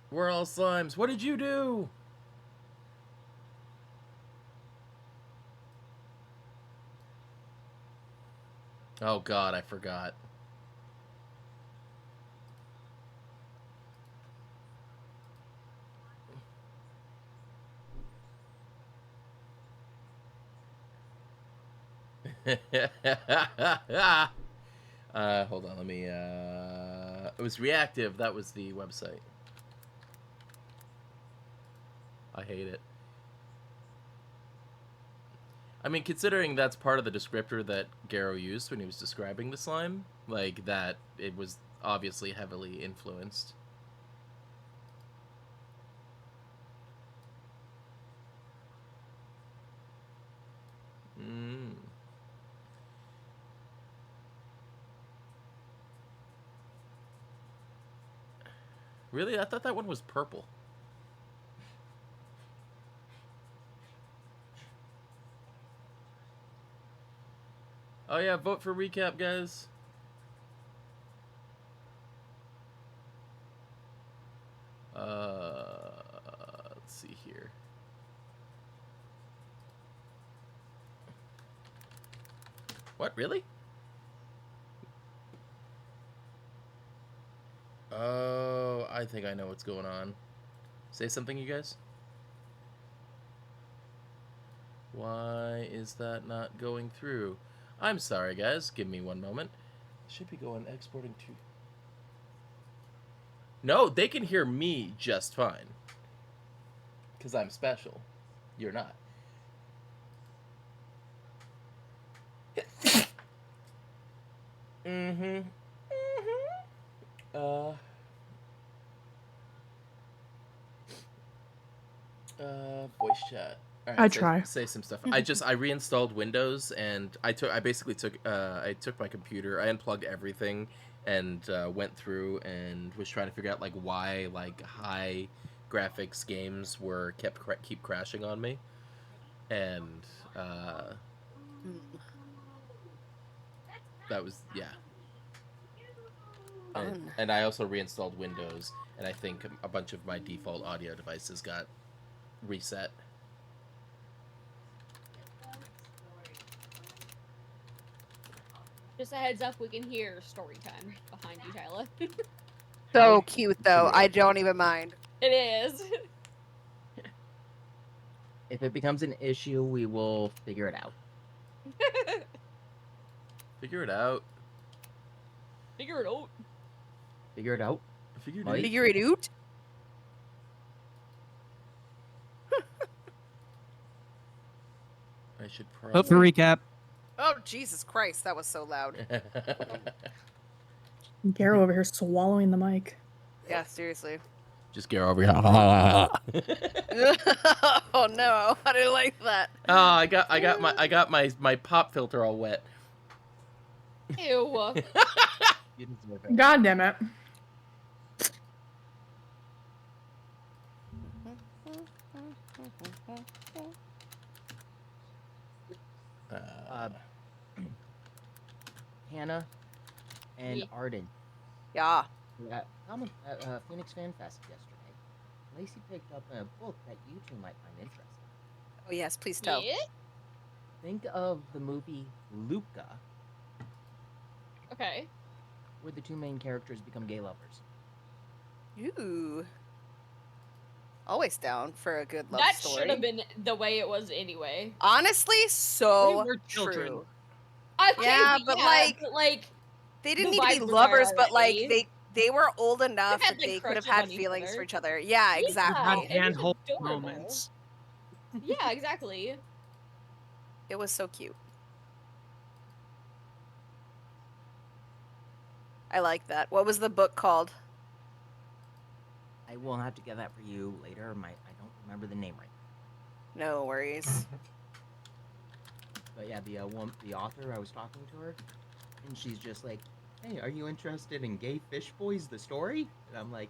We're all slimes. What did you do? Oh god, I forgot. Hold on, let me, it was Reactive, that was the website. I hate it. I mean, considering that's part of the descriptor that Garrow used when he was describing the slime, like, that it was obviously heavily influenced. Mm. Really? I thought that one was purple. Oh yeah, vote for recap, guys. Let's see here. What, really? Oh, I think I know what's going on. Say something, you guys. Why is that not going through? I'm sorry, guys. Give me one moment. It should be going exporting to... No, they can hear me just fine. Because I'm special. You're not. Mm-hmm. Mm-hmm. Voice chat. All right, I try. say some stuff. I reinstalled Windows and I basically took my computer, I unplugged everything and went through and was trying to figure out like why like high graphics games keep crashing on me, and that was and I also reinstalled Windows, and I think a bunch of my default audio devices got reset. Just a heads up, we can hear story time behind you, Tyler. So cute, though. I don't even mind. It is. If it becomes an issue, we will figure it out. Figure it out. Figure it out. Figure it out. Figure it Mike? out. Figure it out. I should probably... Vote for recap. Oh, Jesus Christ, that was so loud. Garrow over here swallowing the mic. Yeah, seriously. Just get over here. Oh no, I didn't like that. Oh, I got my pop filter all wet. Ew. You deserve it. God damn it. Hannah and Yeah. Arden. Yeah. At Phoenix Fan Fest yesterday, Lacey picked up a book that you two might find interesting. Oh yes, please tell. Yeah? Think of the movie Luca, Okay. where the two main characters become gay lovers. Ooh. Always down for a good love That story. should have been the way it was anyway. Honestly, so We were children. true. Okay, Yeah, but like they didn't the need to be vibes were lovers, there but like already. they were old enough had, that like, they could have crushes had on each feelings other. for each other. Yeah, Yeah, exactly. Had it was handhold adorable. moments. Yeah, exactly. It was so cute. I like that. What was the book called? I will have to get that for you later. I don't remember the name right now. No worries. But yeah, the author, I was talking to her, and she's just like, "Hey, are you interested in Gay Fish Boys, the story?" And I'm like,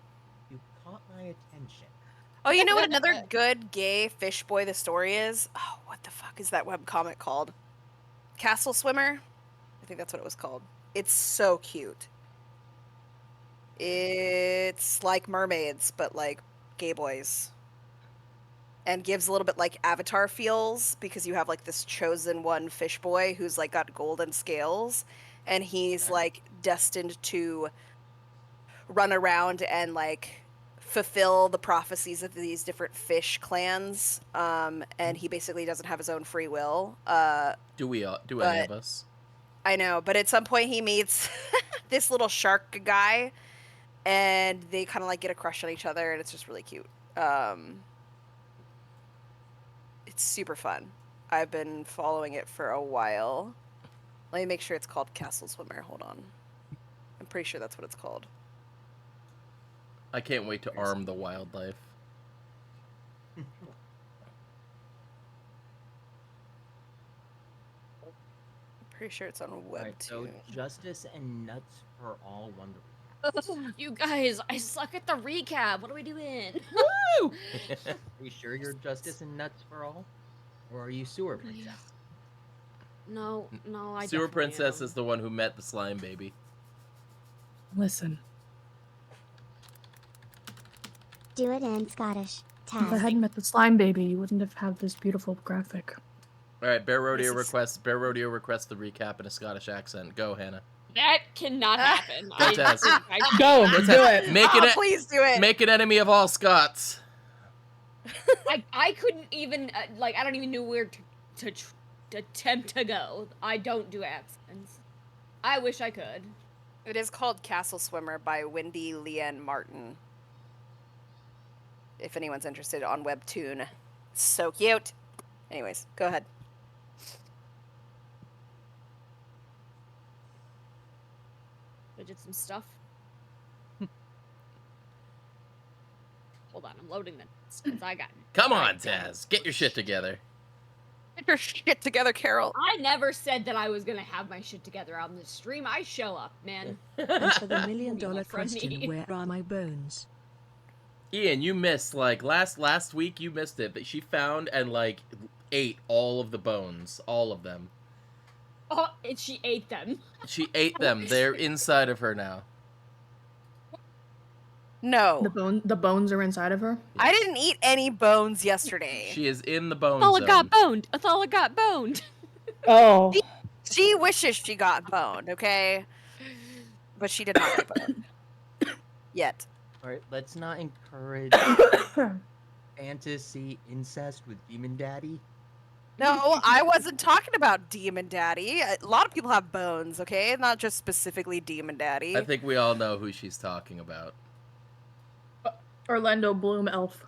"You caught my attention." Oh, you know what another good gay fish boy the story is? Oh, what the fuck is that webcomic called? Castle Swimmer? I think that's what it was called. It's so cute. It's like mermaids, but like gay boys. And gives a little bit like Avatar feels because you have like this chosen one fish boy who's like got golden scales, and he's like destined to run around and like fulfill the prophecies of these different fish clans. And he basically doesn't have his own free will. Do we all? Do but- any of us? I know, but at some point he meets this little shark guy, and they kind of like get a crush on each other, and it's just really cute. It's super fun. I've been following it for a while. Let me make sure it's called Castle Swimmer. Hold on. I'm pretty sure that's what it's called. I can't wait to arm the wildlife. Pretty sure it's on All Web right, so 2. Justice and Nuts for All Wonder. You guys, I suck at the recap. What are we doing? Are you sure you're Justice and Nuts for All? Or are you Sewer Princess? No, I Sewer definitely Princess am. is the one who met the slime baby. Listen, Do it in Scottish. if I Taz. hadn't met the slime baby, you wouldn't have had this beautiful graphic. All right, Bear Rodeo This is- requests. Bear Rodeo requests the recap in a Scottish accent. Go, Hannah. That cannot happen. Fantastic. Go, Let's do have- it. Make Oh, an please do it. make an enemy of all Scots. I couldn't even like I don't even know where to attempt to go. I don't do accents. I wish I could. It is called Castle Swimmer by Wendy Leanne Martin. If anyone's interested on Webtoon. So cute. Anyways, go ahead. I did some stuff. Hold on, I'm loading this because I got. Come on, Right. Taz. Get your shit together. Get your shit together, Carol. I never said that I was gonna have my shit together on this stream. I show up, man. And for the million-dollar From me. question, where are my bones? Ian, you missed like last week. You missed it. That she found and like ate all of the bones, all of them. Oh, and she ate them. She ate them. They're inside of her now. No. The bones are inside of her. I didn't eat any bones yesterday. She is in the bone Athala zone. got boned. Athala got boned. Oh, She wishes she got boned, okay? But she did not get boned. Yet. Alright, let's not encourage fantasy incest with Demon Daddy. No, I wasn't talking about Demon Daddy. A lot of people have bones, okay? Not just specifically Demon Daddy. I think we all know who she's talking about. Orlando Bloom elf.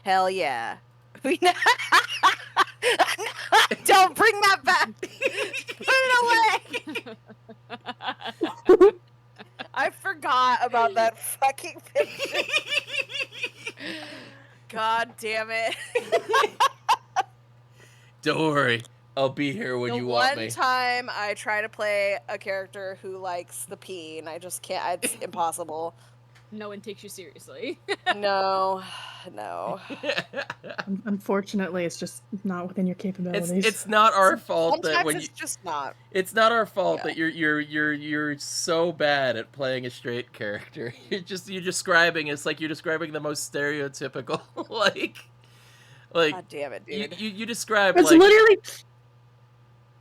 Hell yeah. We know- Don't bring that back. Put it away. I forgot about that fucking picture. God damn it. Don't worry, I'll be here when The you want one me. time I try to play a character who likes the pee, and I just can't. It's impossible. No one takes you seriously. No. Unfortunately, it's just not within your capabilities. it's not our fault that Sometimes when it's you just not. it's not our fault Yeah. that you're so bad at playing a straight character. You're describing it's like you're describing the most stereotypical like God damn it, dude. you describe It's like literally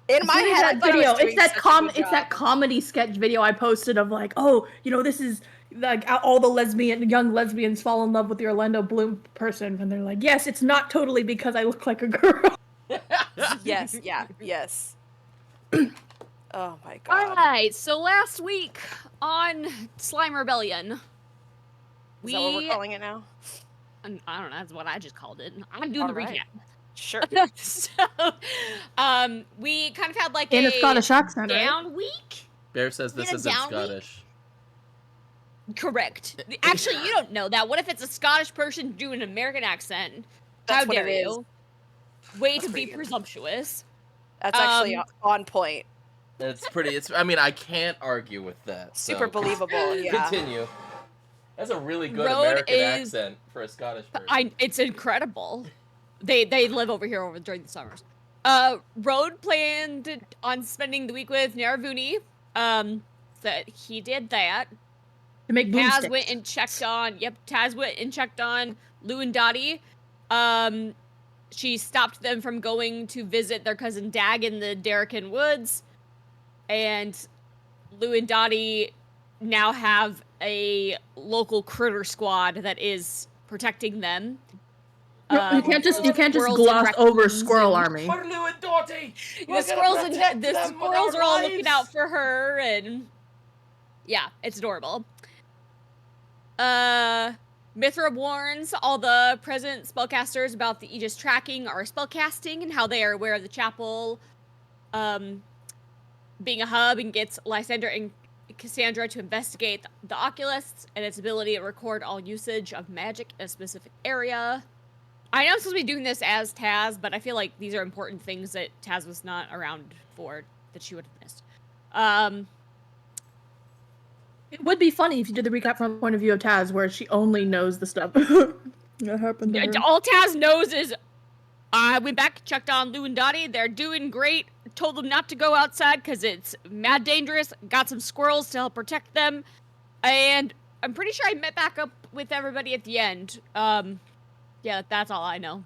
In my literally head, I that thought I was video. doing It's that such a good it's that job. comedy sketch video I posted of like, oh, this is like all the young lesbians fall in love with the Orlando Bloom person, and they're like, yes, it's not totally because I look like a girl. Yes, yeah, yes. Oh my god. Alright, so last week on Slime Rebellion, Is that what we're calling it now? I don't know, that's what I just called it. I'm doing the Alright. recap. Sure. So, we kind of had like In a Scottish accent, right? down week. Bear says this In a isn't down week? Scottish. Correct. Actually, you don't know that. What if it's a Scottish person doing an American accent? That's How what dare it is. you? Way That's to be pretty good. presumptuous. That's actually on point. I mean, I can't argue with that. So Super believable, yeah. Continue. That's a really good Road American is- accent for a Scottish person. It's incredible. They live over here during the summers. Road planned on spending the week with Naravuni. That he did that. To make Taz boomsticks. went and checked on. Yep, Taz went and checked on Lou and Dottie. She stopped them from going to visit their cousin Dag in the Darrican Woods, and Lou and Dottie now have a local critter squad that is protecting them. You can't just squirrels and gloss over raccoons Squirrel and- Army. For Lou and Dottie, The squirrels are all looking out for her, and yeah, it's adorable. Mithra warns all the present spellcasters about the Aegis tracking our spellcasting and how they are aware of the chapel being a hub, and gets Lysander and Cassandra to investigate the Oculists and its ability to record all usage of magic in a specific area. I know I'm supposed to be doing this as Taz, but I feel like these are important things that Taz was not around for that she would have missed. It would be funny if you did the recap from the point of view of Taz, where she only knows the stuff that happened to her. All Taz knows is I went back, checked on Lou and Dottie. They're doing great. Told them not to go outside because it's mad dangerous. Got some squirrels to help protect them. And I'm pretty sure I met back up with everybody at the end. Yeah, that's all I know.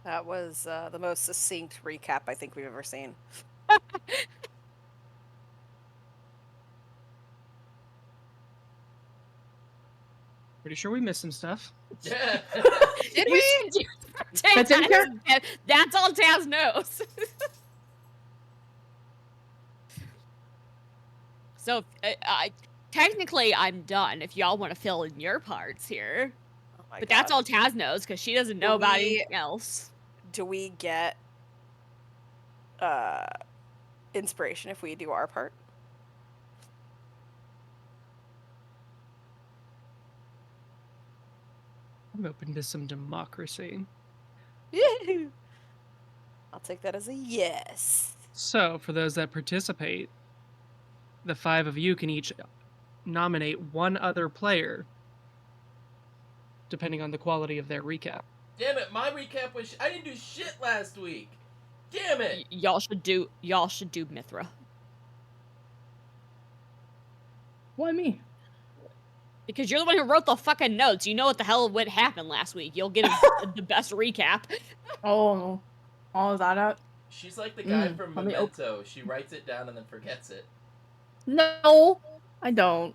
That was the most succinct recap I think we've ever seen. Pretty sure we missed some stuff. Yeah. Did we? That's in here? That's all Taz knows. So, technically, I'm done if y'all want to fill in your parts here. Oh my But God. that's all Taz knows, because she doesn't know about We- anything else. Do we get inspiration if we do our part? I'm open to some democracy. I'll take that as a yes. So, for those that participate, the 5 of you can each nominate one other player, depending on the quality of their recap. Damn it, my recap was I didn't do shit last week. Damn it. Y'all should do Mithra. Why me? Because you're the one who wrote the fucking notes. You know what the hell would happen last week. You'll get the best recap. Oh, is that it? She's like the guy Mm, from let me Memento. She writes it down and then forgets it. No, I don't.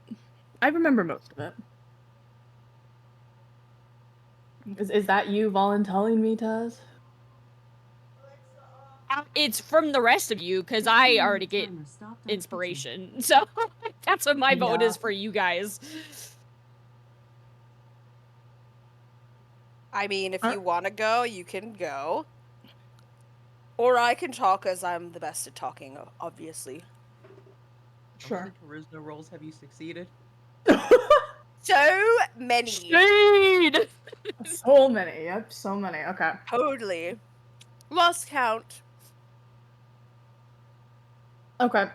I remember most of it. Is that you volunteering me, Taz? It's from the rest of you, because I already get inspiration. So that's what my vote Yeah. is for you guys. I mean, if you want to go, you can go. Or I can talk, as I'm the best at talking, obviously. Sure. How many charisma rolls have you succeeded? So many. Shade! So many. Yep, so many. Okay. Totally. Lost count. Okay.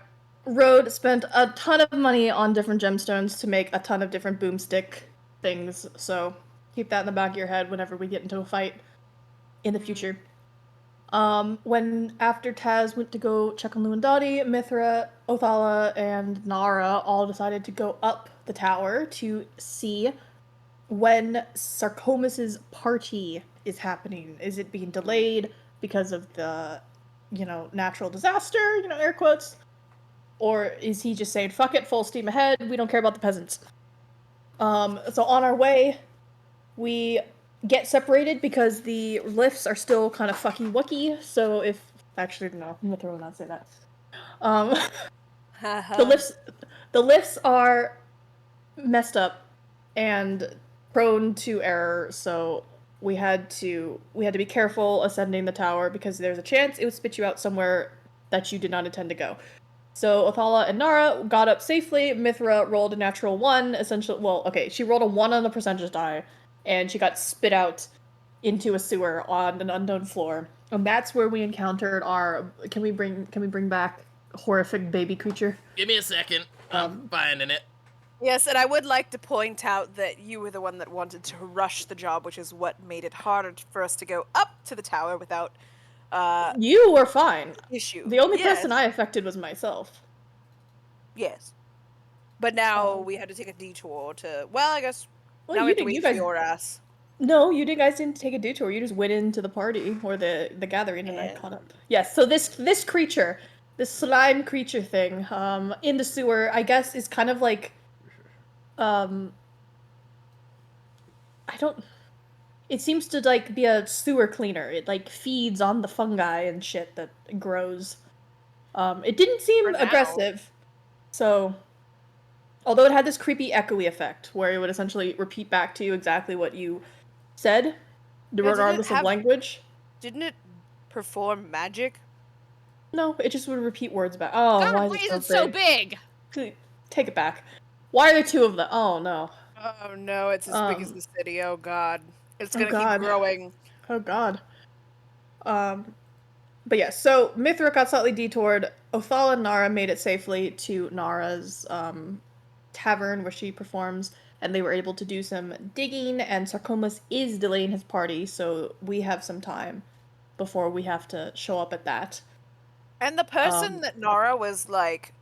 Road spent a ton of money on different gemstones to make a ton of different boomstick things, so keep that in the back of your head whenever we get into a fight in the future. When after Taz went to go check on Lou and Dottie, Mithra, Othala, and Nara all decided to go up the tower to see when Sarcomas's party is happening. Is it being delayed because of the, natural disaster, air quotes? Or is he just saying, fuck it, full steam ahead, we don't care about the peasants? So on our way, we get separated because the lifts are still kind of fucky wucky. So if actually no, Mithra will not say that. The lifts are messed up and prone to error. So we had to be careful ascending the tower because there's a chance it would spit you out somewhere that you did not intend to go. So Othala and Nara got up safely. Mithra rolled a natural 1. Essentially, she rolled a 1 on the percentage die, and she got spit out into a sewer on an unknown floor. And that's where we encountered our. Can we bring back horrific baby creature? Give me a second. I'm finding it. Yes, and I would like to point out that you were the one that wanted to rush the job, which is what made it harder for us to go up to the tower without You were fine. issue. The only Yes. person I affected was myself. Yes. But now Um, we had to take a detour to. Well, I guess Well, now we you have to did. wait You for guys. your ass. No, you guys didn't take a detour. You just went into the party or the gathering, and I Yeah. caught up. Yes. So this creature, this slime creature thing, in the sewer, I guess is kind of like, um, I don't. It seems to like be a sewer cleaner. It like feeds on the fungi and shit that grows. It didn't seem For now. aggressive, so although it had this creepy echoey effect where it would essentially repeat back to you exactly what you said, regardless of language. Didn't it perform magic? No, it just would repeat words back. Oh, God, why why is is it it so big? Take it back. Why are there two of them? Oh no. Oh no, it's as big as the city. Oh god. It's Oh gonna keep god. growing. Oh god. But yeah, so Mithra got slightly detoured. Othal and Nara made it safely to Nara's tavern where she performs, and they were able to do some digging, and Sarcomas is delaying his party, so we have some time before we have to show up at that. And the person that Nara was like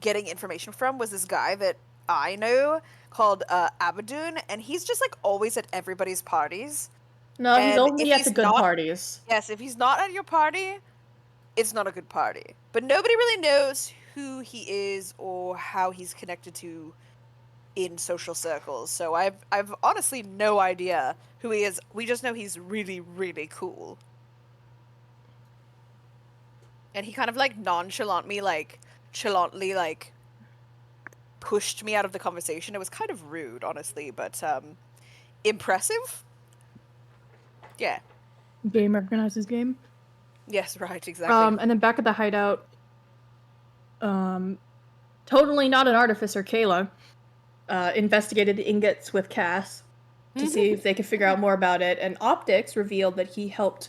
getting information from was this guy that I know called Abaddon, and he's just like always at everybody's parties. No, he's And only at the good parties. Yes, if he's not at your party, it's not a good party. But nobody really knows who he is or how he's connected to in social circles. So I've honestly no idea who he is. We just know he's really, really cool. And he kind of like nonchalantly like pushed me out of the conversation. It was kind of rude, honestly, but impressive. Yeah. Game recognizes game. Yes, right, exactly. And then back at the hideout, totally not an artificer, Kayla, investigated the ingots with Cass to see if they could figure out more about it, and Optics revealed that he helped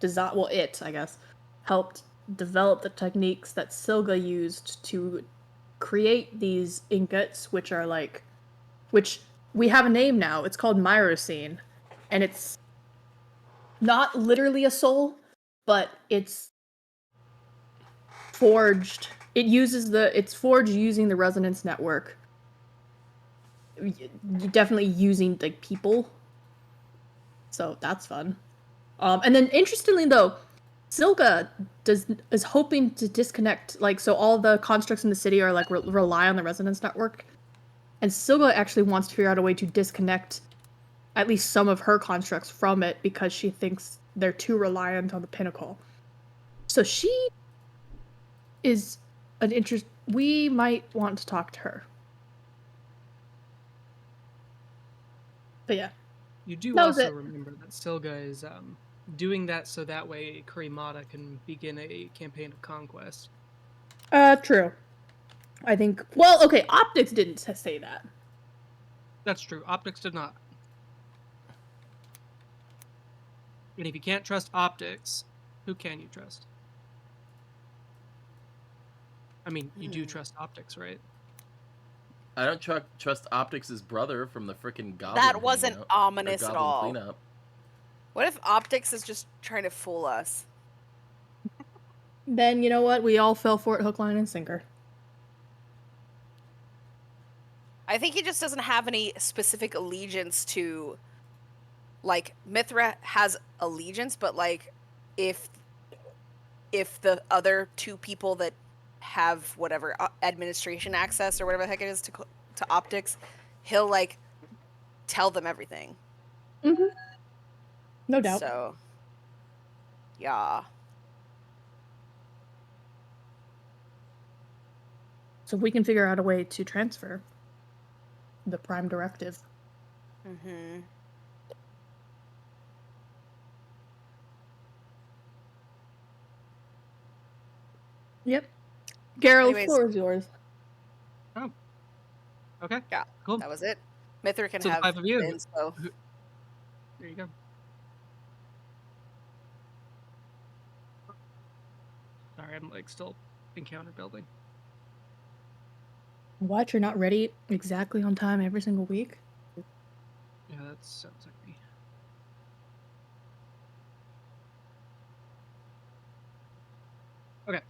design, well, it, I guess, helped develop the techniques that Silga used to create these ingots, which are like, which we have a name now. It's called Myrocene, and it's not literally a soul, but it's forged. It's forged using the resonance network. Definitely using like people. So that's fun. And then interestingly though, Silga is hoping to disconnect, like, so all the constructs in the city are like rely on the resonance network, and Silga actually wants to figure out a way to disconnect at least some of her constructs from it because she thinks they're too reliant on the pinnacle. So she is an interest. We might want to talk to her. But yeah. You do That was also it. remember that Silga is doing that so that way Karimata can begin a campaign of conquest. True. I think. Well, okay. Optics didn't say that. That's true. Optics did not. And if you can't trust Optics, who can you trust? I mean, you do trust Optics, right? I don't trust Optics' brother from the frickin' Goblin. That wasn't hangout, ominous or at Goblin all. Cleanup. What if Optics is just trying to fool us? Then you know what? We all fell for it, hook, line, and sinker. I think he just doesn't have any specific allegiance to, like, Mithra has allegiance, but like if the other two people that have whatever administration access or whatever the heck it is to Optics, he'll like tell them everything. Mm-hmm. No doubt. So yeah. So we can figure out a way to transfer the prime directive. Mm-hmm. Yep. Garrel, the Anyways. floor is yours. Oh. Okay. Yeah. Cool. That was it. Mithra can So the have 5 of you. the inspo. There you go. Sorry, I'm like still encounter building. What? You're not ready exactly on time every single week? Yeah, that sounds like me. Okay.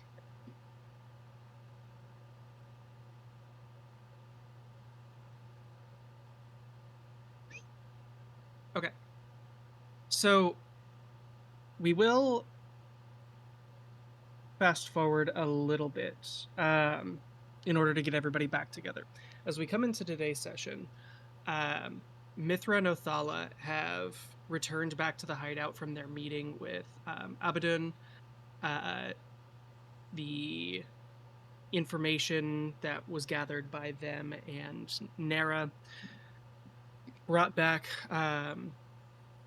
Okay. So we will fast forward a little bit in order to get everybody back together. As we come into today's session, Mithra and Othala have returned back to the hideout from their meeting with Abaddon. The information that was gathered by them and Nara brought back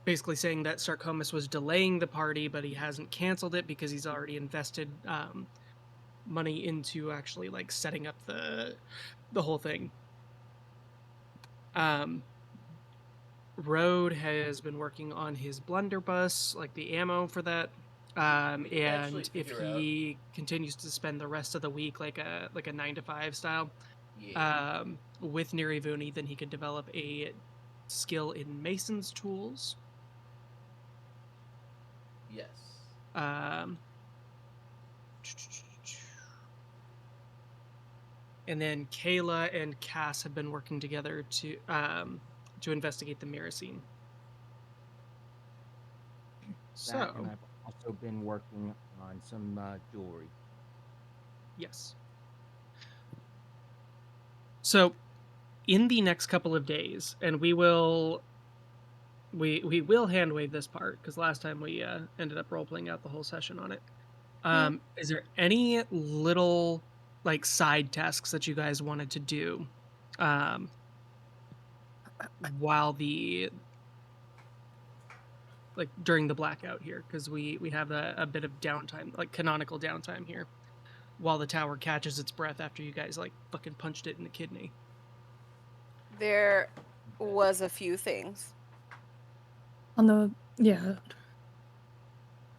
basically saying that Sarcomas was delaying the party, but he hasn't canceled it because he's already invested money into actually like setting up the whole thing. Road has been working on his blunderbuss, like the ammo for that. And if he continues to spend the rest of the week like a 9 to 5 style, with Nirivuni, then he could develop a skill in Mason's tools. Yes. And then Kayla and Cass have been working together to investigate the mirror scene. So, That, and I've also been working on some jewelry. yes. So, in the next couple of days, and we will hand wave this part because last time we ended up role playing out the whole session on it. Is there any little like side tasks that you guys wanted to do while during the blackout here, because we have a bit of downtime, like canonical downtime here, while the tower catches its breath after you guys like fucking punched it in the kidney. There was a few things. On the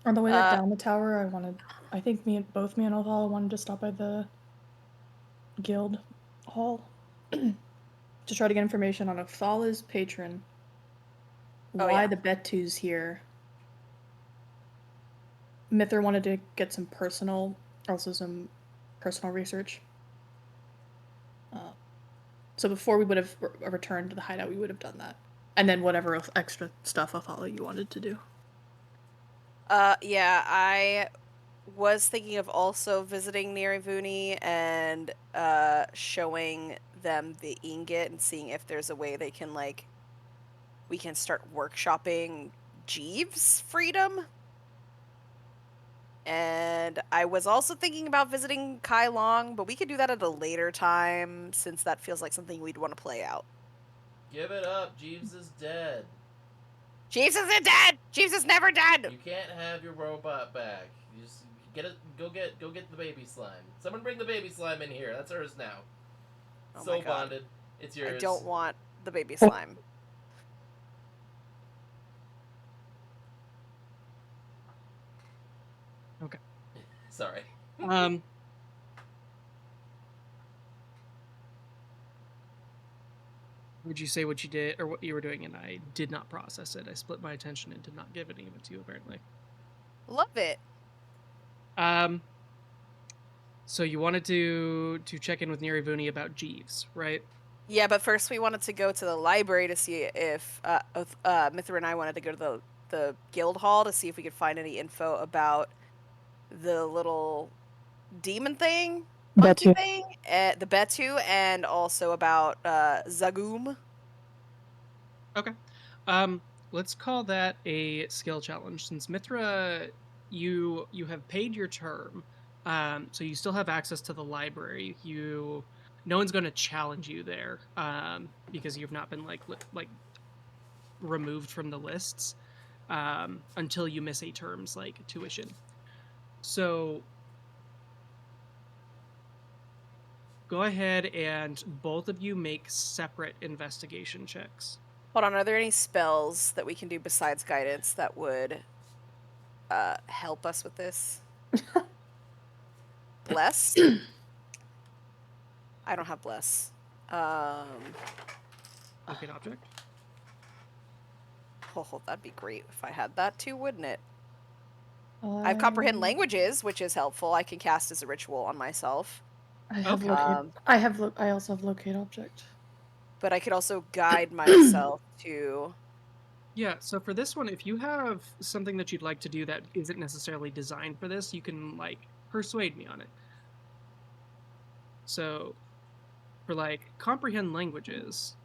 way down the tower, I think both me and Othal wanted to stop by the guild hall to try to get information on Othala's patron, why the Betu's here. Mithra wanted to get some personal research. So before we would have returned to the hideout, we would have done that. And then whatever extra stuff Othala you wanted to do. Yeah, I was thinking of also visiting Nirivuni and showing them the ingot and seeing if there's a way they can we can start workshopping Jeeves' freedom. And I was also thinking about visiting Kai Long, but we could do that at a later time since that feels like something we'd want to play out. Give it up. Jeeves is dead. Jeeves isn't dead. Jeeves is never dead. You can't have your robot back. You just get it. Go get the baby slime. Someone bring the baby slime in here. That's hers now. Oh Soul my God. bonded. It's yours. I don't want the baby slime. Okay. Sorry. Would you say what you did or what you were doing, and I did not process it. I split my attention and did not give any of it to you, apparently. Love it. So you wanted to check in with Nirivuni about Jeeves, right? Yeah, but first we wanted to go to the library to see if Mithra and I wanted to go to the guild hall to see if we could find any info about the little demon thing, monkey thing, the Betu, and also about Zagoom. Okay. Let's call that a skill challenge. Since Mithra, you have paid your term, so you still have access to the library. No one's going to challenge you there, because you've not been like removed from the lists until you miss a term's like tuition. So go ahead and both of you make separate investigation checks. Hold on, are there any spells that we can do besides guidance that would help us with this? Bless? I don't have bless. Locate object. Oh, that'd be great if I had that too, wouldn't it? I have comprehend languages, which is helpful. I can cast as a ritual on myself. I have Okay. I also have locate object. But I could also guide myself to Yeah, so for this one, if you have something that you'd like to do that isn't necessarily designed for this, you can, like, persuade me on it. So, for, like, comprehend languages,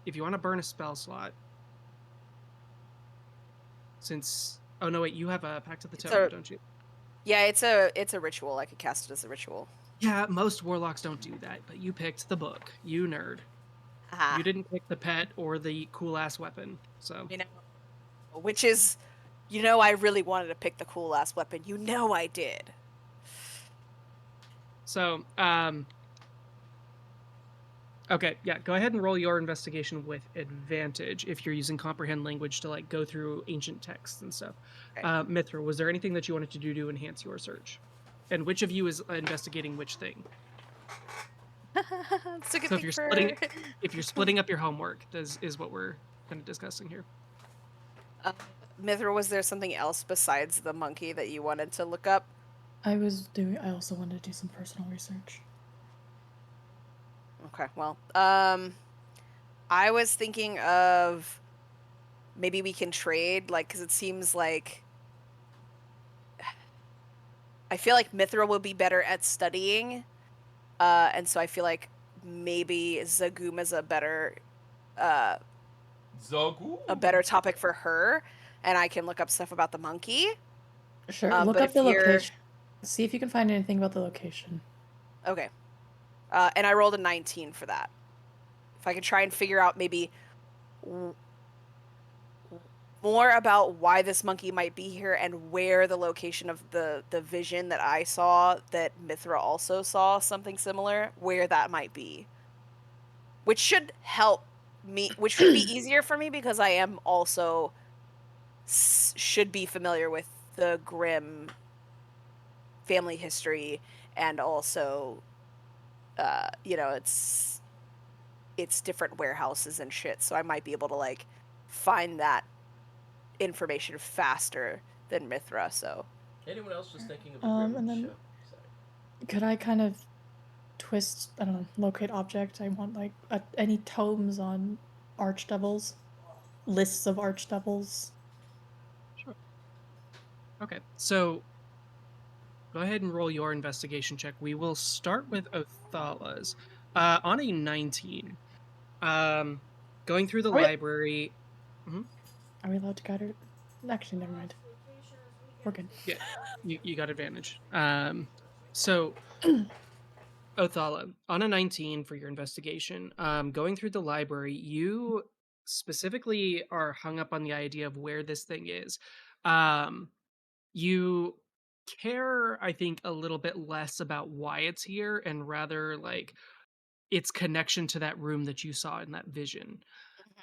if you want to burn a spell slot, since... Oh, no, wait, you have a Pact of the It's Totem, a don't you? yeah, it's a ritual. I could cast it as a ritual. Yeah, most warlocks don't do that, but you picked the book. You nerd. Haha. You didn't pick the pet or the cool-ass weapon, so... You know, which is, I really wanted to pick the cool ass weapon. I did. So, okay, yeah, go ahead and roll your investigation with advantage if you're using comprehend language to, like, go through ancient texts and stuff. Okay. Mithra, was there anything that you wanted to do to enhance your search? And which of you is investigating which thing? It's a good So thing for. if you're splitting up your homework, is what we're kind of discussing here. Mithra, was there something else besides the monkey that you wanted to look up? I also wanted to do some personal research. Okay, well, I was thinking of maybe we can trade, like, because it seems like I feel like Mithra will be better at studying, and so I feel like maybe Zagum is a better topic for her, and I can look up stuff about the monkey. Sure, But look up if the you're- location. See if you can find anything about the location. Okay. And I rolled a 19 for that. If I could try and figure out maybe more about why this monkey might be here and where the location of the vision that I saw, that Mithra also saw something similar, where that might be. Which should help me, which should be easier for me because I am also should be familiar with the Grimm family history, and also it's different warehouses and shit, so I might be able to, like, find that information faster than Mithra. So Anyone else just thinking of the And Grimm then show? Sorry. could I kind of twist, I don't know, locate object? I want, like, any tomes on archdevils, lists of archdevils. Sure. Okay, so go ahead and roll your investigation check. We will start with Othala's. On a 19, going through the Are we- library... Are we allowed to guide her? Actually, never mind. We're good. Yeah, you got advantage. So, Othala, on a 19 for your investigation, going through the library, you specifically are hung up on the idea of where this thing is. You care, I think, a little bit less about why it's here and rather, like, its connection to that room that you saw in that vision.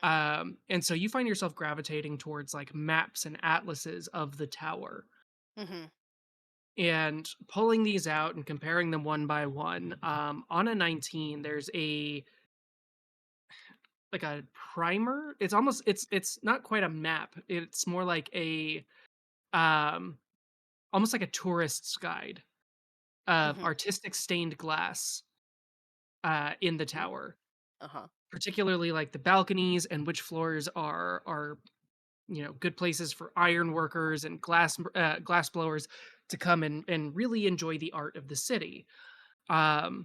And so you find yourself gravitating towards, like, maps and atlases of the tower. And pulling these out and comparing them one by one. On a 19, there's a primer. It's not quite a map. It's more like a almost like a tourist's guide of artistic stained glass in the tower. Particularly, like, the balconies and which floors are good places for iron workers and glass blowers to come and really enjoy the art of the city. And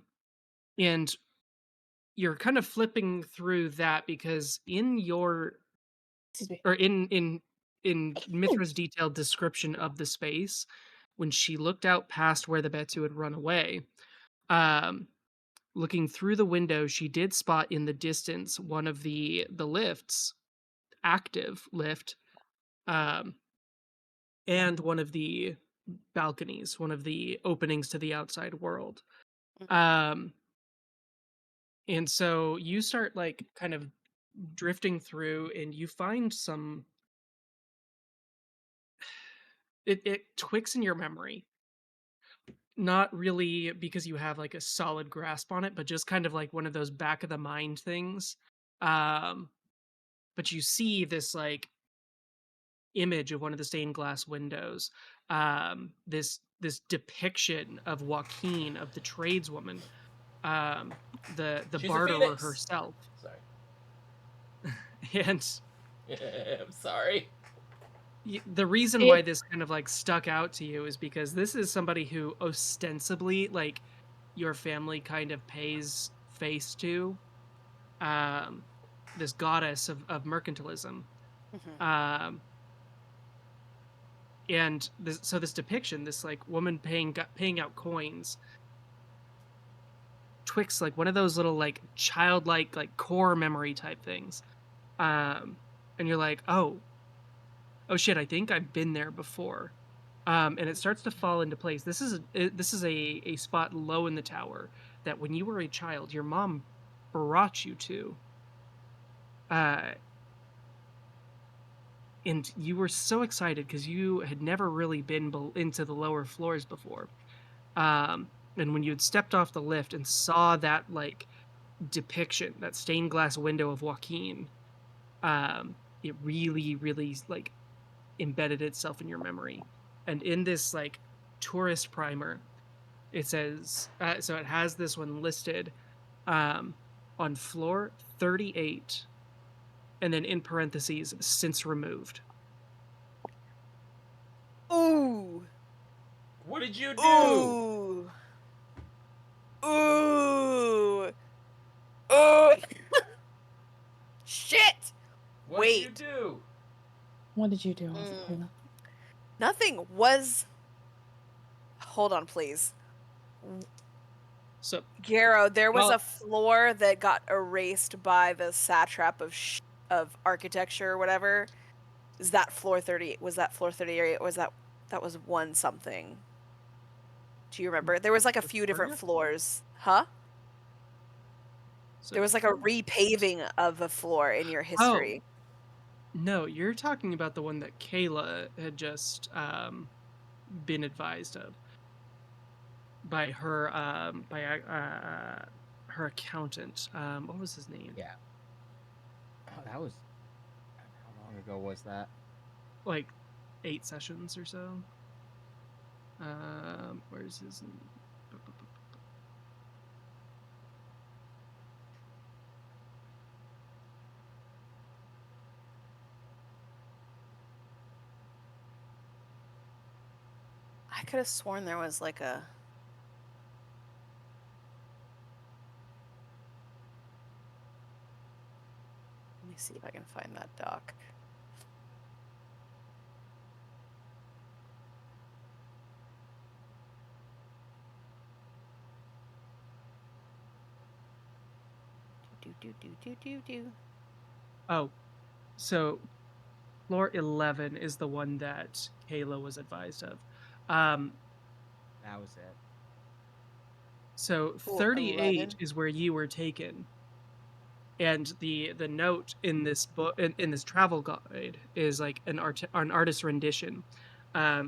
you're kind of flipping through that because in your Excuse me. or in Mithra's detailed description of the space, when she looked out past where the Betsu had run away, looking through the window, she did spot in the distance one of the lifts, active lift, and one of the balconies, one of the openings to the outside world. And so you start, like, kind of drifting through, and you find some... it twicks in your memory. Not really because you have, like, a solid grasp on it, but just kind of like one of those back of the mind things. But you see this, like, image of one of the stained glass windows. This depiction of Joaquin, of the tradeswoman, the She's a barterer phoenix! herself. Sorry. And I'm sorry. The reason why this kind of like stuck out to you is because this is somebody who ostensibly like your family kind of pays face to, um, this goddess of mercantilism. Mhm. And this depiction, this like woman paying out coins, twixt like one of those little like childlike like core memory type things. And you're like, oh shit, I think I've been there before. And it starts to fall into place. This is a spot low in the tower that when you were a child, your mom brought you to. Uh, and you were so excited because you had never really been into the lower floors before. And when you had stepped off the lift and saw that like depiction, that stained glass window of Joaquin, it really, really like embedded itself in your memory. And in this like tourist primer, it says so it has this one listed on floor 38, and then in parentheses, since removed. Ooh. What did you do? Ooh. Ooh. Ooh. Shit. What did you Wait. do? What did you do, Azalea? Nothing was. Hold on, please. So Garrow, there was Well- a floor that got erased by the satrap of architecture or whatever. Is that floor 30? Was that floor 38? Was that was one something? Do you remember? There was like a few different floors. Huh? so There was like a repaving of a floor in your history. no, you're talking about the one that Kayla had just been advised of by her her accountant. What was his name? Yeah. Oh, that was. How long ago was that? Like 8 sessions or so. Where's his name? I could have sworn there was like a. Let me see if I can find that doc. Do. Oh, so floor 11 is the one that Kayla was advised of. That was it. So Floor 38 11. is where you were taken. And the note in this book in this travel guide is like an artist's rendition,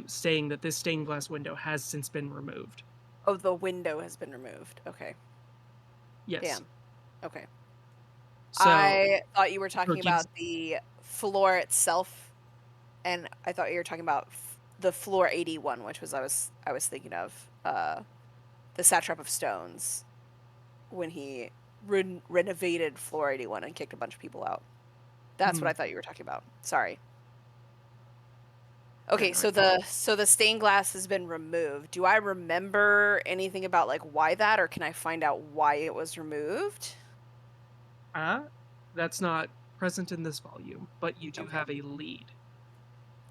saying that this stained glass window has since been removed. Oh, the window has been removed. Okay. Yes. Damn. Okay. So I thought you were talking gives- about the floor itself, and I thought you were talking about the floor 81, which was I was thinking of the Satrap of Stones when he renovated floor 81 and kicked a bunch of people out. That's what I thought you were talking about. Sorry. Okay, no, so the stained glass has been removed. Do I remember anything about like why that, or can I find out why it was removed? that's not present in this volume, but you do Okay. have a lead.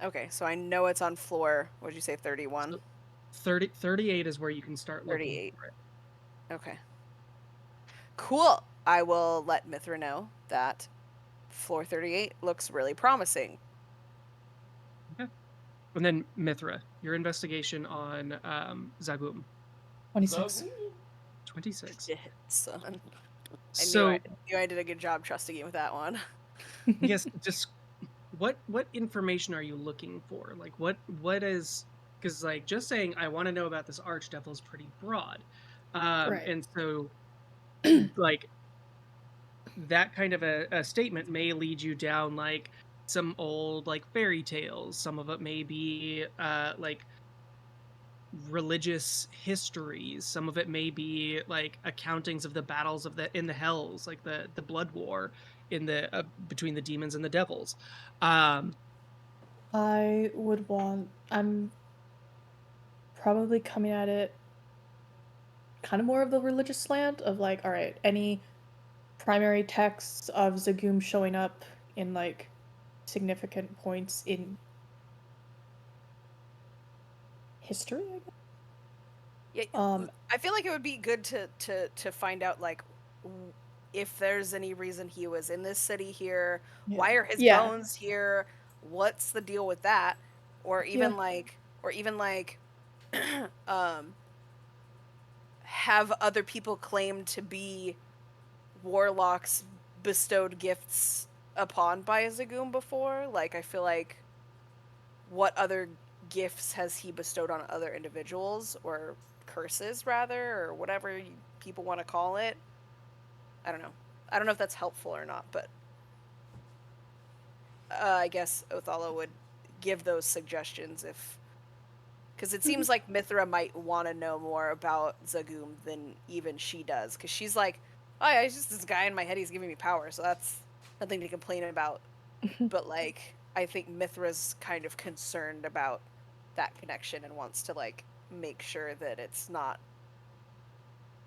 Okay, so I know it's on floor. What did you say, 31? So 38 is where you can start looking 38. for it. Okay. Cool. I will let Mithra know that floor 38 looks really promising. And then Mithra, your investigation on Zagum. 26. 26. Shit, son. So I knew I did a good job trusting you with that one. yes, just what information are you looking for? Like what is, because like just saying I want to know about this archdevil is pretty broad. Right. And so like that kind of a statement may lead you down like some old like fairy tales. Some of it may be like religious histories. Some of it may be like accountings of the battles of the in the hells, like the blood war. in the between the demons and the devils. Um, I'm probably coming at it kind of more of the religious slant of like, all right, any primary texts of Zagoom showing up in like significant points in history, I guess. Yeah, I feel like it would be good to find out like if there's any reason he was in this city here. Why are his Yeah. bones here? What's the deal with that? Or even like um have other people claim to be warlocks bestowed gifts upon by Zagoom before? Like, I feel like what other gifts has he bestowed on other individuals, or curses rather, or whatever people want to call it? I don't know. I don't know if that's helpful or not, but I guess Othala would give those suggestions if, because it seems like Mithra might want to know more about Zagoom than even she does, because she's like, oh yeah, he's just this guy in my head, he's giving me power, so that's nothing to complain about. But like, I think Mithra's kind of concerned about that connection and wants to like make sure that it's not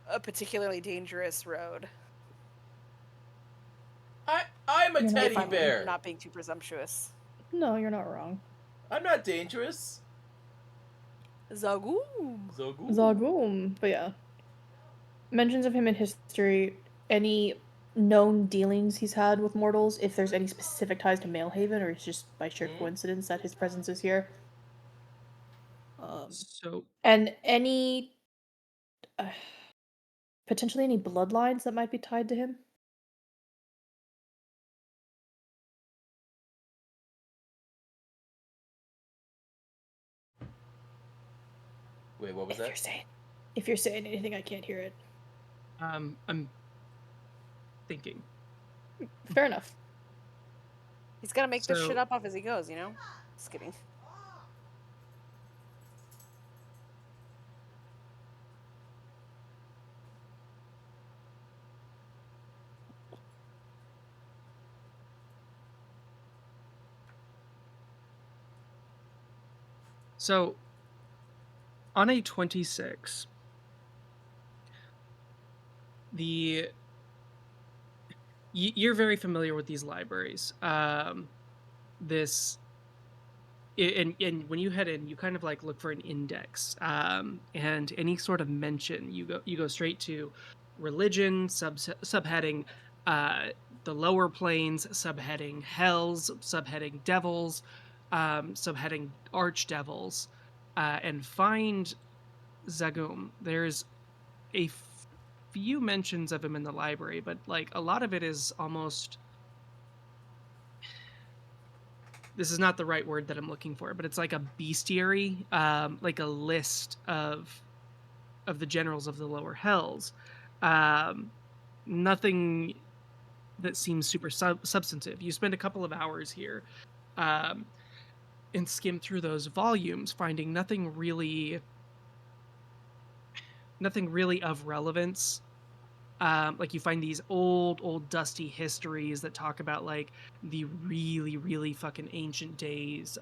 a particularly dangerous road. I'm a You're not teddy fine. bear. Not being too presumptuous. No, you're not wrong. I'm not dangerous. Zagoom. Zogu. Zagoom, but yeah. Mentions of him in history, any known dealings he's had with mortals, if there's any specific ties to Maelhaven, or it's just by sheer coincidence that his presence is here. so And any potentially any bloodlines that might be tied to him. Wait, what was If you're saying anything, I can't hear it. I'm thinking. Fair enough. He's gotta make this So- shit up off as he goes, you know? Just kidding. So, on a 26, you're very familiar with these libraries. This and when you head in, you kind of like look for an index, and any sort of mention, you go straight to religion, subheading the lower planes, subheading hells, subheading devils, subheading archdevils, and find Zagoom. There's a few mentions of him in the library, but like a lot of it is almost, this is not the right word that I'm looking for, but it's like a bestiary, like a list of the generals of the lower hells. Nothing that seems super substantive. You spend a couple of hours here, and skim through those volumes, finding nothing really of relevance. Like you find these old dusty histories that talk about like the really fucking ancient days,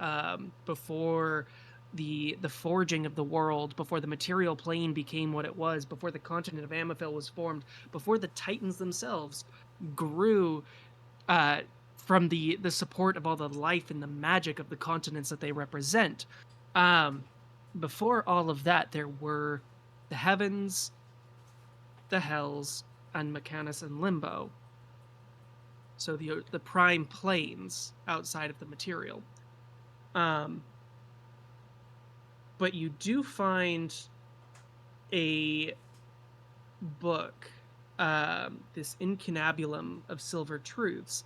before the forging of the world, before the material plane became what it was, before the continent of Amethil was formed, before the Titans themselves grew from the support of all the life and the magic of the continents that they represent. Before all of that, there were the heavens, the hells, and Mechanus and Limbo. So the prime planes outside of the material. But you do find a book, this Incunabulum of Silver Truths,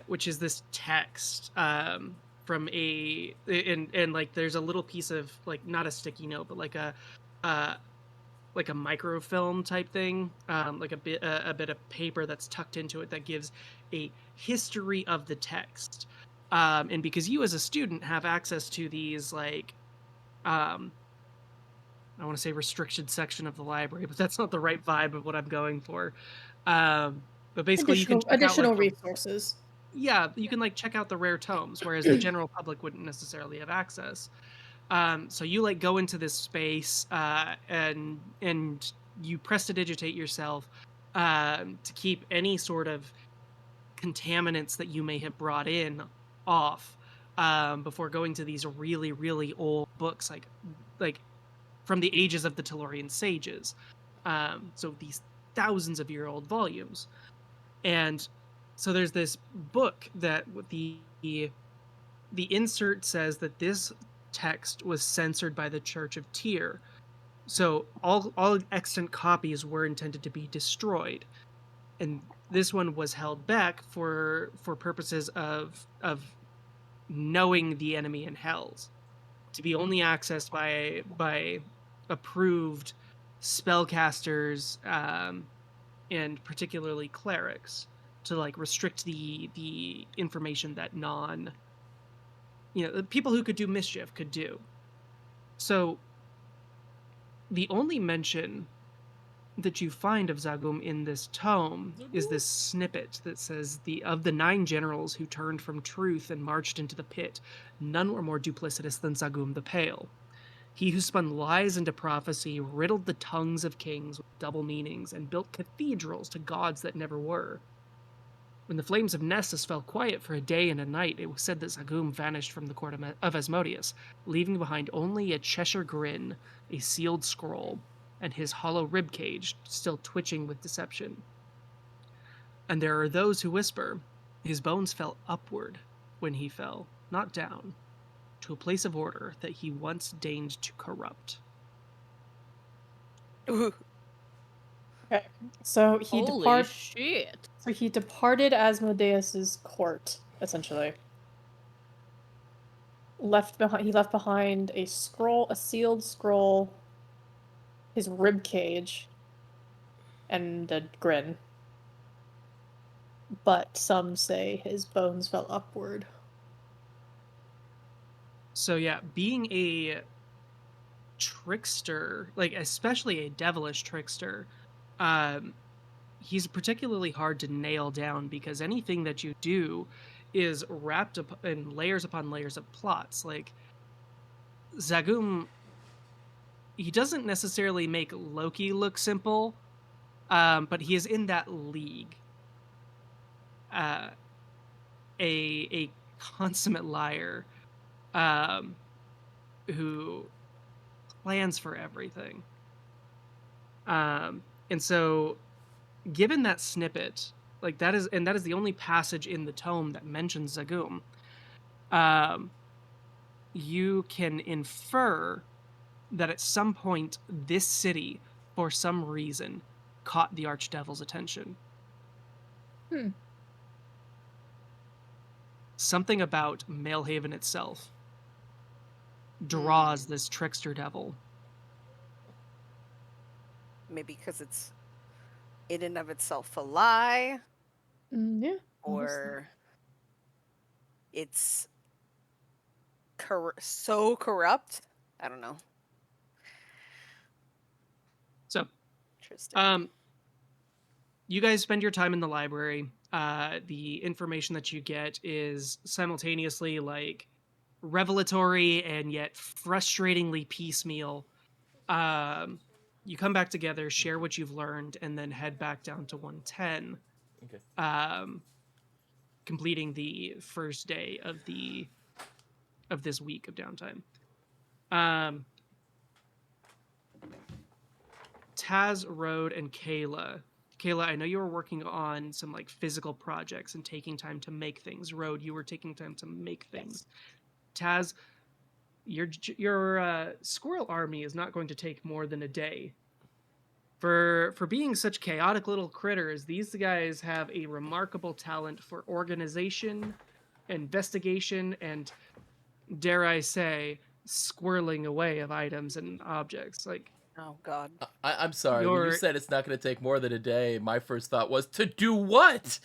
which is this text, from and like there's a little piece of like, not a sticky note, but like a microfilm type thing, like a bit of paper that's tucked into it that gives a history of the text. And because you as a student have access to these, like, I want to say restricted section of the library, but that's not the right vibe of what I'm going for. But basically, you can check out, Additional like, the resources. yeah, you can like check out the rare tomes, whereas the general public wouldn't necessarily have access. So you like go into this space and you prestidigitate yourself to keep any sort of contaminants that you may have brought in off before going to these really really old books like from the ages of the Tellurian sages. So these thousands of year old volumes. And so there's this book that the insert says that this text was censored by the Church of Tyr. So all extant copies were intended to be destroyed. And this one was held back for purposes of knowing the enemy in hells, to be only accessed by approved spellcasters and particularly clerics, to like restrict the information that the people who could do mischief could do. So the only mention that you find of Zagum in this tome is this snippet that says, of the 9 generals who turned from truth and marched into the pit, none were more duplicitous than Zagum the Pale. He who spun lies into prophecy, riddled the tongues of kings with double meanings, and built cathedrals to gods that never were. When the flames of Nessus fell quiet for a day and a night, it was said that Zagum vanished from the court of Asmodeus, leaving behind only a Cheshire grin, a sealed scroll, and his hollow ribcage still twitching with deception. And there are those who whisper, his bones fell upward when he fell, not down, to a place of order that he once deigned to corrupt. Ooh. Okay, so Holy shit. So he departed Asmodeus's court, essentially. He left behind a scroll, a sealed scroll, his rib cage, and a grin. But some say his bones fell upward. So yeah, being a trickster, like especially a devilish trickster, he's particularly hard to nail down because anything that you do is wrapped up in layers upon layers of plots. Like Zagum, he doesn't necessarily make Loki look simple, but he is in that league. A consummate liar who plans for everything. And so given that snippet, like that is the only passage in the tome that mentions Zagum, you can infer that at some point this city, for some reason, caught the Archdevil's attention. Something about Maelhaven itself draws this trickster devil. Maybe because it's in and of itself a lie, Yeah. or it's so corrupt. I don't know. So, Interesting. you guys spend your time in the library. The information that you get is simultaneously like revelatory and yet frustratingly piecemeal. You come back together, share what you've learned, and then head back down to 110. Okay. Completing the first day of this week of downtime. Taz, Road, and Kayla. Kayla, I know you were working on some like physical projects and taking time to make things. Road, you were taking time to make things. Taz, your squirrel army is not going to take more than a day. For being such chaotic little critters, these guys have a remarkable talent for organization, investigation, and, dare I say, squirreling away of items and objects. Like, Oh God. I'm sorry. When you said it's not going to take more than a day, my first thought was to do what?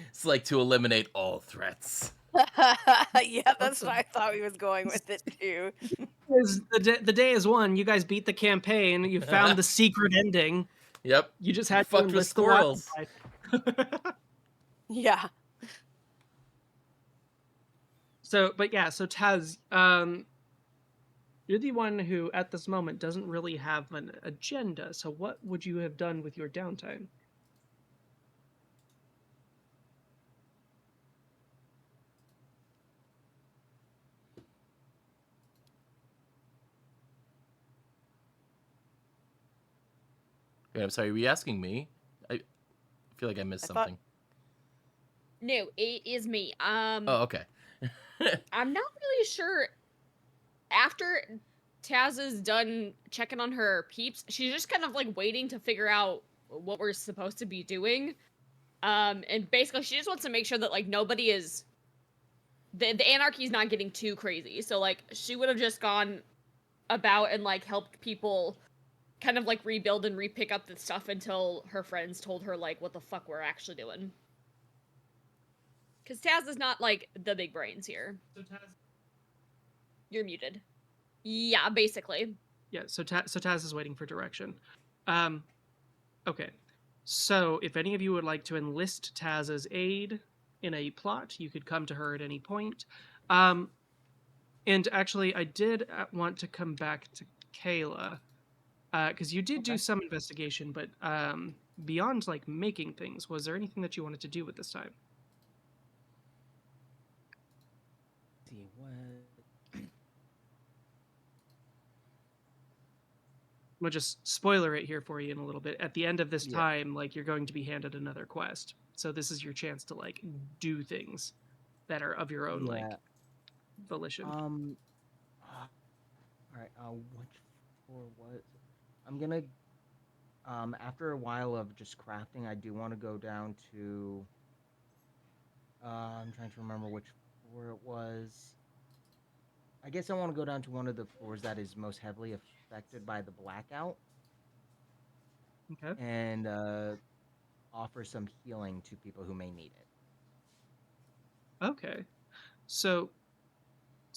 It's like to eliminate all threats. Yeah, that's what I thought he was going with it too. the day is won. You guys beat the campaign. You found the secret ending. Yep. You just had to Fucked with enlist the squirrels. wildlife. Yeah. So Taz, you're the one who at this moment doesn't really have an agenda. So what would you have done with your downtime? Wait, I'm sorry. Were you asking me? I feel like I missed I thought- something. No, it is me. Oh, okay. I'm not really sure. After Taz is done checking on her peeps, she's just kind of like waiting to figure out what we're supposed to be doing. And basically she just wants to make sure that like nobody is the anarchy's not getting too crazy. So like she would have just gone about and like helped people kind of like rebuild and repick up the stuff until her friends told her like what the fuck we're actually doing. Cause Taz is not like the big brains here. So Taz. You're muted. Yeah, basically. Yeah. So Taz is waiting for direction. Okay. So if any of you would like to enlist Taz's aid in a plot, you could come to her at any point. And actually, I did want to come back to Kayla, because you did do Okay. some investigation, but beyond like making things, was there anything that you wanted to do with this time? Let's see what. I'm gonna just spoiler it here for you in a little bit. At the end of this Yeah. time, like you're going to be handed another quest, so this is your chance to like do things that are of your own Yeah. like volition. All right. Which for what? I'm gonna. After a while of just crafting, I do want to go down to. I'm trying to remember which floor it was. I guess I want to go down to one of the floors that is most heavily affected by the blackout Okay. and offer some healing to people who may need it. Okay. So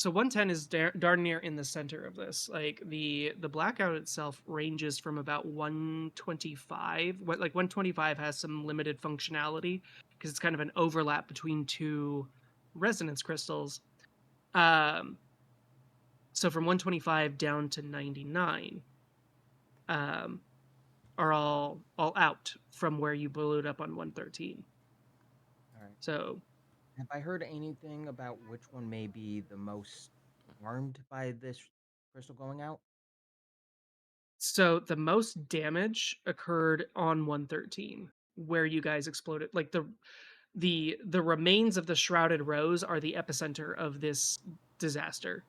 110 is darn near in the center of this. Like the blackout itself ranges from about 125. Like 125 has some limited functionality because it's kind of an overlap between two resonance crystals. So from 125 down to 99 are all out from where you blew it up on 113. All right. So Have I heard anything about which one may be the most harmed by this crystal going out? So the most damage occurred on 113, where you guys exploded. Like the remains of the shrouded rose are the epicenter of this disaster.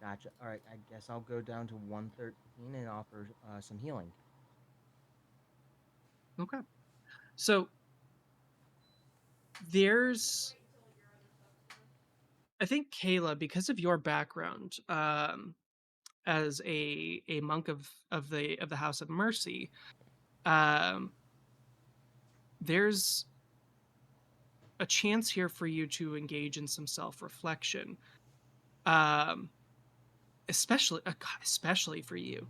Gotcha. All right. I guess I'll go down to 113 and offer some healing. Okay. So there's, I think Kayla, because of your background, as a monk of the House of Mercy, um, there's a chance here for you to engage in some self-reflection, um, especially for you,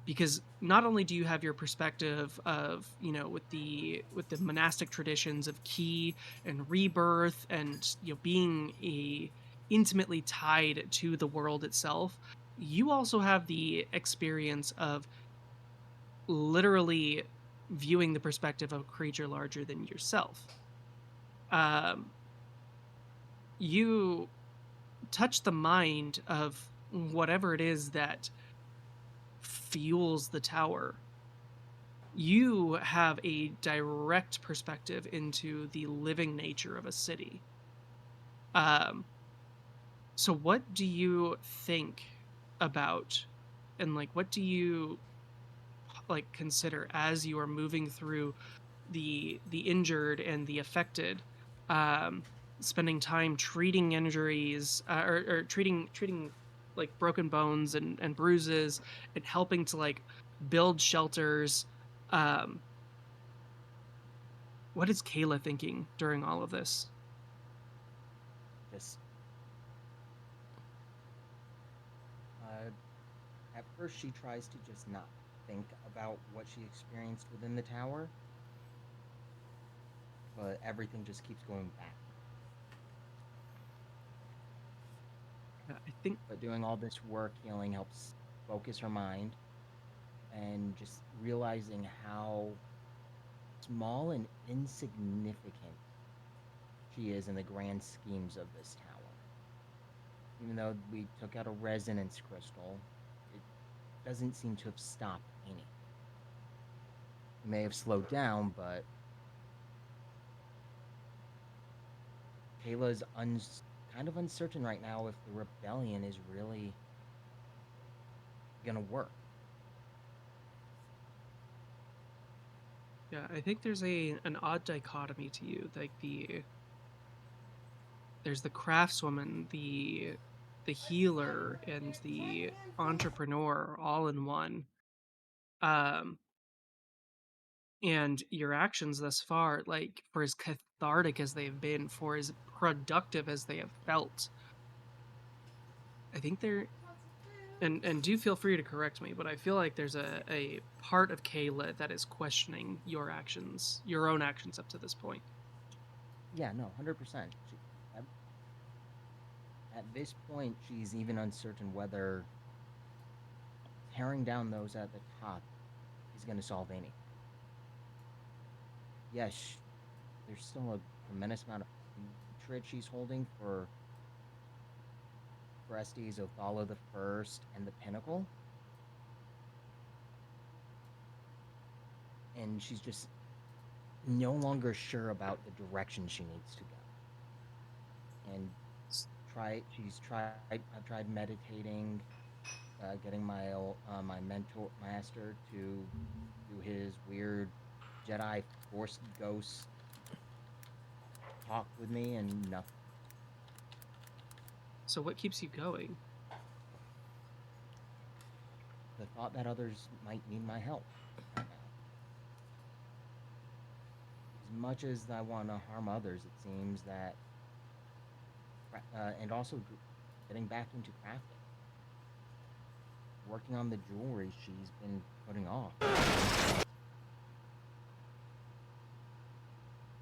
because not only do you have your perspective of with the monastic traditions of ki and rebirth and being intimately tied to the world itself, you also have the experience of literally viewing the perspective of a creature larger than yourself. You touch the mind of whatever it is that fuels the tower. You have a direct perspective into the living nature of a city. So what do you think about, and like what do you like consider as you are moving through the injured and the affected, spending time treating injuries, or treating like broken bones and bruises, and helping to like build shelters. um what is Kayla thinking during all of this? Just at first, she tries to just not think about what she experienced within the tower. but everything just keeps going back. I think But doing all this work healing helps focus her mind and just realizing how small and insignificant she is in the grand schemes of this tower. Even though we took out a resonance crystal, it doesn't seem to have stopped any. It may have slowed down, but Kayla's kind of uncertain right now if the rebellion is really gonna work. Yeah, I think there's an odd dichotomy to you. Like there's the craftswoman, the healer, and the entrepreneur all in one. Um, and your actions thus far, like for as cathartic as they've been, for as productive as they have felt, I think they're and do feel free to correct me, but I feel like there's a part of Kayla that is questioning your actions, your own actions up to this point. Yeah, no, 100%. At this point, she's even uncertain whether tearing down those at the top is going to solve anything. Yes, there's still a tremendous amount of hatred she's holding for Estes, Othala the First, and the Pinnacle. And she's just no longer sure about the direction she needs to go. And I've tried meditating, getting my master to do his weird Jedi Force ghost talk with me, and nothing. So what keeps you going? The thought that others might need my help right now. As much as I want to harm others, it seems that, and also getting back into crafting, working on the jewelry she's been putting off.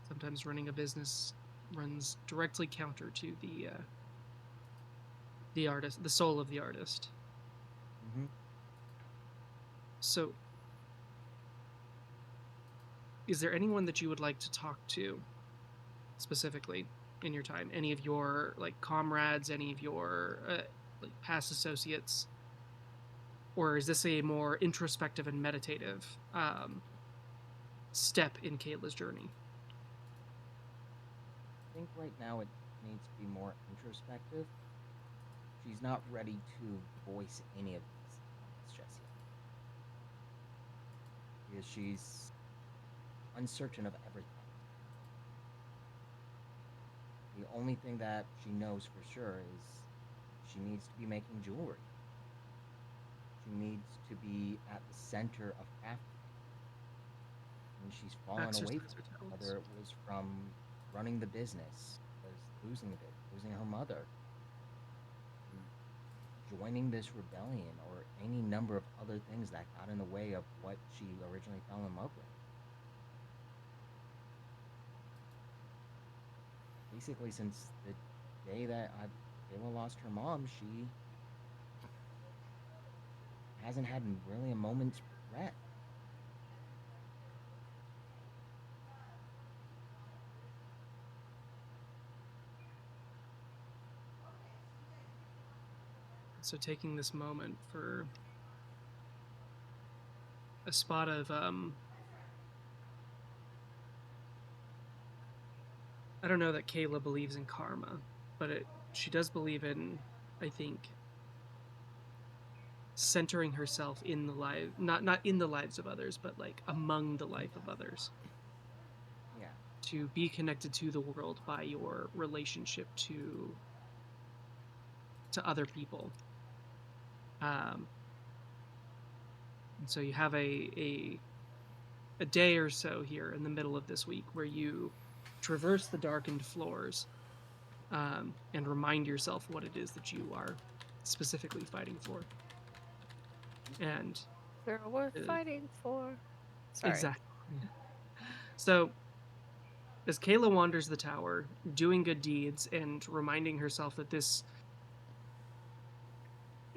Sometimes running a business runs directly counter to the artist, the soul of the artist. Mm-hmm. So, is there anyone that you would like to talk to specifically in your time? Any of your like comrades, any of your like past associates, or is this a more introspective and meditative step in Kayla's journey? I think right now it needs to be more introspective. She's not ready to voice any of these things just yet. Because she's uncertain of everything. The only thing that she knows for sure is she needs to be making jewelry. She needs to be at the center of crafting. And she's fallen away from it, whether it was from running the business, was losing it, losing her mother, joining this rebellion, or any number of other things that got in the way of what she originally fell in love with. Basically, since the day that Kayla lost her mom, she hasn't had really a moment's regret. So taking this moment for a spot of I don't know that Kayla believes in karma, but she does believe in, I think, centering herself in the life, not in the lives of others, but like among the life of others. Yeah. To be connected to the world by your relationship to other people. And so you have a day or so here in the middle of this week where you traverse the darkened floors and remind yourself what it is that you are specifically fighting for. And They're worth fighting for. Sorry. exactly. So as Kayla wanders the tower, doing good deeds and reminding herself that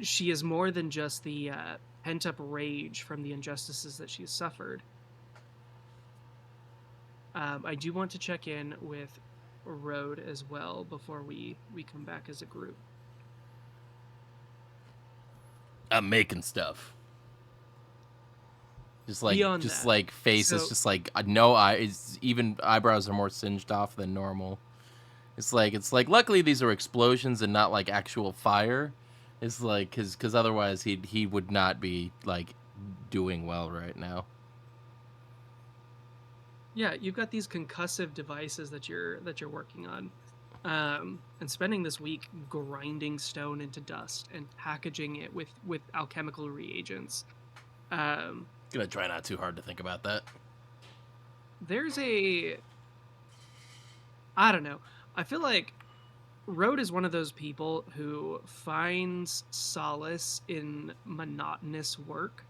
she is more than just the pent-up rage from the injustices that she's suffered. I do want to check in with Road as well before we come back as a group. I'm making stuff. Just like Beyond just that, like faces, so- just like no eyes. Even eyebrows are more singed off than normal. It's like luckily these are explosions and not like actual fire. It's like because otherwise he would not be like doing well right now. Yeah, you've got these concussive devices that you're working on, and spending this week grinding stone into dust and packaging it with alchemical reagents. Gonna try not too hard to think about that. There's I don't know. I feel like Road is one of those people who finds solace in monotonous work.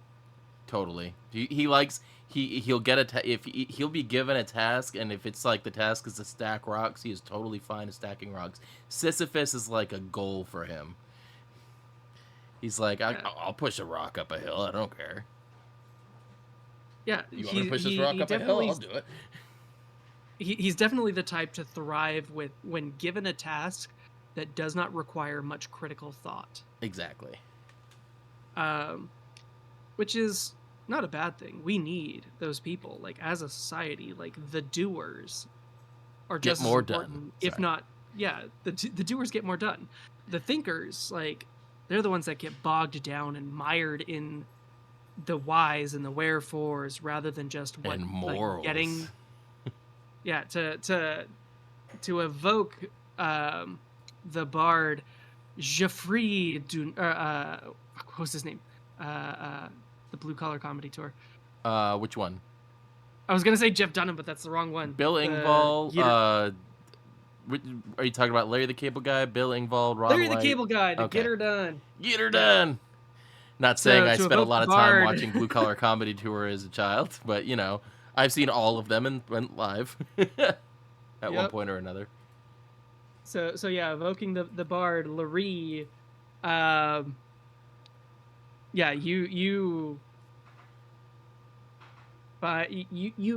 Totally. He likes he'll get he'll be given a task, and if it's like the task is to stack rocks, he is totally fine with stacking rocks. Sisyphus is like a goal for him. He's like, I'll push a rock up a hill. I don't care. Yeah, You want me to push this rock up a hill? I'll do it. He's definitely the type to thrive when given a task that does not require much critical thought. Exactly. Which is not a bad thing. We need those people, like as a society, like the doers are Get just more as important, done. if Sorry. not, yeah, the doers get more done. The thinkers, like, they're the ones that get bogged down and mired in the whys and the wherefores rather than just what And like, morals. getting. Yeah, to evoke the bard Geoffrey what was his name? The Blue Collar Comedy Tour. Which one? I was gonna say Jeff Dunham, but that's the wrong one. Bill Engvall. Are you talking about Larry the Cable Guy? Bill Engvall, Ron Larry the White? Cable Guy to Okay. Get Her Done. Get her done. Not saying I to spent a evoke lot the of time bard. watching Blue Collar Comedy Tour as a child, but you know, I've seen all of them and went live at one Yep. point or another. So yeah, evoking the bard Larry. Yeah, you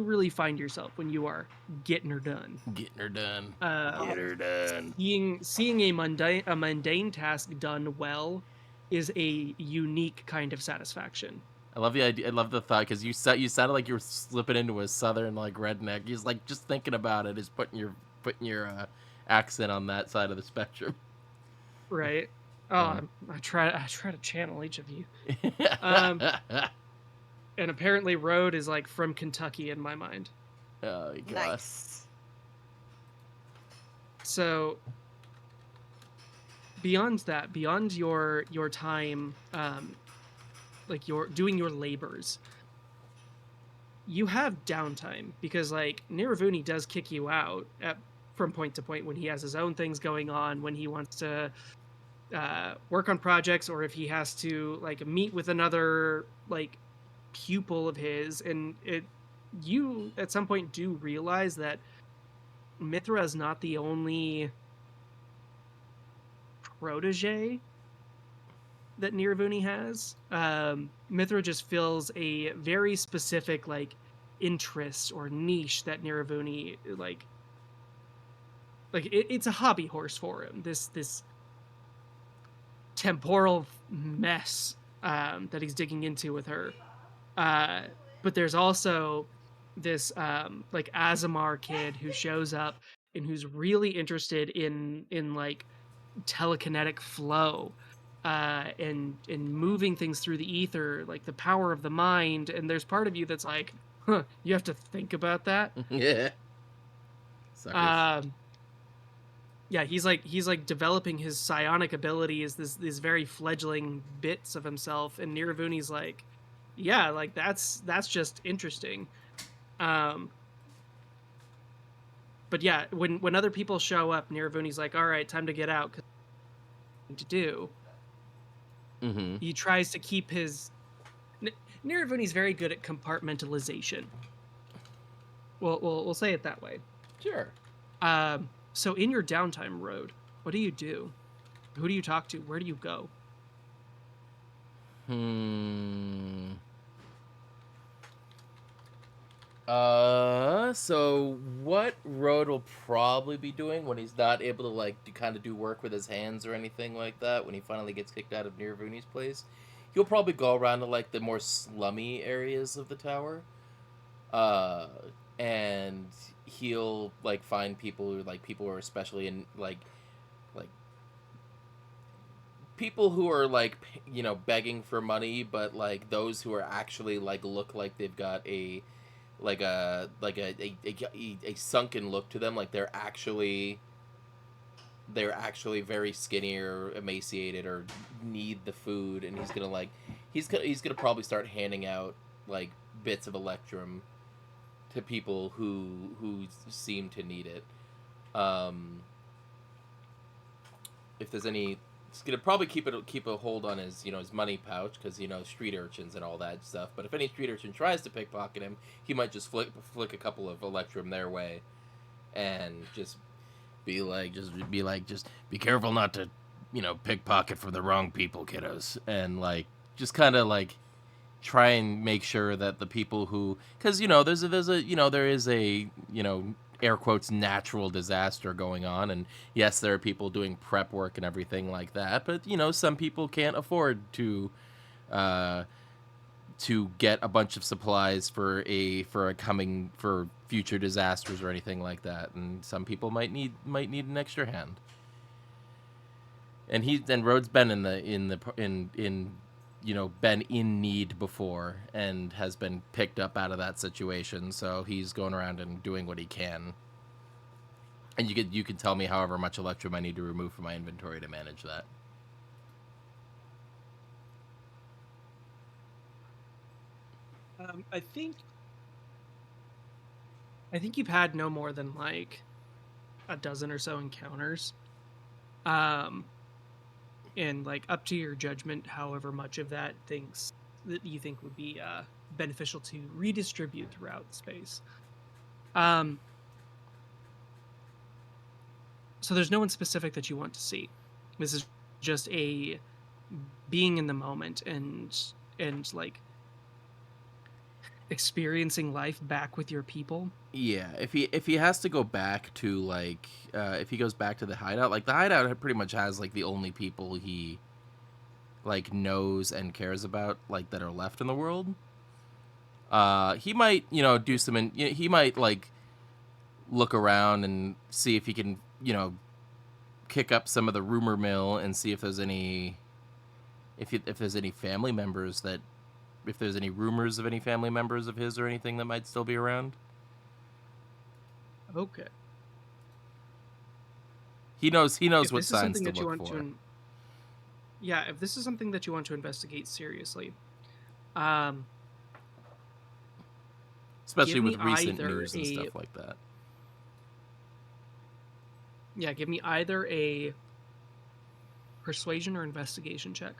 really find yourself when you are getting her done. Getting her done. Uh, Get her done. Seeing a mundane task done well is a unique kind of satisfaction. I love the idea. I love the thought because you sounded like you were slipping into a southern like redneck. He's like just thinking about it is putting your accent on that side of the spectrum. Right. Yeah. I try to channel each of you. And apparently Road is like from Kentucky in my mind. Oh my gosh. Nice. So beyond that, beyond your time, like you're doing your labors, you have downtime because like Niravuni does kick you out from point to point when he has his own things going on, when he wants to work on projects, or if he has to like meet with another like pupil of his. And you at some point do realize that Mithra is not the only protege that Niravuni has. Mithra just fills a very specific like interest or niche that Niravuni like it's a hobby horse for him. This temporal mess that he's digging into with her. But there's also this like Azamar kid who shows up and who's really interested in like telekinetic flow and moving things through the ether, like the power of the mind. And there's part of you that's like, huh, you have to think about that. Yeah. Suckers. Yeah, he's like developing his psionic abilities, these very fledgling bits of himself, and Niravuni's like, yeah, like that's just interesting. But yeah, when other people show up, Niravuni's like, all right, time to get out, 'cause to do. Mm-hmm. He tries to keep his. Niravuni's very good at compartmentalization. We'll say it that way. Sure. So in your downtime, Road, what do you do? Who do you talk to? Where do you go? So what Road will probably be doing when he's not able to, like, kind of do work with his hands or anything like that, when he finally gets kicked out of Nirvuni's place, he'll probably go around to, like, the more slummy areas of the tower. Uh, and he'll, like, find people who are especially in, like, people who are, like, begging for money, but, like, those who are actually, like, look like they've got a sunken look to them, like they're actually very skinny or emaciated or need the food, and he's gonna probably start handing out, like, bits of electrum to people who seem to need it. If there's any, he's gonna probably keep a hold on his money pouch, because street urchins and all that stuff. But if any street urchin tries to pickpocket him, he might just flick a couple of electrum their way, and just be like, just be careful not to pickpocket for the wrong people, kiddos, and, like, just kind of, like, try and make sure that the people who, because there is a air quotes natural disaster going on, and yes, there are people doing prep work and everything like that, but some people can't afford to get a bunch of supplies for future disasters or anything like that, and some people might need an extra hand. And Rhodes been been in need before and has been picked up out of that situation, so he's going around and doing what he can. And you can tell me however much electrum I need to remove from my inventory to manage that. I think you've had no more than, like, a dozen or so encounters. And, like, up to your judgment, however much of that you think would be beneficial to redistribute throughout space. So there's no one specific that you want to see. This is just a being in the moment and like experiencing life back with your people. Yeah, if he has to go back to, like, if he goes back to the hideout, like, the hideout pretty much has, like, the only people he, like, knows and cares about, like, that are left in the world. He might do he might, like, look around and see if he can kick up some of the rumor mill and see if there's any family members that, if there's any rumors of any family members of his or anything that might still be around. Okay. He knows what signs to look for. Yeah, if this is something that you want to investigate seriously, especially with recent news and stuff like that. Yeah, give me either a persuasion or investigation check.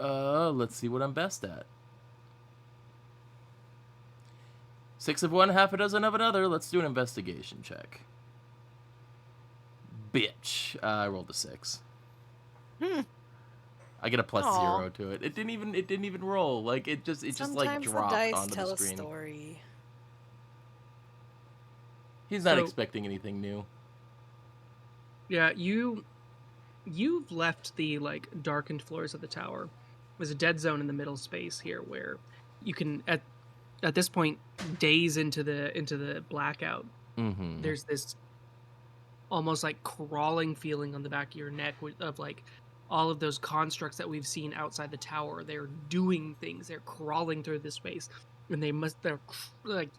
Let's see what I'm best at. 6 of one, half a dozen of another. Let's do an investigation check. Bitch. I rolled a 6. I get a +0 to it. It didn't even roll. Like, it just like dropped the dice onto tell the screen. A story. He's not expecting anything new. Yeah, you've left the, like, darkened floors of the tower. There's a dead zone in the middle space here where you can at this point, days into the blackout, there's this almost like crawling feeling on the back of your neck of, like, all of those constructs that we've seen outside the tower. They're doing things. They're crawling through this space, and they're like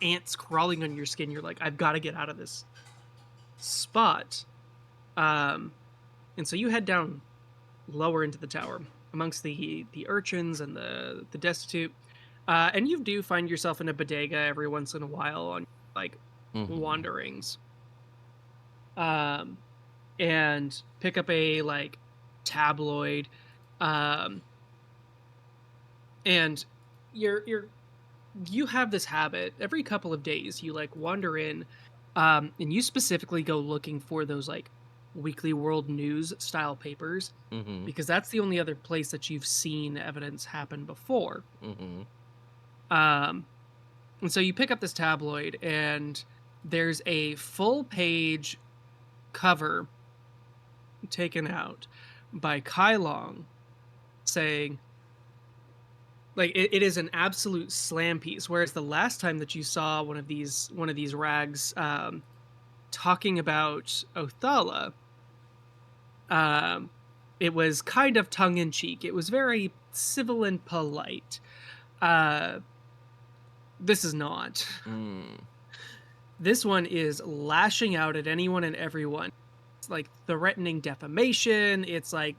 ants crawling on your skin. You're like, I've got to get out of this spot. And so you head down lower into the tower amongst the urchins and the destitute. And you do find yourself in a bodega every once in a while on, like, wanderings. And pick up a, like, tabloid. And you have this habit every couple of days. You, like, wander in And you specifically go looking for those like weekly world news style papers Mm-hmm. because that's the only other place that you've seen evidence happen before. Mm-hmm. And so you pick up this tabloid, and there's a full page cover taken out by Kai Long saying, like, it is an absolute slam piece. Whereas the last time that you saw one of these rags talking about Othala, it was kind of tongue in cheek. It was very civil and polite. This is not. Mm. This one is lashing out at anyone and everyone. It's like threatening defamation. It's like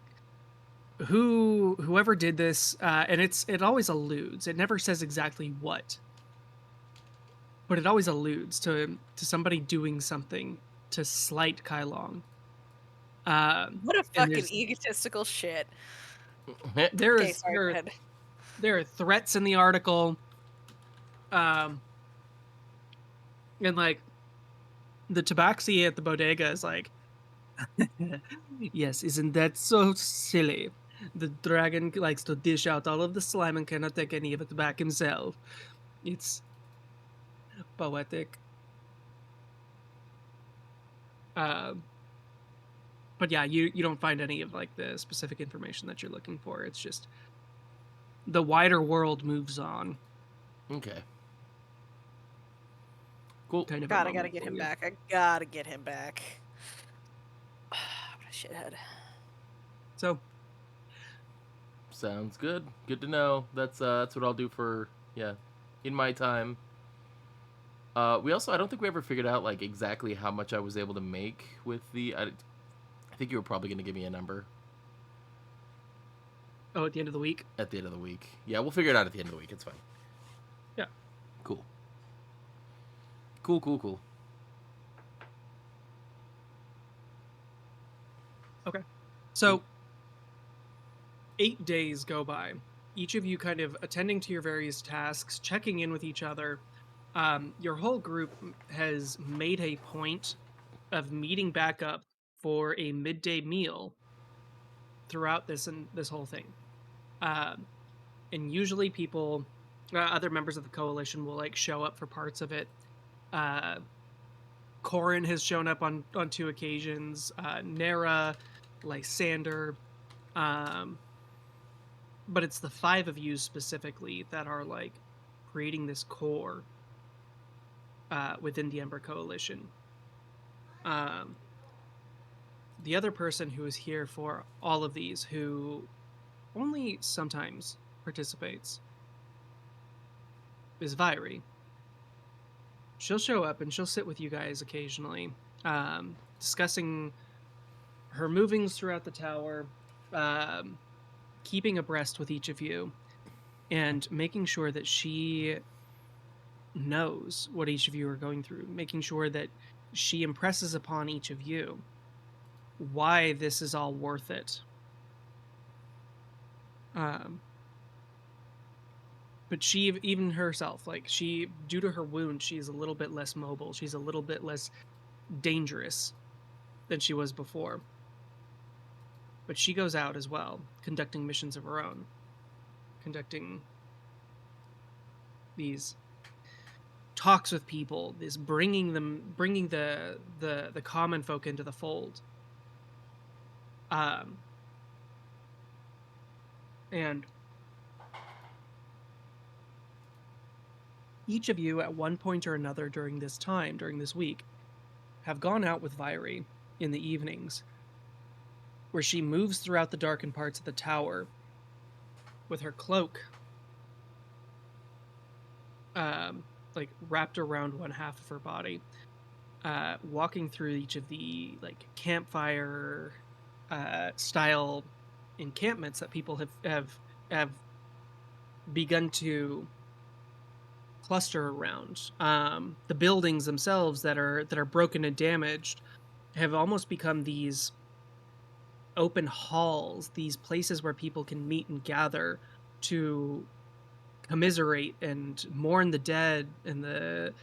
whoever did this, and it always alludes. It never says exactly what, but it always alludes to somebody doing something to slight Kai Long. What a And fucking egotistical shit. there Okay, is sorry, go ahead. there are threats in the article, and like the tabaxi at the bodega is like, yes, isn't that so silly? The dragon likes to dish out all of the slime and cannot take any of it back himself. It's poetic. But yeah, you don't find any of like the specific information that you're looking for. It's just the wider world moves on. Okay. Cool. Kind of. God, I gotta get him back. I gotta get him back. What a shithead. So Sounds good. Good to know. That's what I'll do for in my time. We also, I don't think we ever figured out like exactly how much I was able to make with the. I think you were probably going to give me a number at the end of the week. at the end of the week. Yeah, we'll figure it out at the end of the week. It's fine. Yeah. Cool. Cool. Okay. So 8 days go by. Each of you kind of attending to your various tasks, checking in with each other. Your whole group has made a point of meeting back up for a midday meal throughout this whole thing. And usually people, other members of the coalition will like show up for parts of it. Corin has shown up on 2 occasions. Nera, Lysander, but it's the 5 of you specifically that are like creating this core within the Ember Coalition. The other person who is here for all of these, who only sometimes participates, is Vyri. She'll show up and she'll sit with you guys occasionally, discussing her movings throughout the tower, keeping abreast with each of you, and making sure that she knows what each of you are going through, making sure that she impresses upon each of you why this is all worth it. But she, even herself, like she, due to her wound, she's a little bit less mobile. She's a little bit less dangerous than she was before. But she goes out as well, conducting missions of her own, conducting these talks with people, this bringing the common folk into the fold. And each of you at one point or another during this week, have gone out with Vyri in the evenings, where she moves throughout the darkened parts of the tower with her cloak like wrapped around one half of her body, walking through each of the like campfire style encampments that people have begun to cluster around. The buildings themselves that are broken and damaged have almost become these open halls, these places where people can meet and gather to commiserate and mourn the dead and the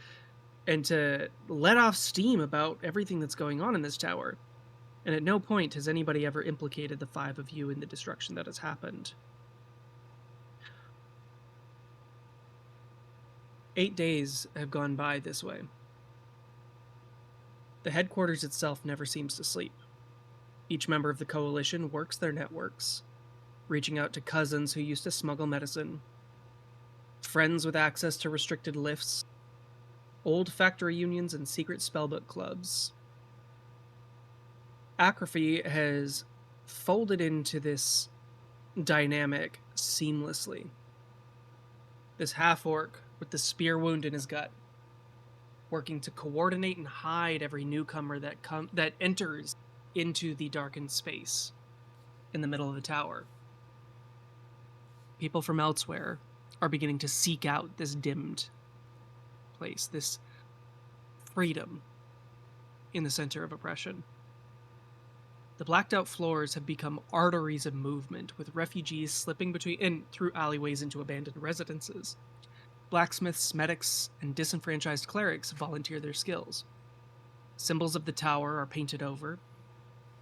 and to let off steam about everything that's going on in this tower. And at no point has anybody ever implicated the 5 of you in the destruction that has happened. 8 days have gone by this way. The headquarters itself never seems to sleep. Each member of the coalition works their networks, reaching out to cousins who used to smuggle medicine, friends with access to restricted lifts, old factory unions, and secret spellbook clubs. Acrophy has folded into this dynamic seamlessly. This half-orc with the spear wound in his gut, working to coordinate and hide every newcomer that enters into the darkened space in the middle of the tower. People from elsewhere are beginning to seek out this dimmed place, this freedom in the center of oppression. The blacked out floors have become arteries of movement, with refugees slipping between and through alleyways into abandoned residences. Blacksmiths, medics, and disenfranchised clerics volunteer their skills. Symbols of the tower are painted over.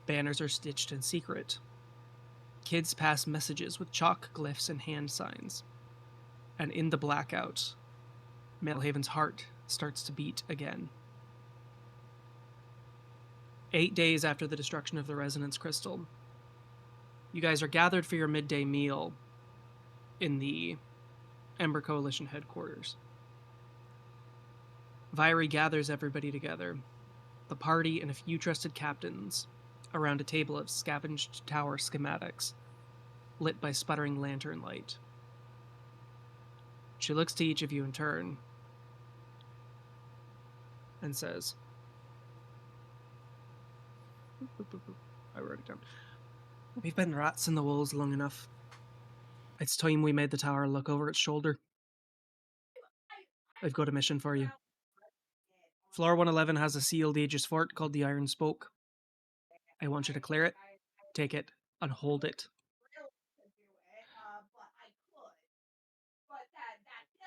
Banners are stitched in secret. Kids pass messages with chalk glyphs and hand signs. And in the blackout, Maelhaven's heart starts to beat again. 8 days after the destruction of the resonance crystal, you guys are gathered for your midday meal in the Ember Coalition headquarters. Vyri gathers everybody together, the party and a few trusted captains, around a table of scavenged tower schematics, lit by sputtering lantern light. She looks to each of you in turn and says, I wrote it down. We've been rats in the walls long enough. It's time we made the tower look over its shoulder. I've got a mission for you. Floor 111 has a sealed Aegis fort called the Iron Spoke. I want you to clear it, take it, and hold it.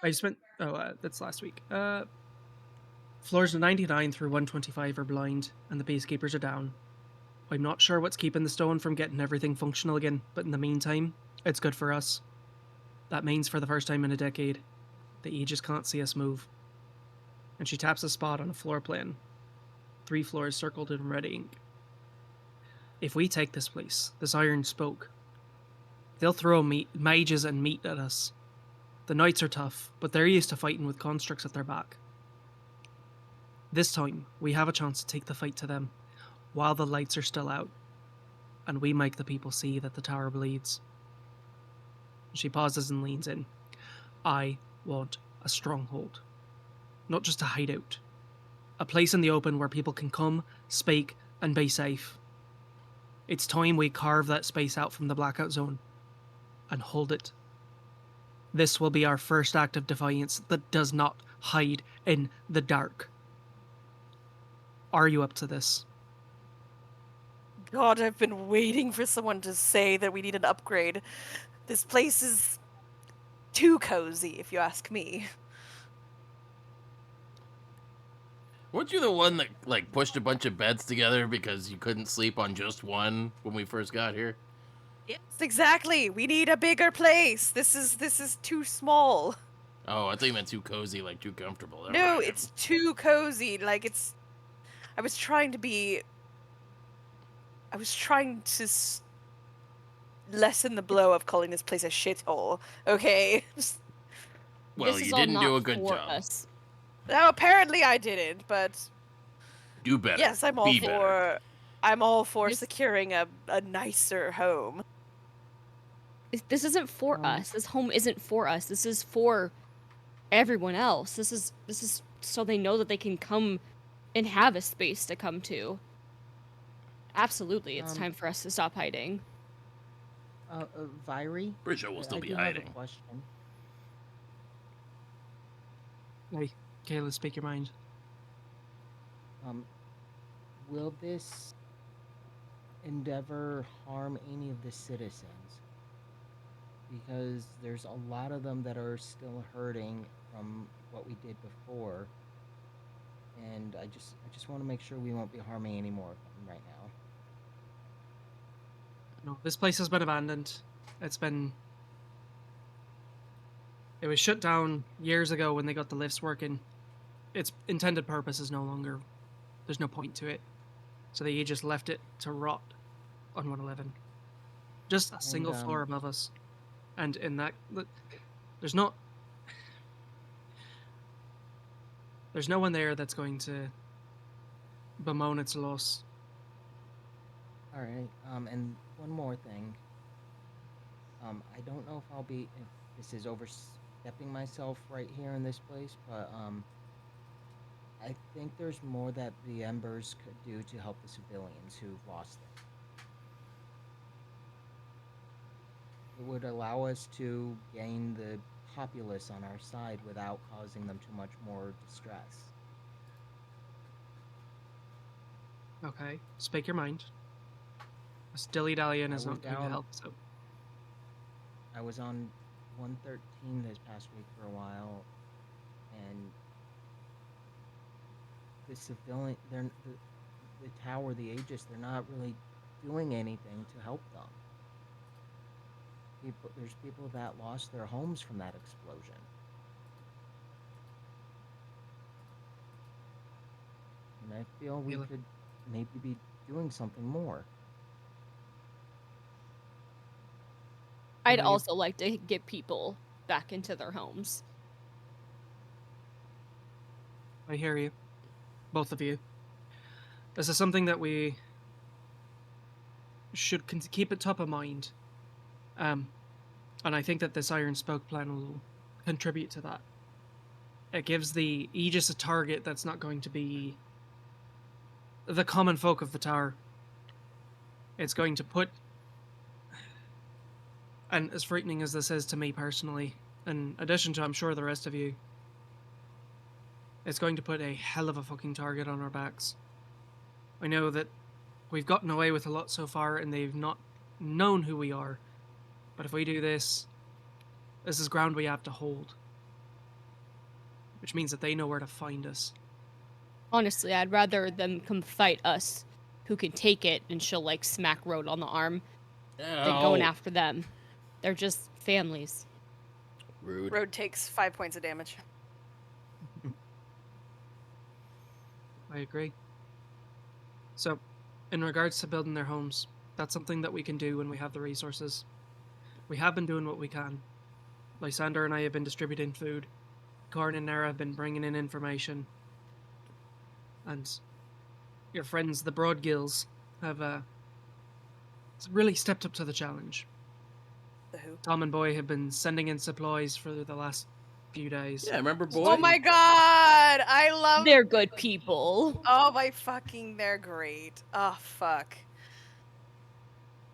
I spent... that's last week. Floors 99 through 125 are blind, and the basekeepers are down. I'm not sure what's keeping the stone from getting everything functional again, but in the meantime, it's good for us. That means for the first time in a decade, the Aegis can't see us move. And she taps a spot on a floor plan. 3 floors circled in red ink. If we take this place, this Iron Spoke, they'll throw mages and meat at us. The knights are tough, but they're used to fighting with constructs at their back. This time, we have a chance to take the fight to them, while the lights are still out, and we make the people see that the tower bleeds. She pauses and leans in. I want a stronghold. Not just a hideout. A place in the open where people can come, speak, and be safe. It's time we carve that space out from the blackout zone and hold it. This will be our first act of defiance that does not hide in the dark. Are you up to this? God, I've been waiting for someone to say that we need an upgrade. This place is too cozy, if you ask me. Weren't you the one that like pushed a bunch of beds together because you couldn't sleep on just one when we first got here? Yes, exactly. We need a bigger place. This is too small. Oh, I thought you meant too cozy, like too comfortable. Never No, mind. it's too cozy. Like I was trying to lessen the blow of calling this place a shithole. Okay. Well, This is you all didn't not do a good for job. us. Now apparently I didn't, but Do better. yes, I'm all Be better. for This- securing a nicer home. This isn't for us. This home isn't for us. This is for everyone else. This is so they know that they can come and have a space to come to. Absolutely, it's time for us to stop hiding. Vyri? Pretty sure we'll still I be do hiding. have a question. Hey, Kayla, speak your mind. Will this endeavor harm any of the citizens? Because there's a lot of them that are still hurting from what we did before. and I just want to make sure we won't be harming any more of them right now. No, this place has been abandoned. It was shut down years ago when they got the lifts working. Its intended purpose is no longer. There's no point to it. So they just left it to rot on 111. Just a single floor above us. And in that, there's no one there that's going to bemoan its loss. All right. And one more thing. I don't know if this is overstepping myself right here in this place, but I think there's more that the Embers could do to help the civilians who've lost them. It would allow us to gain the populace on our side without causing them too much more distress. Okay, speak your mind. This dilly-dallying is not going to help, so... I was on 113 this past week for a while, and the civilian, the tower, the Aegis, they're not really doing anything to help them. There's people that lost their homes from that explosion. And I feel we could maybe be doing something more. I'd also like to get people back into their homes. I hear you. Both of you. This is something that we should keep at top of mind. And I think that this Iron Spoke plan will contribute to that. It gives the Aegis a target that's not going to be the common folk of the tower. It's going to put... And as frightening as this is to me personally, in addition to, I'm sure, the rest of you, it's going to put a hell of a fucking target on our backs. I know that we've gotten away with a lot so far, and they've not known who we are. But if we do this, this is ground we have to hold. Which means that they know where to find us. Honestly, I'd rather them come fight us, who can take it, and she'll, like, smack Road on the arm, than going after them. They're just families. Rude. Road takes 5 points of damage. I agree. So, in regards to building their homes, that's something that we can do when we have the resources. We have been doing what we can. Lysander and I have been distributing food. Corn and Nara have been bringing in information. And your friends, the Broadgills, have really stepped up to the challenge. The who? Tom and Boy have been sending in supplies for the last few days. Yeah, remember Boy? Oh my god! I love... They're good people. Oh my fucking, they're great. Oh, fuck.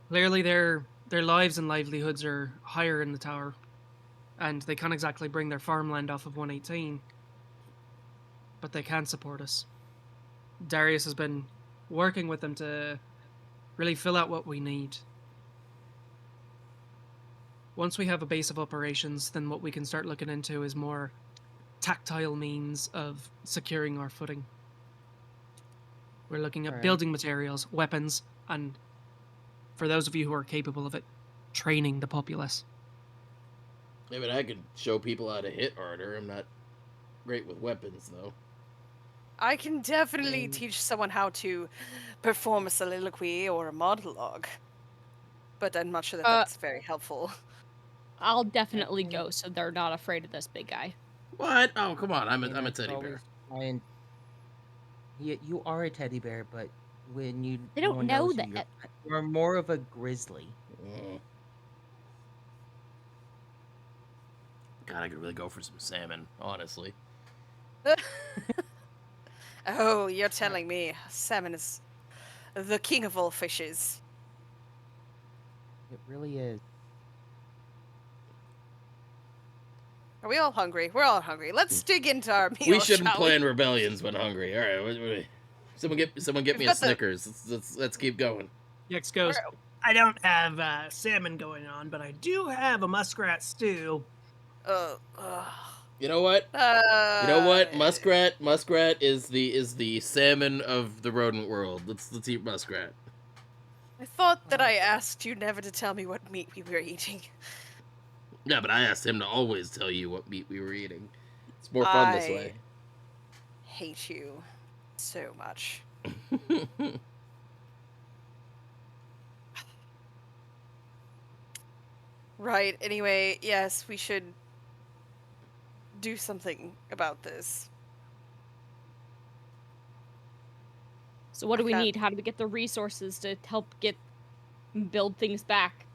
Clearly their lives and livelihoods are higher in the tower. And they can't exactly bring their farmland off of 118. But they can support us. Darius has been working with them to really fill out what we need. Once we have a base of operations, then what we can start looking into is more tactile means of securing our footing. We're looking at building materials, weapons, and, for those of you who are capable of it, training the populace. Yeah, but I could show people how to hit harder. I'm not great with weapons, though. I can definitely teach someone how to perform a soliloquy or a monologue. But I'm not sure that that's very helpful. I'll definitely go so they're not afraid of this big guy. What? Oh, come on. I'm a teddy bear. You are a teddy bear, but when you... They don't know that. You're more of a grizzly. God, I could really go for some salmon, honestly. Oh, you're telling me salmon is the king of all fishes. It really is. Are we all hungry? We're all hungry. Let's dig into our meal. We shouldn't shall plan we? rebellions when hungry. All right, wait. Someone get me a Snickers. Let's keep going. Yex goes, I don't have salmon going on, but I do have a muskrat stew. You know what? You know what? Muskrat is the salmon of the rodent world. Let's eat muskrat. I thought that I asked you never to tell me what meat we were eating. Yeah, but I asked him to always tell you what meat we were eating. It's more fun this way. Hate you so much. Right, anyway, yes, we should do something about this. So what do we Okay. need? How do we get the resources to help build things back?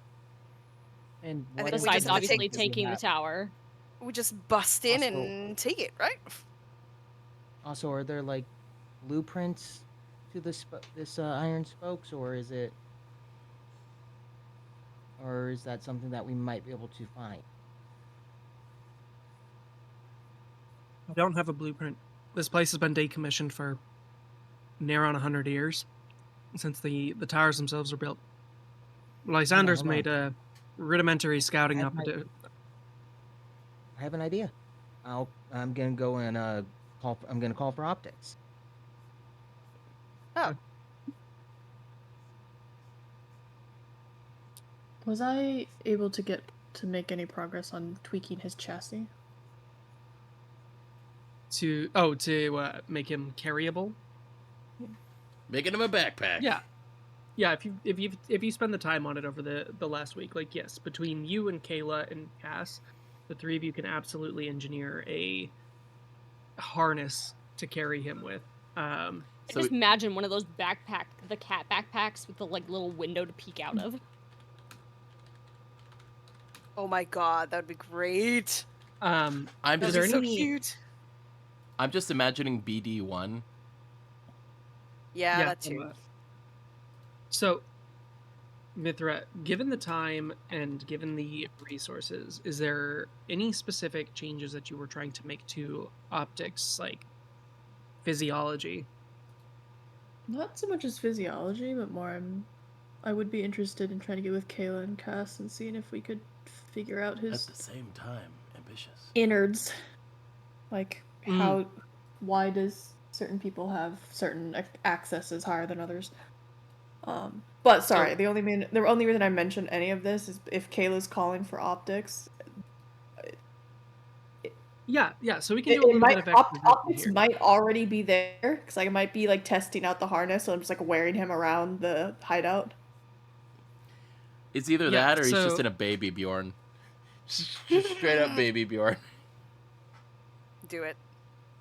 And I what think we Besides, just have to obviously, does he taking the have? tower. We just bust in Also- and take it, right? Also, are there like blueprints to this iron spokes, or is that something that we might be able to find? I don't have a blueprint. This place has been decommissioned for near on 100 years since the towers themselves were built. Lysander's hold on. made a rudimentary scouting I have up. I have an idea. I'm gonna go and I'm gonna call for optics. Oh, Was I able to make any progress on tweaking his chassis? To make him carryable. Making him a backpack. Yeah. If you spend the time on it over the last week, like yes, between you and Kayla and Cass, the three of you can absolutely engineer a harness to carry him with. I So just imagine one of those the cat backpacks with the like little window to peek out of. oh my god, that would be great. I'm That Is would there be so any- cute. I'm just imagining BD1. Yeah, that too. So, Mithra, given the time and given the resources, is there any specific changes that you were trying to make to optics, like physiology? Not so much as physiology, but more I would be interested in trying to get with Kayla and Cass and seeing if we could figure out At his the same time, ambitious. innards. Like why does certain people have certain accesses higher than others? But sorry, So- the only reason I mentioned any of this is if Kayla's calling for optics. Yeah. So we can do a little bit of exposition Optics here. might already be there because I might be like testing out the harness, so I'm just like wearing him around the hideout. It's either Yeah, that or he's just so- in a baby Bjorn. Just straight up baby Bjorn. Do it.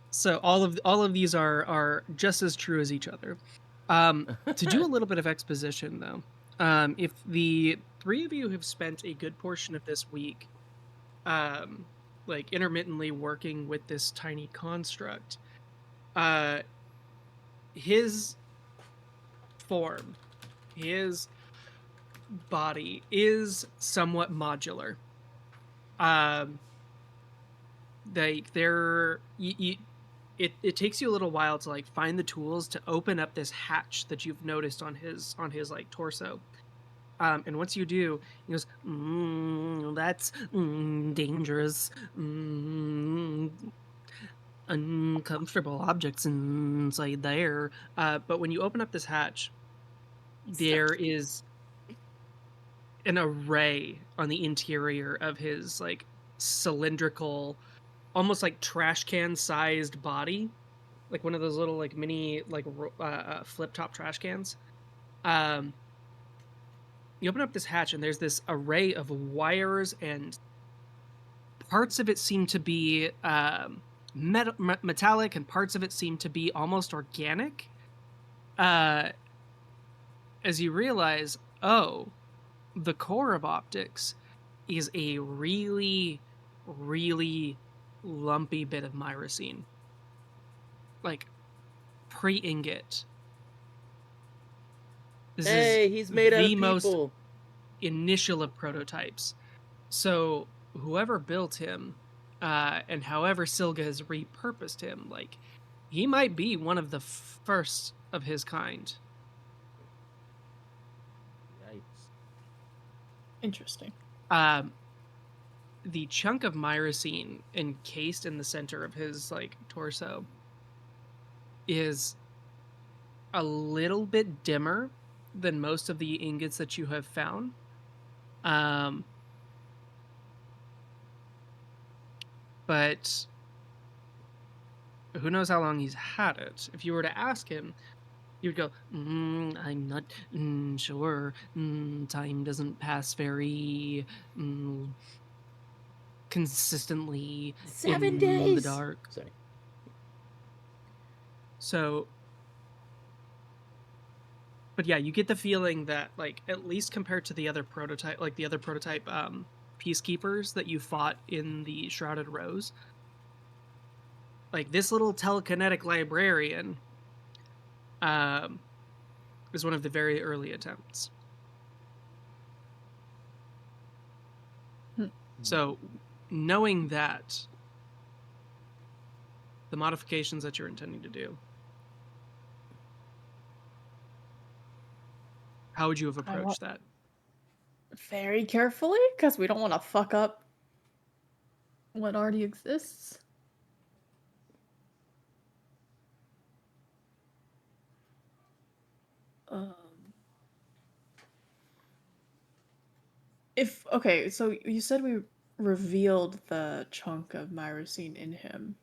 So all of these are just as true as each other. To do a little bit of exposition, though, if the three of you have spent a good portion of this week, like intermittently working with this tiny construct, his form, his body is somewhat modular. It takes you a little while to like find the tools to open up this hatch that you've noticed on his like torso. And once you do, he goes, that's dangerous, uncomfortable objects inside there. But when you open up this hatch, there is an array on the interior of his like cylindrical, almost like trash can sized body, like one of those little like mini like flip top trash cans. You open up this hatch and there's this array of wires, and parts of it seem to be metallic and parts of it seem to be almost organic. As you realize, oh, the core of optics is a really, really lumpy bit of myrcene. Like pre-ingot. This Hey, is he's made out of the most people. initial of prototypes. So whoever built him, and however Silga has repurposed him, like he might be one of the first of his kind. Yikes. Interesting. the chunk of myrcene encased in the center of his like torso is a little bit dimmer than most of the ingots that you have found. But who knows how long he's had it. If you were to ask him, he would go, I'm not sure. Time doesn't pass very consistently 7 in days. the dark. Sorry. So, but yeah, you get the feeling that, like, at least compared to the other prototype, peacekeepers that you fought in the Shrouded Rose, like, this little telekinetic librarian is one of the very early attempts. So, knowing that, the modifications that you're intending to do, how would you have approached that? Very carefully, because we don't want to fuck up what already exists. Okay, so you said we revealed the chunk of myrcene in him.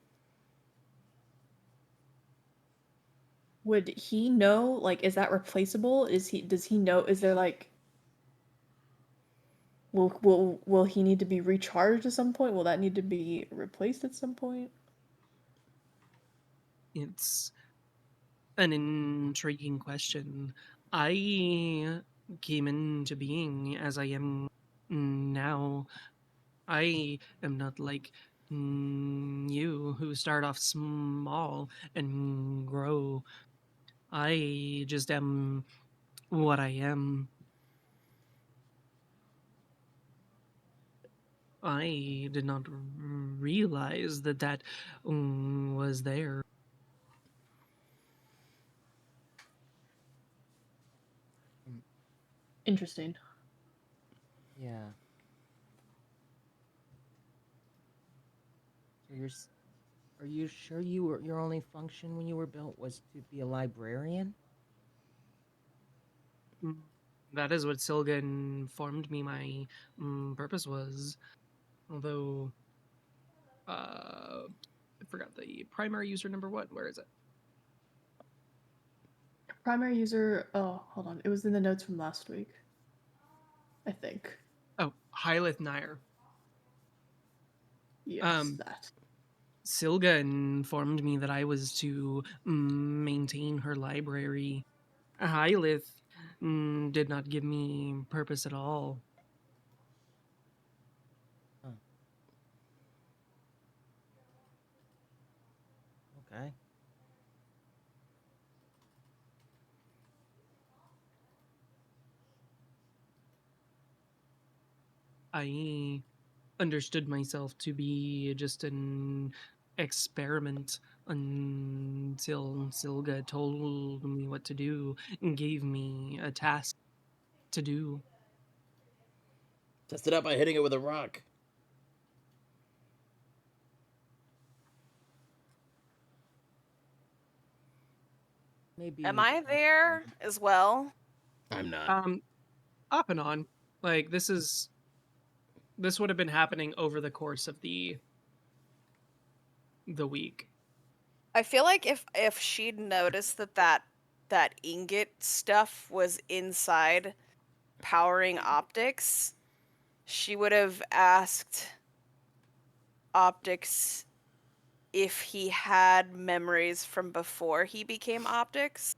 Would he know, like, is that replaceable? Does he know, is there like, will he need to be recharged at some point? Will that need to be replaced at some point? It's an intriguing question. I came into being as I am now. I am not like you who start off small and grow. I just am what I am. I did not realize that was there. Interesting. Yeah. So are you sure your only function when you were built was to be a librarian? That is what Silga informed me my purpose was. Although, I forgot the primary user number. Where is it? Primary user, oh, hold on. It was in the notes from last week, I think. Oh, Hylith Nair. Yes, that. Silga informed me that I was to maintain her library. Hylith did not give me purpose at all. Huh. Okay. I understood myself to be just an experiment until Silga told me what to do and gave me a task to do. Test it out by hitting it with a rock. Maybe. Am I there as well? I'm not. Off and on. Like this would have been happening over the course of the week. I feel like if she'd noticed that ingot stuff was inside powering optics, she would have asked optics if he had memories from before he became optics,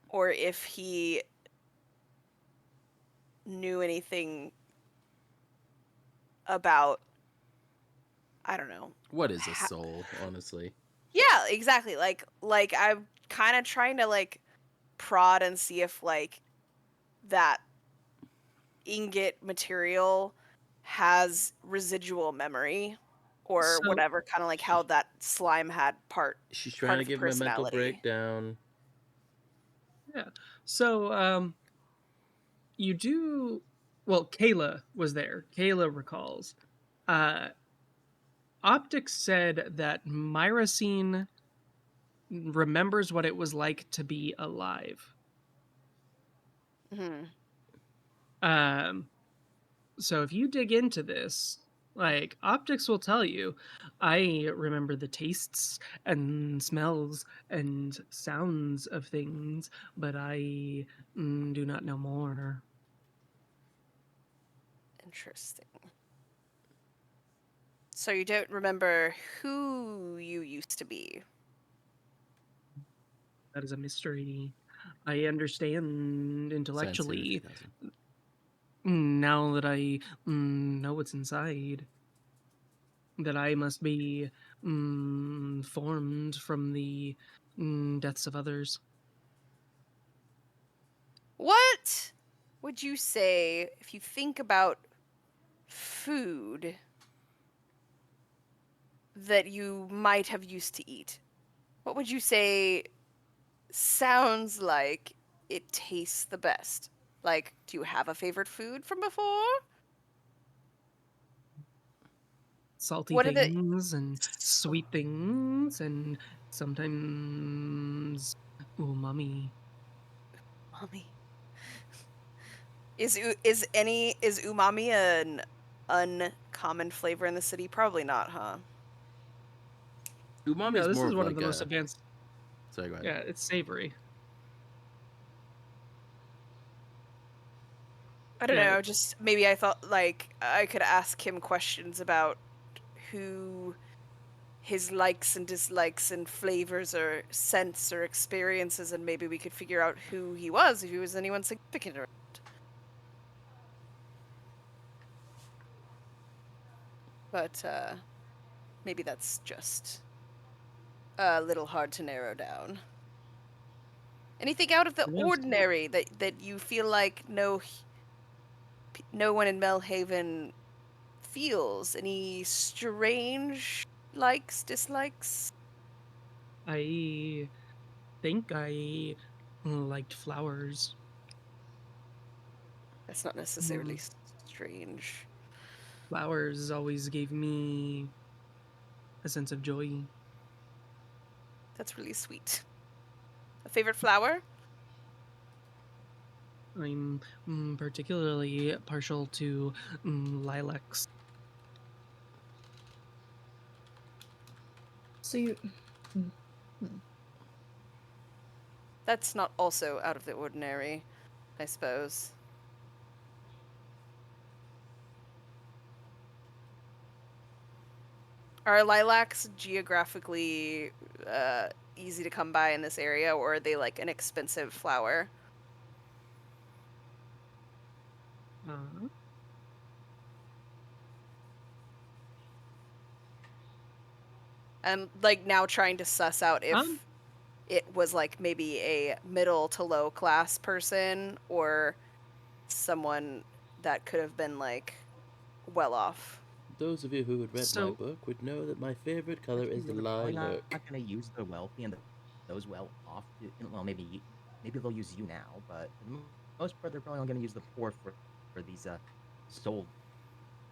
or if he knew anything about, I don't know. What is a soul, honestly? Yeah, exactly. Like I'm kind of trying to like prod and see if like that ingot material has residual memory or So- whatever, kind of like how that slime had She's part trying to of give him a mental personality. breakdown. Yeah. So you do well, Kayla was there. Kayla recalls. Optics said that Myrocene remembers what it was like to be alive. Hmm. So if you dig into this, like Optics will tell you, I remember the tastes and smells and sounds of things, but I do not know more. Interesting. So you don't remember who you used to be? That is a mystery. I understand Science Theater intellectually 3000. now that I know what's inside. That I must be formed from the deaths of others. What would you say if you think about food that you might have used to eat? What would you say sounds like it tastes the best? Like, do you have a favorite food from before? Salty What are the things and sweet things and sometimes umami. Mommy. Is umami an uncommon flavor in the city? Probably not, huh? Umami No, is this more is of one of like the most a. advanced. Sorry, go ahead. Yeah, it's savory. I don't Yeah, know, just maybe I thought like I could ask him questions about who his likes and dislikes and flavors or scents or experiences, and maybe we could figure out who he was, if he was anyone significant or but maybe that's just a little hard to narrow down. Anything out of the yes. ordinary that you feel like no one in Maelhaven feels? Any strange likes, dislikes? I think I liked flowers. That's not necessarily Mm, strange. Flowers always gave me a sense of joy. That's really sweet. A favorite flower? I'm particularly partial to lilacs. So you. Hmm. That's not also out of the ordinary, I suppose. Are lilacs geographically easy to come by in this area, or are they like an expensive flower? Uh, I'm like now trying to suss out if um, it was like maybe a middle to low class person or someone that could have been like well off. Those of you who had read my so book would know that my favorite color Actually, is they're probably not lilac. going to use the wealthy and those well off. Well, maybe they'll use you now, but for the most part, they're probably only going to use the poor for these soul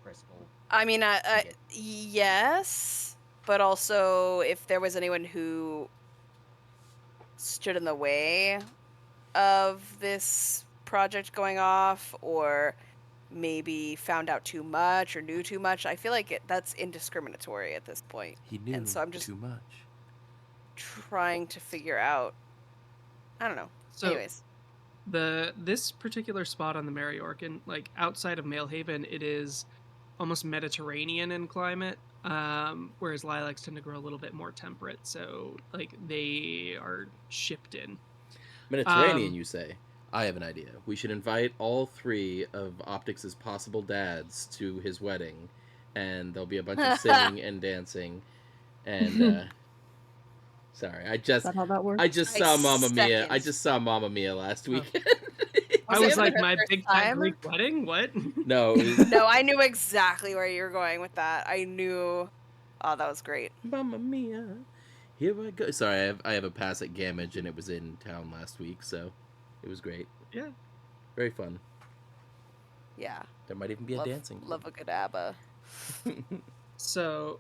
crystal I mean, nuggets. yes, but also if there was anyone who stood in the way of this project going off, or maybe found out too much or knew too much, I feel like that's indiscriminatory at this point. He knew And so I'm just too much. trying to figure out. I don't know. so Anyways, this particular spot on the Mary Orkin, like outside of Maelhaven, it is almost Mediterranean in climate, whereas lilacs tend to grow a little bit more temperate. So like they are shipped in. Mediterranean, Um, you say? I have an idea. We should invite all three of Optics' possible dads to his wedding, and there'll be a bunch of singing and dancing. And sorry, Is that how that I works? just I saw Mamma Mia. I second. just saw Mamma Mia last Oh. weekend. I Was it was for like, her my first big fat time? Greek wedding? What? No, it was No, I knew exactly where you were going with that. I knew. Oh, that was great. Mamma Mia. Here I go. Sorry, I have a pass at Gamage, and it was in town last week, so it was great. Yeah. Very fun. Yeah. There might even be a dancing. Love a good ABBA. So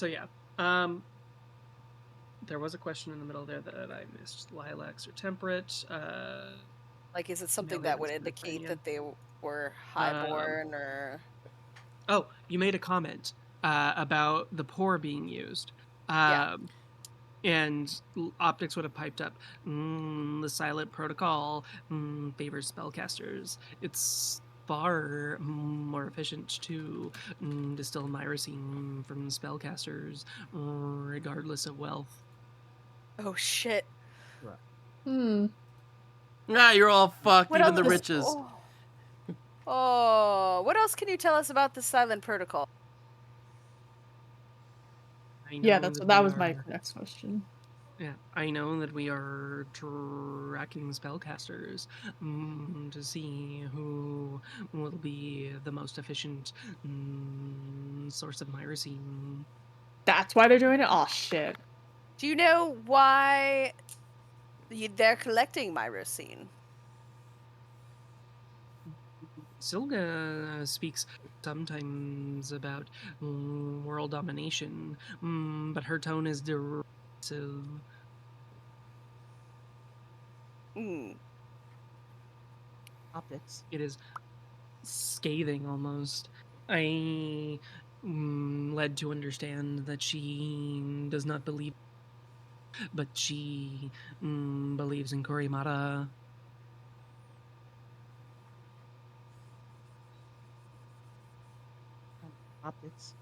yeah. There was a question in the middle there that I missed. Lilacs or temperate? Like, is it something that would Maelhaven's indicate Mediterranean. that they were Um, highborn or? Oh, you made a comment about the pour being used. Yeah. And Optics would have piped up, the silent protocol favors spellcasters. It's far more efficient to distill myrcene from spellcasters, regardless of wealth. Oh shit. Hmm. Nah, you're all fucked, What even else? the riches. Oh, what else can you tell us about the silent protocol? I know Yeah, that that we was my are. next question. Yeah, I know that we are tracking spellcasters to see who will be the most efficient source of myrcene. That's why they're doing it? Oh, shit. Do you know why they're collecting myrcene? Silga speaks sometimes about world domination, but her tone is derisive. Hmm. Optics. It is scathing almost. I led to understand that she does not believe, but she believes in Korimata. Optics.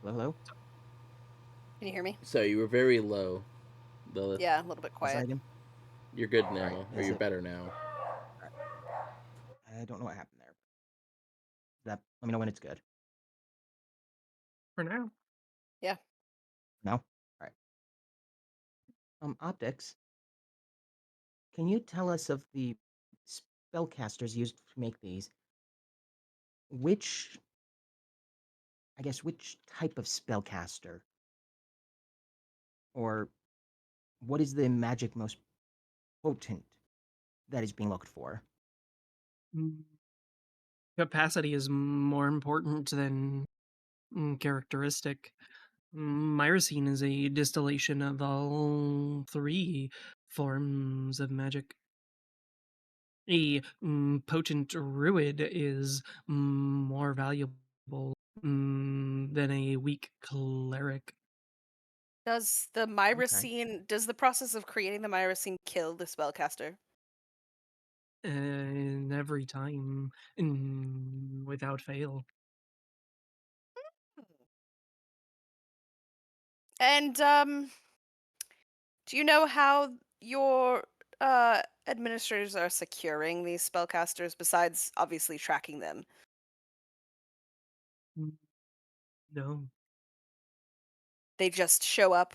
Hello? Can you hear me? So you were very low, Lilith. Yeah, a little bit Was quiet. I in? You're good Alright, now, or is you're it? better now. I don't know what happened there. Let me know when it's good. For now. Yeah. No? Alright. Optics. Can you tell us of the spellcasters used to make these? Which type of spellcaster? Or what is the magic most potent that is being looked for? Mm, Capacity is more important than characteristic. Myrcene is a distillation of all three forms of magic. A potent druid is more valuable than a weak cleric. Does the Okay. does the process of creating the myrcene kill the spellcaster? And every time, without fail. And do you know how your administrators are securing these spellcasters besides obviously tracking them? Mm, No, They just show up.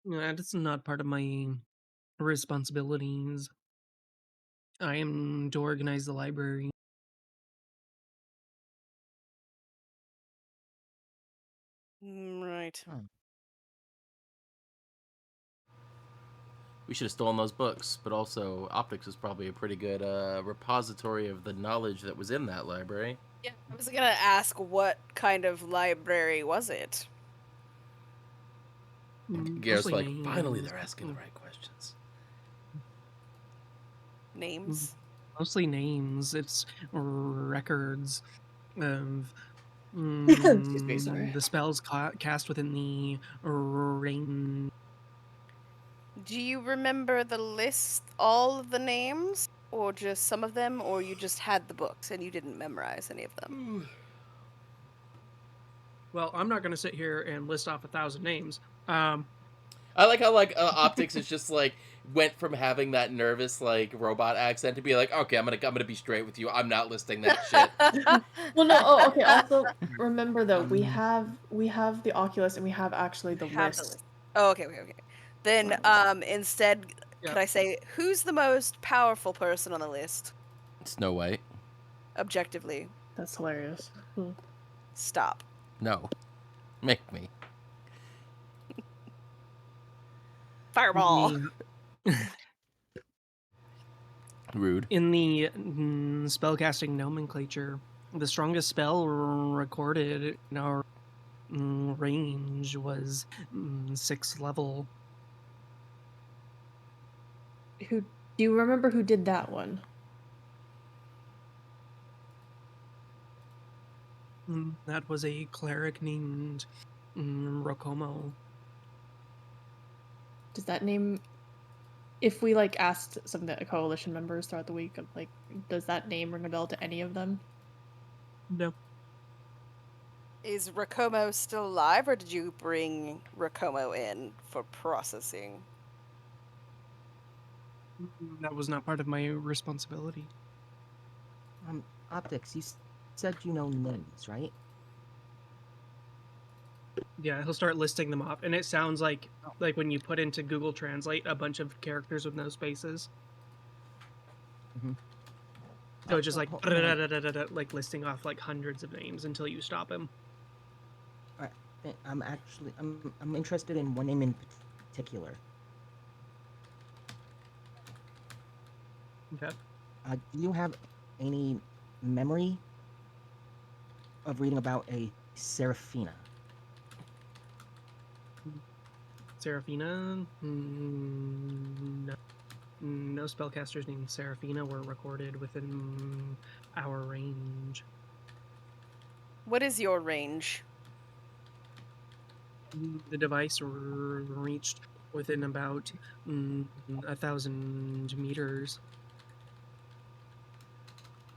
that's not part of my responsibilities. I am to organize the library. Right. Hmm. We should have stolen those books, but also Optics is probably a pretty good repository of the knowledge that was in that library. Yeah, I was gonna ask what kind of library was it? Garrett's Mostly like, finally names. they're asking the right questions. Mm, Names? Mostly names. It's records of Excuse me, sorry. the spells cast within the ring. Do you remember the list, all of the names, or just some of them, or you just had the books and you didn't memorize any of them? Well, I'm not going to sit here and list off 1,000 names. Um, I like how Optics is just like went from having that nervous like robot accent to be like, okay, I'm gonna be straight with you. I'm not listing that shit. Well, no. Oh, okay. Also, remember though, we Um, have the Oculus and we have actually the Have the list. list. Oh, okay, okay, okay. Then, instead, yeah. could I say who's the most powerful person on the list? Snow White. Objectively, That's hilarious. Hmm. stop. No. Make me. Fireball. Rude. In the spellcasting nomenclature, the strongest spell recorded in our range was 6th level. Do you remember who did that one? That was a cleric named Rokomo. Does that name, if we like asked some of the coalition members throughout the week, like, does that name ring a bell to any of them? No. Is Rakomo still alive, or did you bring Rakomo in for processing? That was not part of my responsibility. Optics, you said you know names, right? Yeah, he'll start listing them off, and it sounds like when you put into Google Translate a bunch of characters with no spaces. Mhm. So it's just like Hold on. like listing off like hundreds of names until you stop him. I'm interested in one name in particular. Okay. Do you have any memory of reading about a Seraphina? Seraphina? No. No spellcasters named Seraphina were recorded within our range. What is your range? The device reached within about 1,000 meters.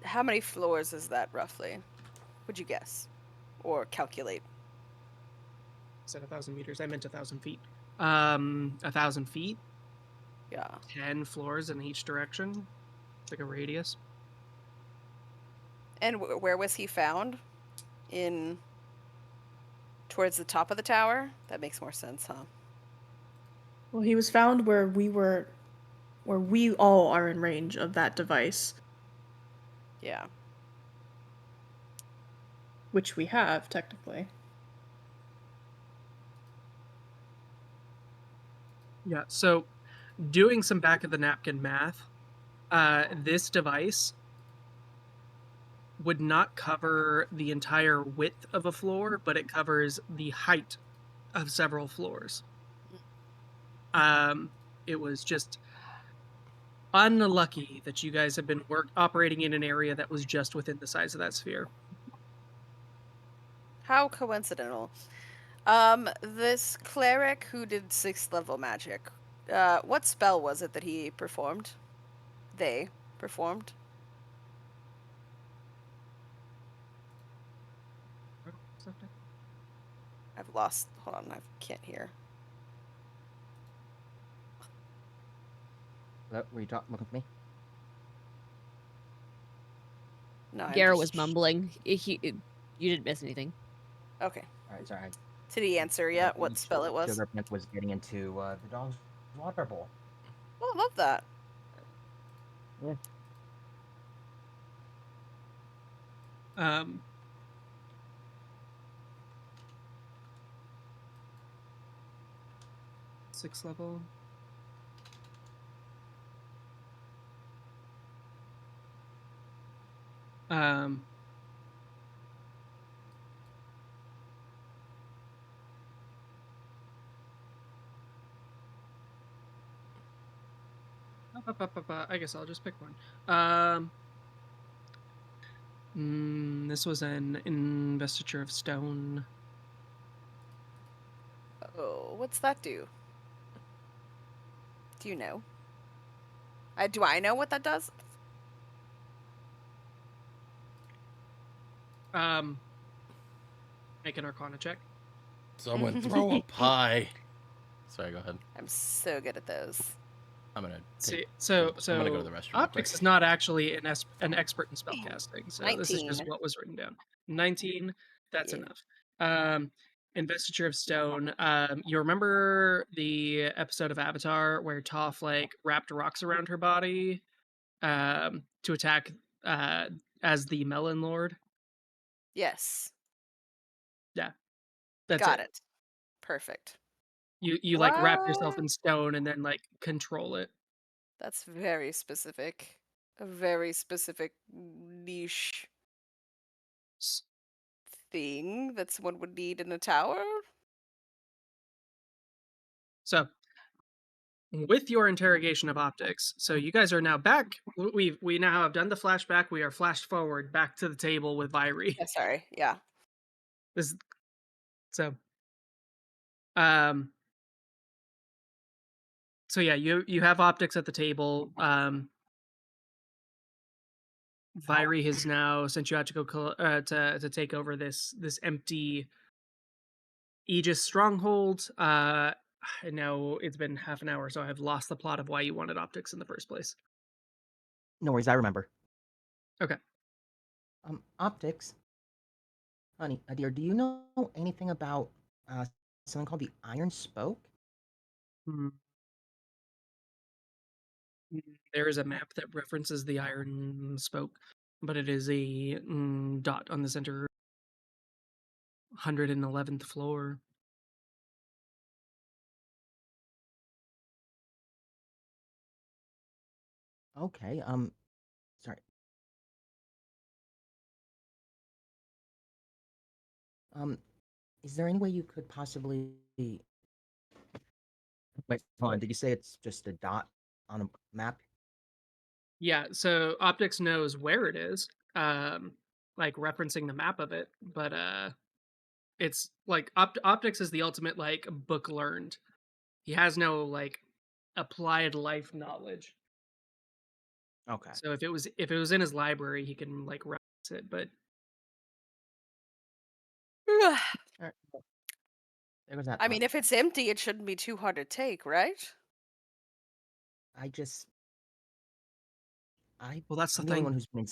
How many floors is that roughly? Would you guess? Or calculate? I said 1,000 meters. I meant 1,000 feet. 1,000 feet, Yeah. 10 floors in each direction. It's like a radius. And where was he found? Towards the top of the tower? That makes more sense, huh? Well, he was found where we all are in range of that device, Yeah. which we have technically. Yeah, so doing some back of the napkin math, this device would not cover the entire width of a floor, but it covers the height of several floors. It was just unlucky that you guys have been operating in an area that was just within the size of that sphere. How coincidental. This cleric who did 6th level magic, what spell was it that he performed? They performed? I've lost. Hold on, I can't hear. Were you looking for me? No, I'm Garrett just... was mumbling. You didn't miss anything. Okay. All right, sorry. Did he answer yet what Each spell it was? Sugar Prince was getting into the dog's water bowl. Oh, I love that. Yeah. Um, Sixth level. Um, I guess I'll just pick one. This was an investiture of stone. Oh, what's that do? Do you know? Do I know what that does? Make an Arcana check. Someone throw a pie. Sorry, go ahead. I'm so good at those. I'm gonna See, take, so I'm gonna go to the restroom real Optics quick. is not actually an expert in spellcasting, so this is 19. just what was written down. 19, that's Yeah. enough. Investiture of Stone. You remember the episode of Avatar where Toph like wrapped rocks around her body to attack as the Melon Lord? Yes. Yeah, that's Got it. it. Perfect. You like wrap yourself What? in stone and then like control it. That's very specific. A very specific niche S- thing that someone would need in a tower. So with your interrogation of optics, so you guys are now back. We now have done the flashback. We are flashed forward back to the table with Vyri. Yeah, sorry. Yeah. This so um so yeah, you have optics at the table. Vyri has now sent you out to go to take over this empty Aegis stronghold. And now it's been half an hour, so I've lost the plot of why you wanted optics in the first place. No worries, I remember. Okay. Optics. Honey, dear, do you know anything about something called the Iron Spoke? Hmm. There is a map that references the Iron Spoke, but it is a dot on the center 111th floor. Okay, sorry. Is there any way you could possibly... Wait, hold on, did you say it's just a dot on a map? Yeah, so optics knows where it is, like referencing the map of it, but it's like optics is the ultimate like book learned. He has no like applied life knowledge. Okay. So if it was in his library, he can like reference it, but Alright, well, there goes that I thought. mean, if it's empty, it shouldn't be too hard to take, right? I just... well, that's the I'm the only thing. one who's been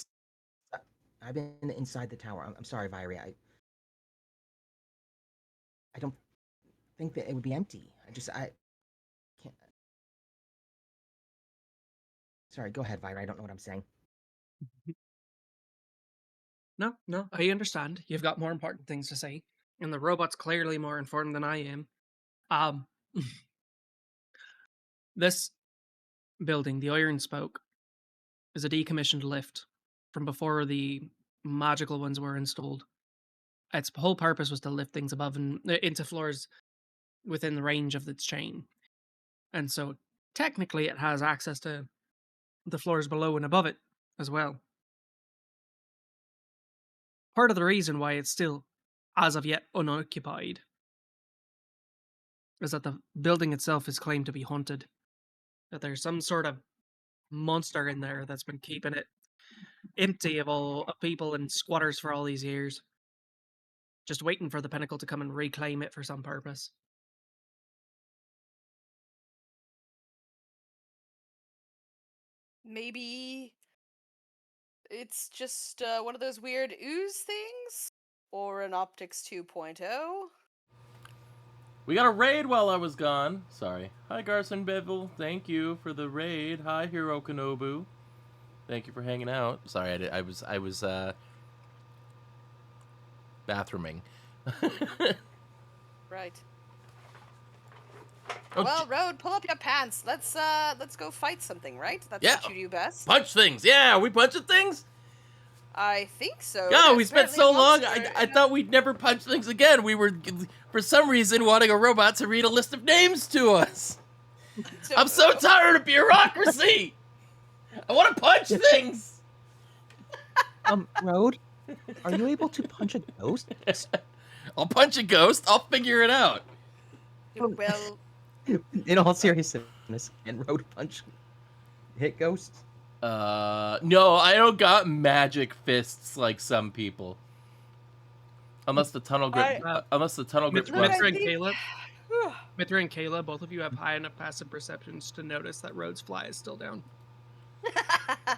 I've been inside the tower. I'm sorry, Vyri. I don't think that it would be empty. I can't... Sorry, go ahead, Vyri. I don't know what I'm saying. No, I understand. You've got more important things to say, and the robot's clearly more informed than I am. Um, this building, the Iron Spoke, is a decommissioned lift from before the magical ones were installed. Its whole purpose was to lift things above and into floors within the range of its chain. And so technically it has access to the floors below and above it as well. Part of the reason why it's still, as of yet, unoccupied is that the building itself is claimed to be haunted. That there's some sort of monster in there that's been keeping it empty of people and squatters for all these years. Just waiting for the Pinnacle to come and reclaim it for some purpose. Maybe it's just one of those weird ooze things? Or an Optics 2.0? We got a raid while I was gone. Sorry. Hi, Garson Bevel. Thank you for the raid. Hi, Hiro Kanobu. Thank you for hanging out. Sorry, I was bathrooming. Right. Oh, Well, Road, pull up your pants. Let's go fight something, right? That's Yeah. what you do best. punch things. Yeah, are we punching things? I think so. Yeah, we There's spent apparently so long. monster, I thought we'd never punch things again. We were, for some reason, wanting a robot to read a list of names to us. I'm so tired of bureaucracy. I want to punch things. Road, are you able to punch a ghost? I'll punch a ghost. I'll figure it out. Well, In all seriousness, can Road punch hit ghosts? No, I don't got magic fists like some people. Unless the tunnel grip, Mithra Look, I and think- Caleb, Mithra and Kayla, both of you have high enough passive perceptions to notice that Rhodes' fly is still down.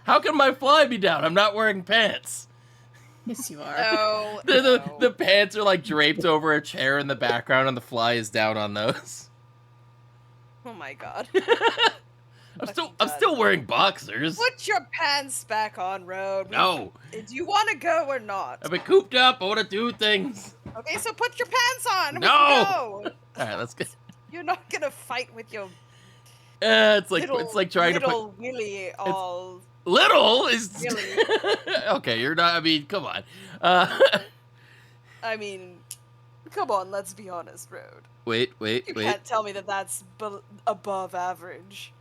How can my fly be down? I'm not wearing pants. Yes, you are. no, The pants are like draped over a chair in the background, and the fly is down on those. Oh my god. I'm still wearing boxers. Put your pants back on, Road. No, Do you want to go or not? I've been cooped up. I want to do things. Okay, so put your pants on. We No! can go. All right, let's get. You're not gonna fight with your It's like little, it's like trying to put little Willy all little is really. okay. You're not. I mean, come on. I mean, come on, let's be honest, Road. Wait. You can't tell me that that's above average.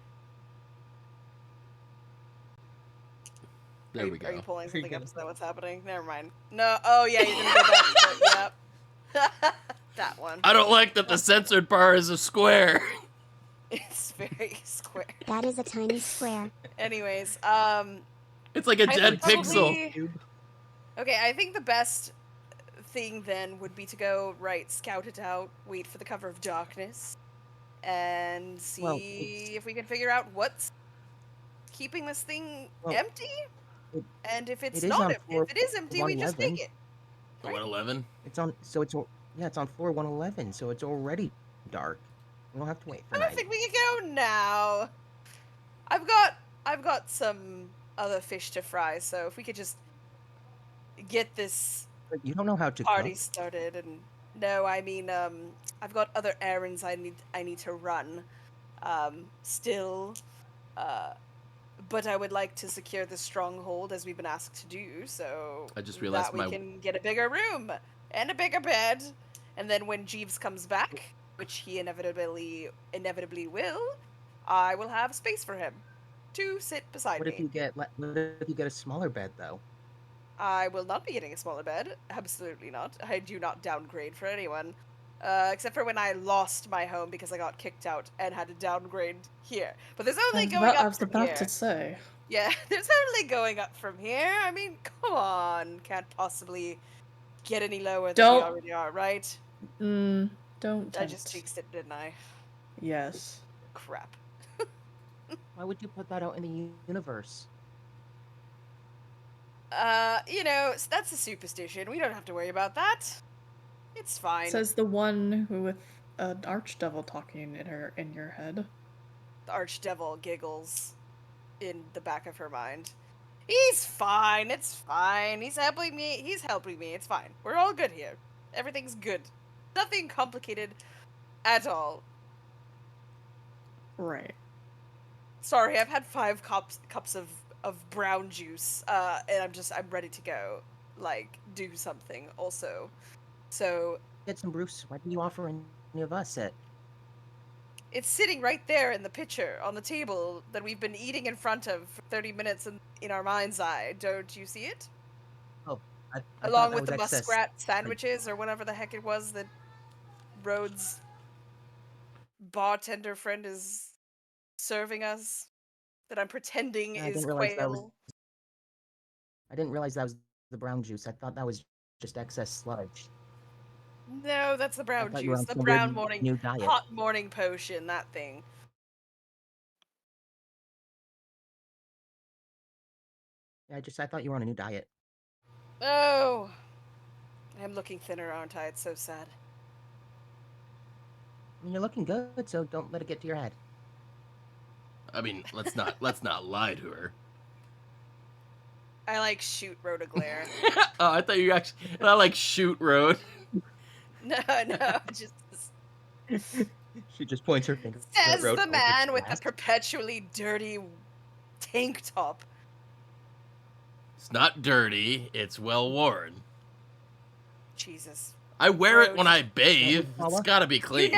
There we Are you go. pulling There you something go. up? Is that what's happening? Never mind. No. Oh yeah, you're gonna go back to the, yep. That one. I don't like that the censored bar is a square. It's very square. That is a tiny square. Anyways, It's like a I dead think pixel. probably- Okay, I think the best thing then would be to go scout it out, wait for the cover of darkness, and see Well, it's- if we can figure out what's keeping this thing Well, empty. it- And if it's it is not, on if floor it is empty, we just 111. take it. The 111. It's on. So it's it's on floor 111. So it's already dark. We don't have to wait for I don't night. think we can go now. I've got some other fish to fry, so if we could just get this But you don't know how to party cook. started. And no, I mean, I've got other errands I need to run still, but I would like to secure the stronghold as we've been asked to do, so I just realized that we my- can get a bigger room and a bigger bed, and then when Jeeves comes back, which he inevitably will, I will have space for him to sit beside What me. if you get a smaller bed though? I will not be getting a smaller bed. Absolutely not. I do not downgrade for anyone. Except for when I lost my home because I got kicked out and had to downgrade here. But there's only And going what I up was from about here. to say. Yeah, there's only going up from here. I mean, come on. Can't possibly get any lower than we Don't- already are, right? Don't I just tempt. jinxed it, didn't I? Yes. Crap. Why would you put that out in the universe? That's a superstition. We don't have to worry about that. It's fine. Says the one who with an archdevil talking in your head. The archdevil giggles in the back of her mind. He's fine. It's fine. He's helping me. It's fine. We're all good here. Everything's good. Nothing complicated at all. Right. Sorry, I've had 5 cups of brown juice, and I'm ready to go. Like, do something also. So Get some Bruce. Why didn't you offer any of us it? it's sitting right there in the pitcher on the table that we've been eating in front of for 30 minutes in our mind's eye. Don't you see it? I Along thought that with the was excess. muskrat sandwiches or whatever the heck it was that Rhodes' bartender friend is serving us. That I'm pretending Yeah, I is didn't realize that was- quail. I didn't realize that was the brown juice. I thought that was just excess sludge. No, that's the I brown thought you were juice. on The some brown weird morning new diet. hot morning potion, that thing. Yeah, I thought you were on a new diet. Oh, I'm looking thinner, aren't I? It's so sad. I mean, you're looking good, so don't let it get to your head. I mean, let's not lie to her. I like shoot Rhoda glare. Oh, I thought you actually. I like shoot road. No, just She just points her finger. says at Road the over man to with the last. perpetually dirty tank top. It's not dirty. It's well worn. Jesus. I wear it Road. when I bathe. It's Paula? gotta be clean.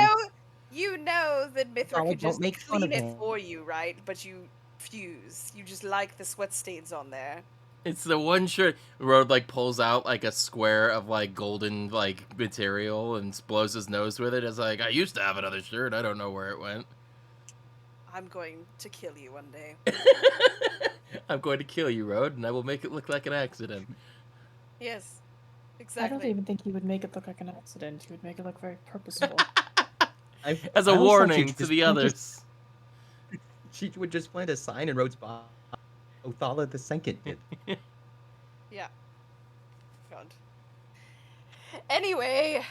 You know that Mithra Paula, could don't just make fun clean of it him. for you, right? But you refuse. You just like the sweat stains on there. It's the one shirt. Road like pulls out like a square of like golden like material and blows his nose with it. It's like I used to have another shirt. I don't know where it went. I'm going to kill you one day. I'm going to kill you, Road, and I will make it look like an accident. Yes. I Exactly. don't even think you would make it look like an accident. You would make it look very purposeful. As a I always thought warning she'd to just the plant a- others. She would just plant a sign in Rhodes' body. Othala the Second did. Yeah. God. Anyway,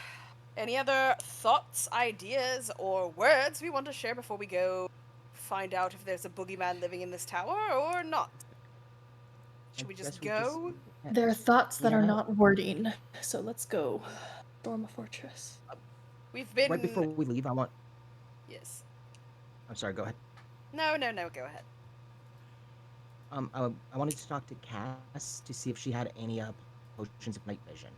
any other thoughts, ideas, or words we want to share before we go find out if there's a boogeyman living in this tower or not? Should we just go? There are thoughts that Yeah. are not wording, so let's go. Storm a fortress. We've been Right before we leave, I want Yes. I'm sorry. Go ahead. No, go ahead. I wanted to talk to Cass to see if she had any potions of night vision.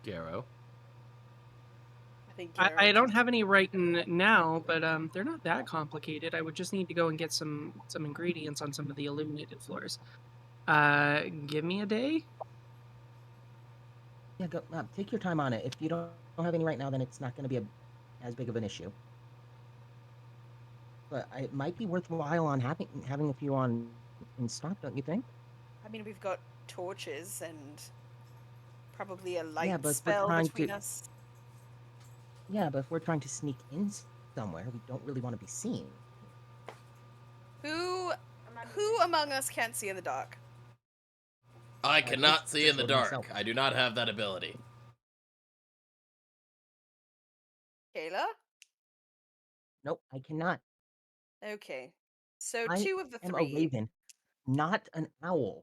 Garrow. I think I Garrett don't just- have any right now, but they're not that complicated. I would just need to go and get some ingredients on some of the illuminated floors. Give me a day. Yeah, go. Take your time on it. If you don't have any right now, then it's not going to be as big of an issue. But it might be worthwhile on having a few on in stock, don't you think? I mean, we've got torches and probably a light Yeah, but if we're spell trying between to us. yeah, but if we're trying to sneak in somewhere, we don't really want to be seen. Who among us can't see in the dark? I cannot Just see in the Road dark. myself. I do not have that ability. Kayla? Nope, I cannot. Okay. So I 2 of the am a 3. raven, not an owl.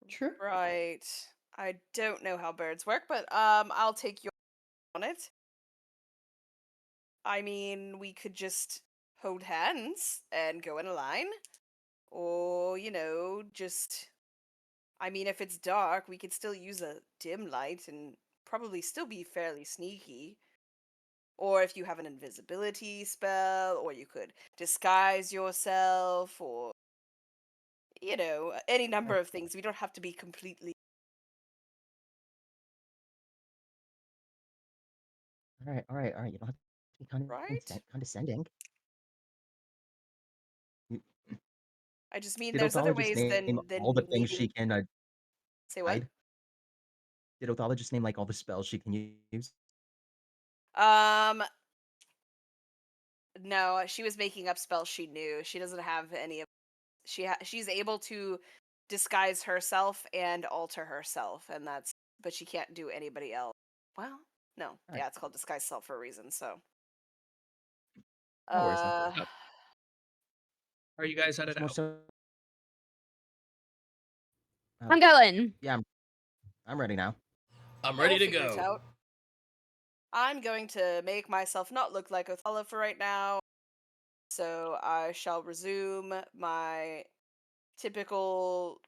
True. Right. I don't know how birds work, but I'll take your on it. I mean, we could just hold hands and go in a line. Or, just I mean, if it's dark, we could still use a dim light and probably still be fairly sneaky. Or if you have an invisibility spell, or you could disguise yourself, or any number of things. We don't have to be completely All right. You don't have to be right. condescending. You- I just mean Did there's other Othala just ways name than all the things she needing. can Say what? hide? Did Othala just name like all the spells she can use? Um, no, she was making up spells she knew. She doesn't have any of. She's able to disguise herself and alter herself, and that's. But she can't do anybody else. Well, no, Alright. yeah, it's called disguise self for a reason. So, No worries then. Are you guys headed It's more out? so. I'm going. Yeah, I'm ready now. I'm yeah, ready we'll to figure it go. out. I'm going to make myself not look like Othala for right now, so I shall resume my typical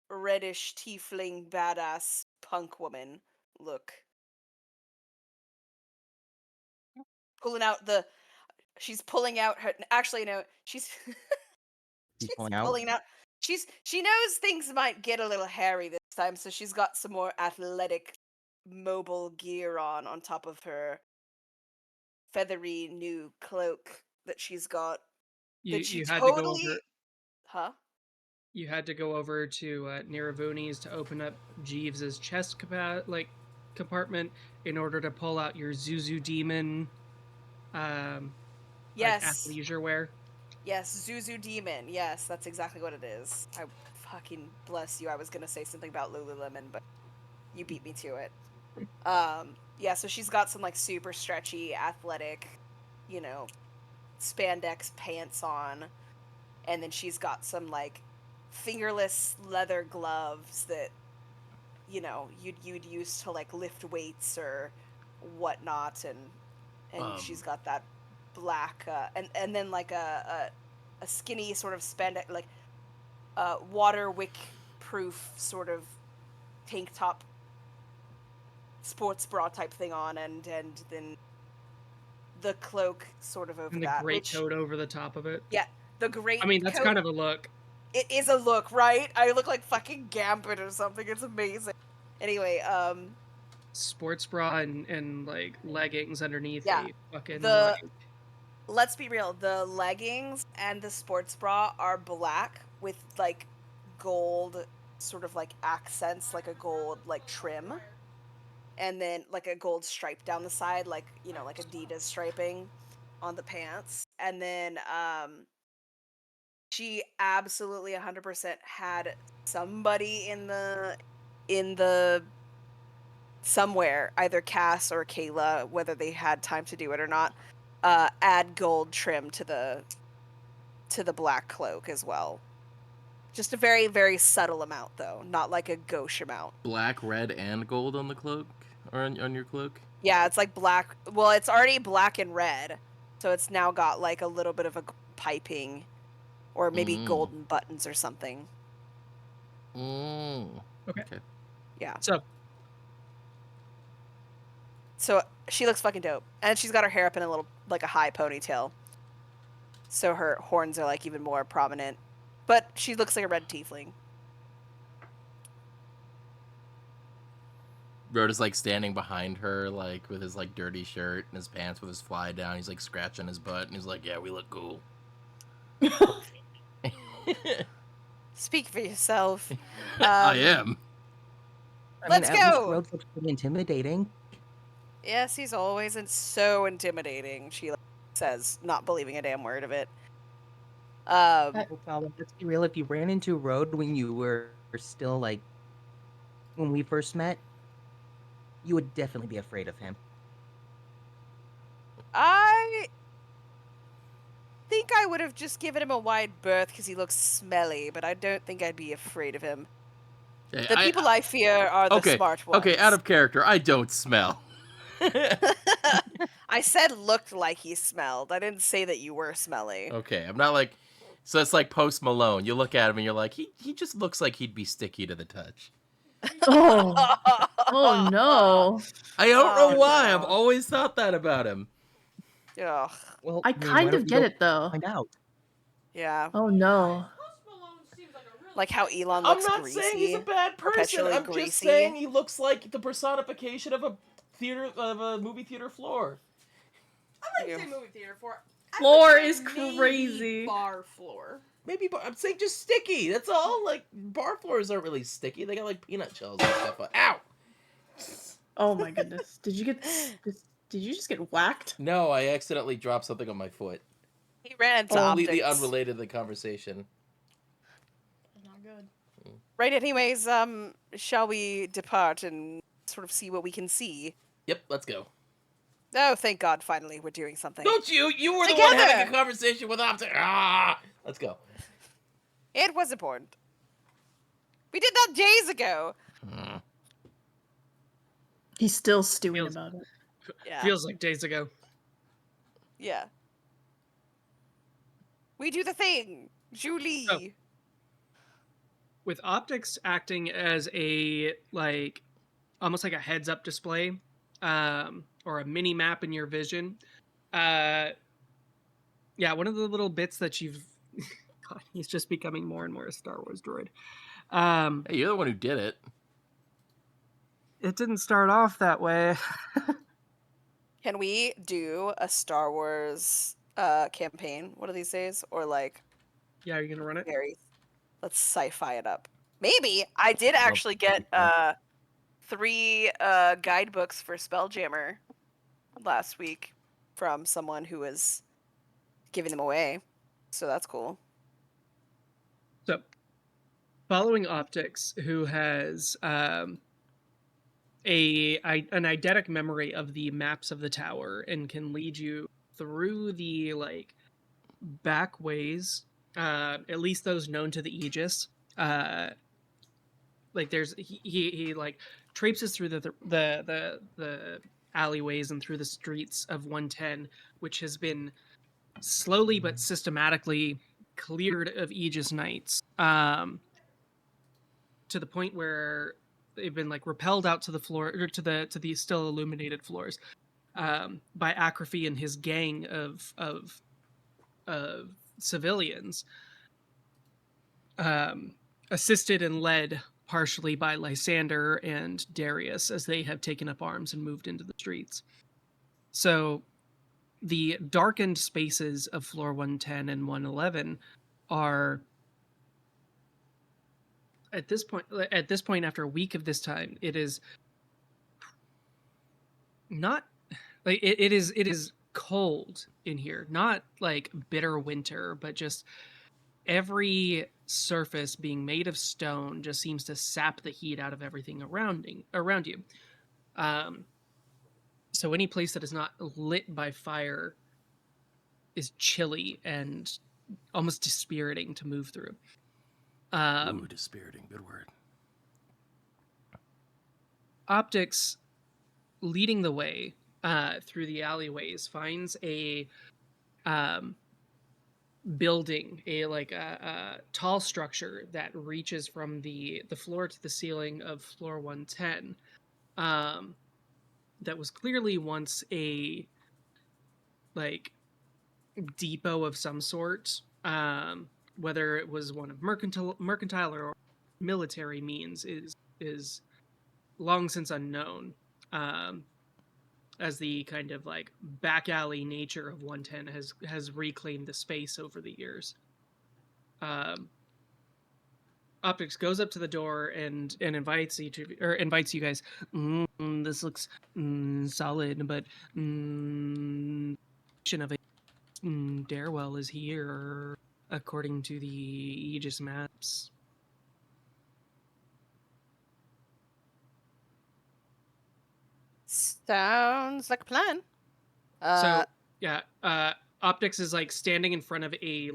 reddish tiefling badass punk woman look. Pulling out the she's pulling out her actually no, she's He's she's pulling out. pulling out she knows things might get a little hairy this time, so she's got some more athletic mobile gear on top of her feathery new cloak that she's got that she You had to go totally over. huh? You had to go over to Niravuni's to open up Jeeves's chest compartment in order to pull out your Zuzu demon, like Yes. athleisure wear. Yes, Zuzu Demon. Yes, that's exactly what it is. I fucking bless you. I was gonna say something about Lululemon, but you beat me to it. Yeah, so she's got some like super stretchy, athletic, you know, spandex pants on, and then she's got some like fingerless leather gloves that you'd use to like lift weights or whatnot, and she's got that black and then like a skinny sort of spandex like water wick proof sort of tank top sports bra type thing on, and then the cloak sort of over And the that, great which coat over the top of it. yeah, the great I mean, that's coat. kind of a look. It is a look, right? I look like fucking Gambit or something. It's amazing. Anyway, Sports bra and like leggings underneath yeah, a fucking the like let's be real, the leggings and the sports bra are black with like gold sort of like accents, like a gold like trim, and then like a gold stripe down the side, like like Adidas striping on the pants. And then she absolutely 100% had somebody in the somewhere, either Cass or Kayla, whether they had time to do it or not, add gold trim to the black cloak as well. Just a very, very subtle amount, though. Not like a gauche amount. Black, red, and gold on the cloak? Or on your cloak? Yeah, it's like black. Well, it's already black and red. So it's now got like a little bit of a piping. Or maybe golden buttons or something. Okay. Yeah. So, she looks fucking dope. And she's got her hair up in a little, like a high ponytail. So her horns are like even more prominent. But she looks like a red tiefling. Rhoda's like standing behind her, like with his like dirty shirt and his pants with his fly down. He's like scratching his butt and he's like, "Yeah, we look cool." Speak for yourself. I am. Let's at least go! Rhodes looks pretty intimidating. Yes, he's always so intimidating, she says, not believing a damn word of it. Well, let's be real. If you ran into Rhodes when you were still like when we first met, you would definitely be afraid of him. I think I would have just given him a wide berth because he looks smelly, but I don't think I'd be afraid of him. Yeah, The people I fear are the smart ones. Okay, out of character. I don't smell. I said looked like he smelled. I didn't say that you were smelly. Okay, I'm not like... So it's like Post Malone. You look at him and you're like, he just looks like he'd be sticky to the touch. Oh. Oh no. I don't know why. no. I've always thought that about him. Ugh. Well, I why kind don't of you get go it though. Find out. Yeah. Oh no. Like how Elon I'm looks not greasy. saying he's a bad person. perpetually I'm greasy. just saying he looks like the personification of a movie theater floor. I like to say movie theater floor. I Floor would say is maybe crazy. Bar floor. Maybe I'm saying just sticky. That's all. Like bar floors aren't really sticky. They got like peanut shells and stuff. Ow! Oh my goodness. Did you just get whacked? No, I accidentally dropped something on my foot. He ran into Completely optics. unrelated to the conversation. Not good. Right, anyways, shall we depart and sort of see what we can see? Yep, let's go. Oh, thank God, finally we're doing something. Don't you? You were the one Together! having a conversation with Optic. Ah! Let's go. It was important. We did that days ago. He's still stewing Feels- about it. Yeah. feels like days ago. Yeah. We do the thing, Julie. Oh. With optics acting as a like almost like a heads up display or a mini map in your vision, yeah, one of the little bits that you've God, he's just becoming more and more a Star Wars droid. Hey, you're the one who did it. It didn't start off that way. Can we do a Star Wars campaign one of these days? Or like Yeah, are you gonna run it? very let's sci-fi it up. Maybe. I did actually get 3 guidebooks for Spelljammer last week from someone who was giving them away. So that's cool. So, following Optics, who has an eidetic memory of the maps of the tower and can lead you through the like back ways, at least those known to the Aegis. Like there's he like traipses through the alleyways and through the streets of 110, which has been slowly but systematically cleared of Aegis Knights, to the point where they've been like repelled out to the floor or to the still illuminated floors by Acrophy and his gang of civilians, assisted and led partially by Lysander and Darius as they have taken up arms and moved into the streets. So the darkened spaces of floor 110 and 111 are at this point after a week of this time, it is not like it is cold in here, not like bitter winter, but just every surface being made of stone just seems to sap the heat out of everything around you. So any place that is not lit by fire is chilly and almost dispiriting to move through. Ooh, dispiriting. Good word. Optics, leading the way through the alleyways, finds a building, a tall structure that reaches from the floor to the ceiling of floor 110. That was clearly once a depot of some sort, whether it was one of mercantile or military means is long since unknown. As the kind of back alley nature of 110 has reclaimed the space over the years. Optics goes up to the door and invites you guys. This looks solid, but of a Darewell is here, according to the Aegis maps. Sounds like a plan. So yeah, Optics is standing in front of a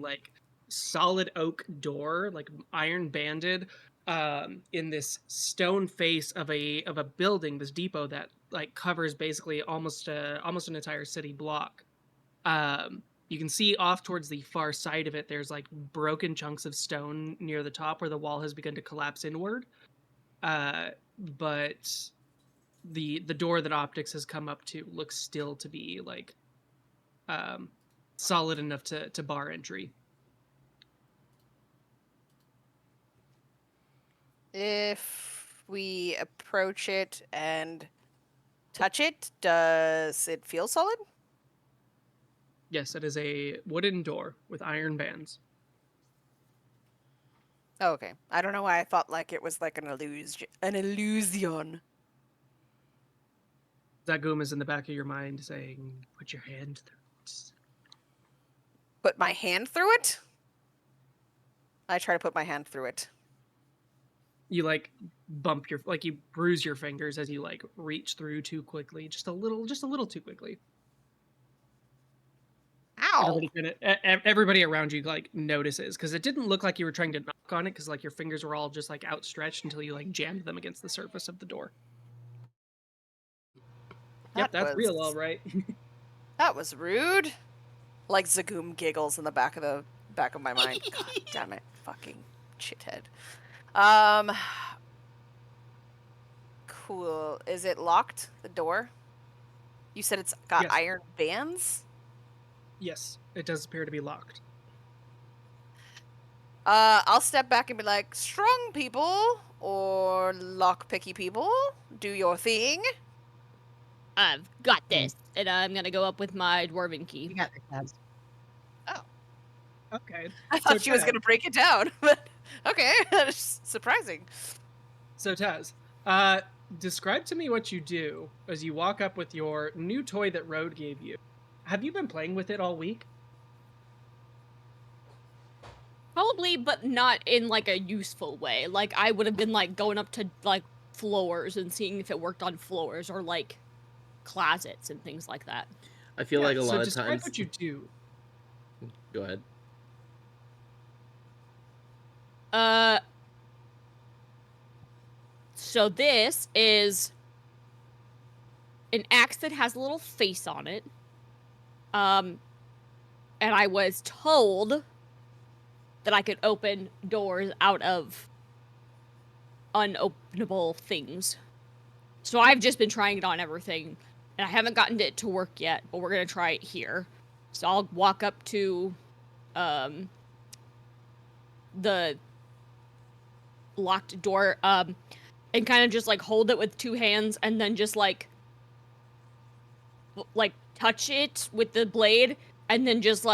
solid oak door, iron banded, in this stone face of a building, this depot that covers basically almost an entire city block. You can see off towards the far side of it, there's broken chunks of stone near the top where the wall has begun to collapse inward. But the door that Optics has come up to looks still to be solid enough to bar entry. If we approach it and touch it, does it feel solid? Yes, it is a wooden door with iron bands. Oh, okay. I don't know why I thought it was an illusion. Zagum is in the back of your mind saying, "Put your hand through it." Put my hand through it? I try to put my hand through it. You bump your you bruise your fingers as you reach through too quickly, just a little too quickly. Ow! Everybody around you notices, because it didn't look like you were trying to knock on it, because your fingers were all just outstretched until you jammed them against the surface of the door. Yep, that's real, all right. That was rude. Zagoom giggles in the back of my mind. God damn it, fucking shithead. Cool. Is it locked? The door? You said it's got Yes. iron bands? Yes, it does appear to be locked. I'll step back and be like, strong people or lockpicky people, do your thing. I've got this, and I'm gonna go up with my dwarven key. You got the tabs. Oh. Okay. I thought So she was Taz- gonna break it down, but okay, that's surprising. So Taz, describe to me what you do as you walk up with your new toy that Rode gave you. Have you been playing with it all week? Probably, but not in a useful way. I would have been going up to floors and seeing if it worked on floors or closets and things like that. I feel like a lot of describe times. what you do. Go ahead. So this is an axe that has a little face on it. And I was told that I could open doors out of unopenable things. So I've just been trying it on everything, and I haven't gotten it to work yet, but we're gonna try it here. So I'll walk up to the locked door and kind of just hold it with two hands and then just touch it with the blade and then just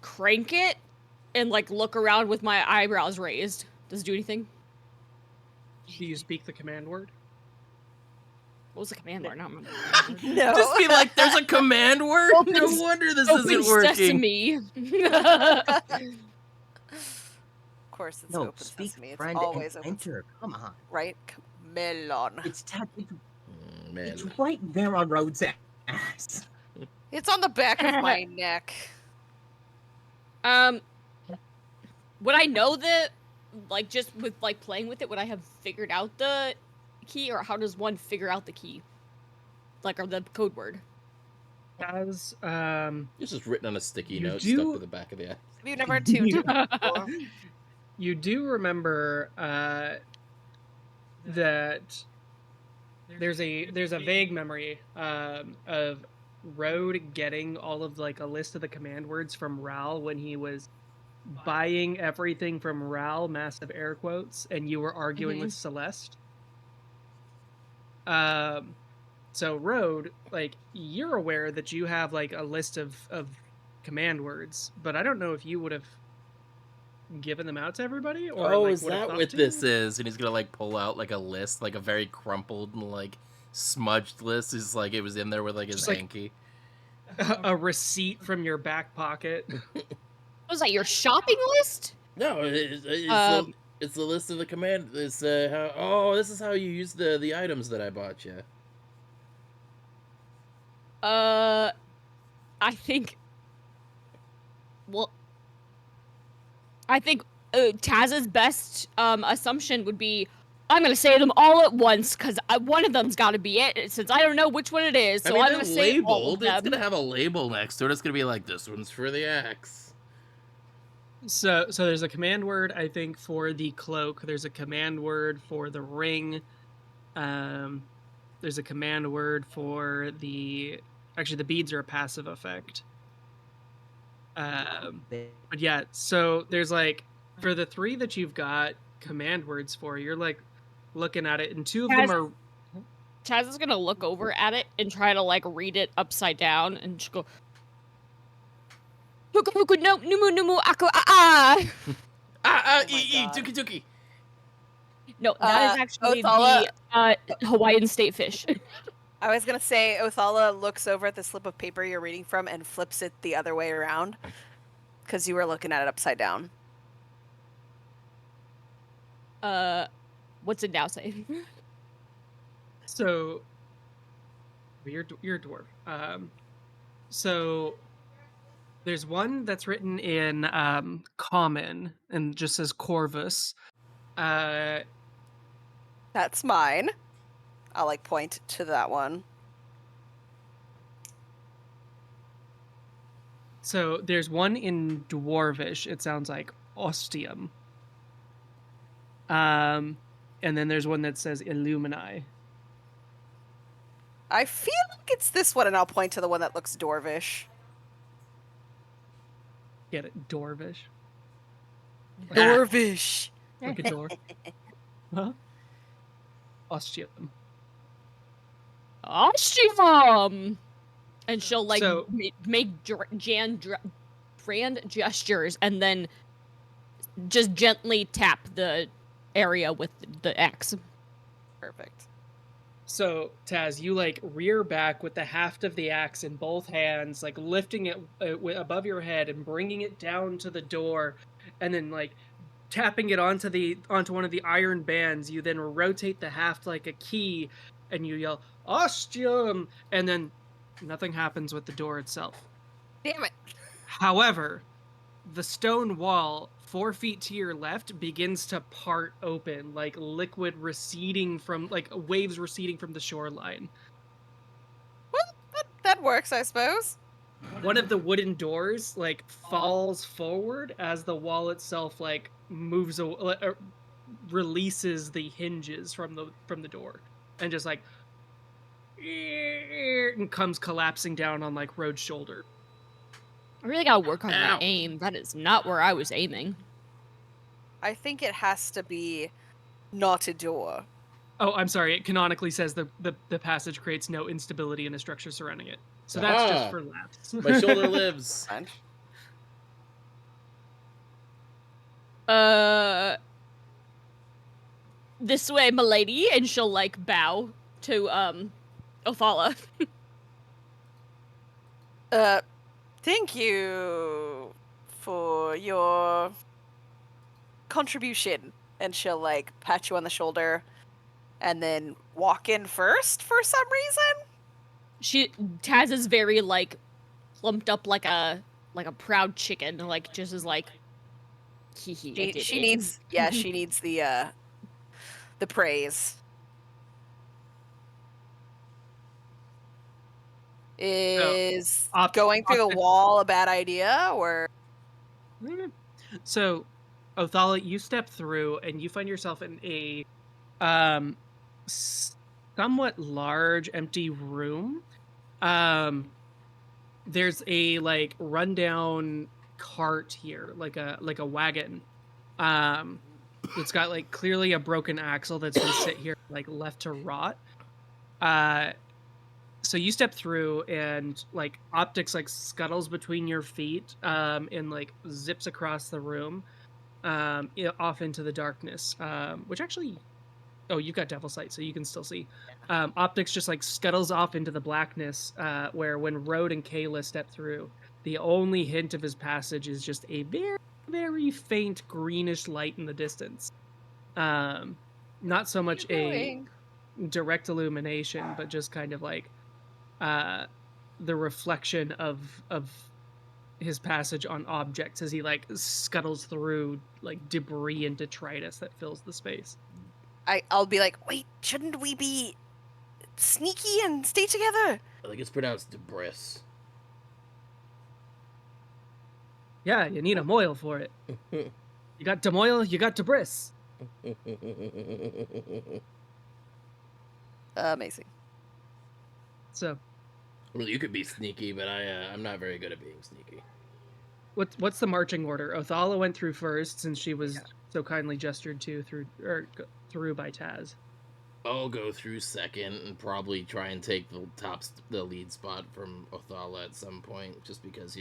crank it and look around with my eyebrows raised. Does it do anything? Do you speak the command word? What was the command word? I don't remember. No. Just be like, there's a command word? Open No wonder this isn't working. Sesame. Of course, it's No, open speak sesame. It's friend always and open. enter. Come on. Right? Melon. It's Man. it's right there on Rhodes' ass. It's on the back of my neck. would I know the, like, just with, like, playing with it, would I have figured out the key, or how does one figure out the key? Like, or the code word? As It's just written on a sticky You note do- stuck to the back of the app. Have you never tuned it before? you do remember that there's a vague memory of Road getting all of like a list of the command words from Ral when he was buying everything from Ral, massive air quotes, and you were arguing with Celeste. So Road, like, you're aware that you have like a list of command words, but I don't know if you would have given them out to everybody, or Oh, like, is would have that thought what to? this is? And he's gonna like pull out like a list, like a very crumpled and like smudged list. Is like it was in there with like his Just, like, hanky. A receipt from your back pocket. Was that your shopping list? No, it's the list of the command. It's how. Oh, this is how you use the items that I bought you. I think. Well, I think Taz's best assumption would be, I'm gonna say them all at once because one of them's got to be it. Since I don't know which one it is, so I mean, I'm they're gonna say all of labeled. It's them. gonna have a label next to it. It's gonna be like, this one's for the axe. So there's a command word, I think, for the cloak. There's a command word for the ring. There's a command word for the... Actually, the beads are a passive effect. But yeah, so there's like, for the 3 that you've got command words for, you're like looking at it, and 2 of them are... Taz is gonna look over at it and try to like read it upside down and just go, Huku huku no numu numu aku Tuki tuki. No, that is actually Othala- the Hawaiian state fish. I was gonna say Othala looks over at the slip of paper you're reading from and flips it the other way around, because you were looking at it upside down. What's it now say? So... You're a dwarf. So... There's one that's written in common and just says Corvus. That's mine. I'll like point to that one. So there's one in Dwarvish. It sounds like Ostium. And then there's one that says Illumini. I feel like it's this one, and I'll point to the one that looks dwarvish. Get it? Dwarvish. Dwarvish. Like a door. Huh? Ostium. Ostium! And she'll like So- make grand gestures and then just gently tap the area with the axe. Perfect. So, Taz, you like rear back with the haft of the axe in both hands, like lifting it above your head and bringing it down to the door, and then like tapping it onto one of the iron bands. You then rotate the haft like a key, and you yell "Ostium," and then nothing happens with the door itself. Damn it. However, the stone wall 4 feet to your left begins to part open, like liquid receding from, like waves receding from the shoreline. Well, that works, I suppose. One of the wooden doors like falls forward as the wall itself like moves, releases the hinges from the door, and just like and comes collapsing down on like Road's shoulder. I really gotta work on Ow. my aim. That is not where I was aiming. I think it has to be not a door. Oh, I'm sorry. It canonically says the passage creates no instability in the structure surrounding it. So that's just Ah. for laughs. My shoulder lives. Fine. This way, milady, and she'll like bow to Othala. Thank you for your contribution. And she'll like pat you on the shoulder and then walk in first for some reason. Taz is very like plumped up like a proud chicken, like just is like She needs she needs the praise. Is going through the wall a bad idea, or? So, Othala, you step through and you find yourself in a somewhat large empty room. There's a like rundown cart here, like a wagon. It's got like clearly a broken axle that's been sit here like left to rot. So you step through and like optics like scuttles between your feet and like zips across the room off into the darkness, which actually, oh, you've got devil sight, so you can still see. Optics just like scuttles off into the blackness, where when Rode and Kayla step through, the only hint of his passage is just a very, very faint greenish light in the distance. Not so much a direct illumination, but just kind of like the reflection of his passage on objects as he like scuttles through like debris and detritus that fills the space. I'll be like, wait, shouldn't we be sneaky and stay together? I think it's pronounced debris. Yeah, you need a moil for it. You got demoil, you got debris. Amazing. So, well, you could be sneaky, but I'm not very good at being sneaky. What's the marching order? Othala went through first since she was so kindly gestured to through by Taz. I'll go through second and probably try and take the lead spot from Othala at some point, just because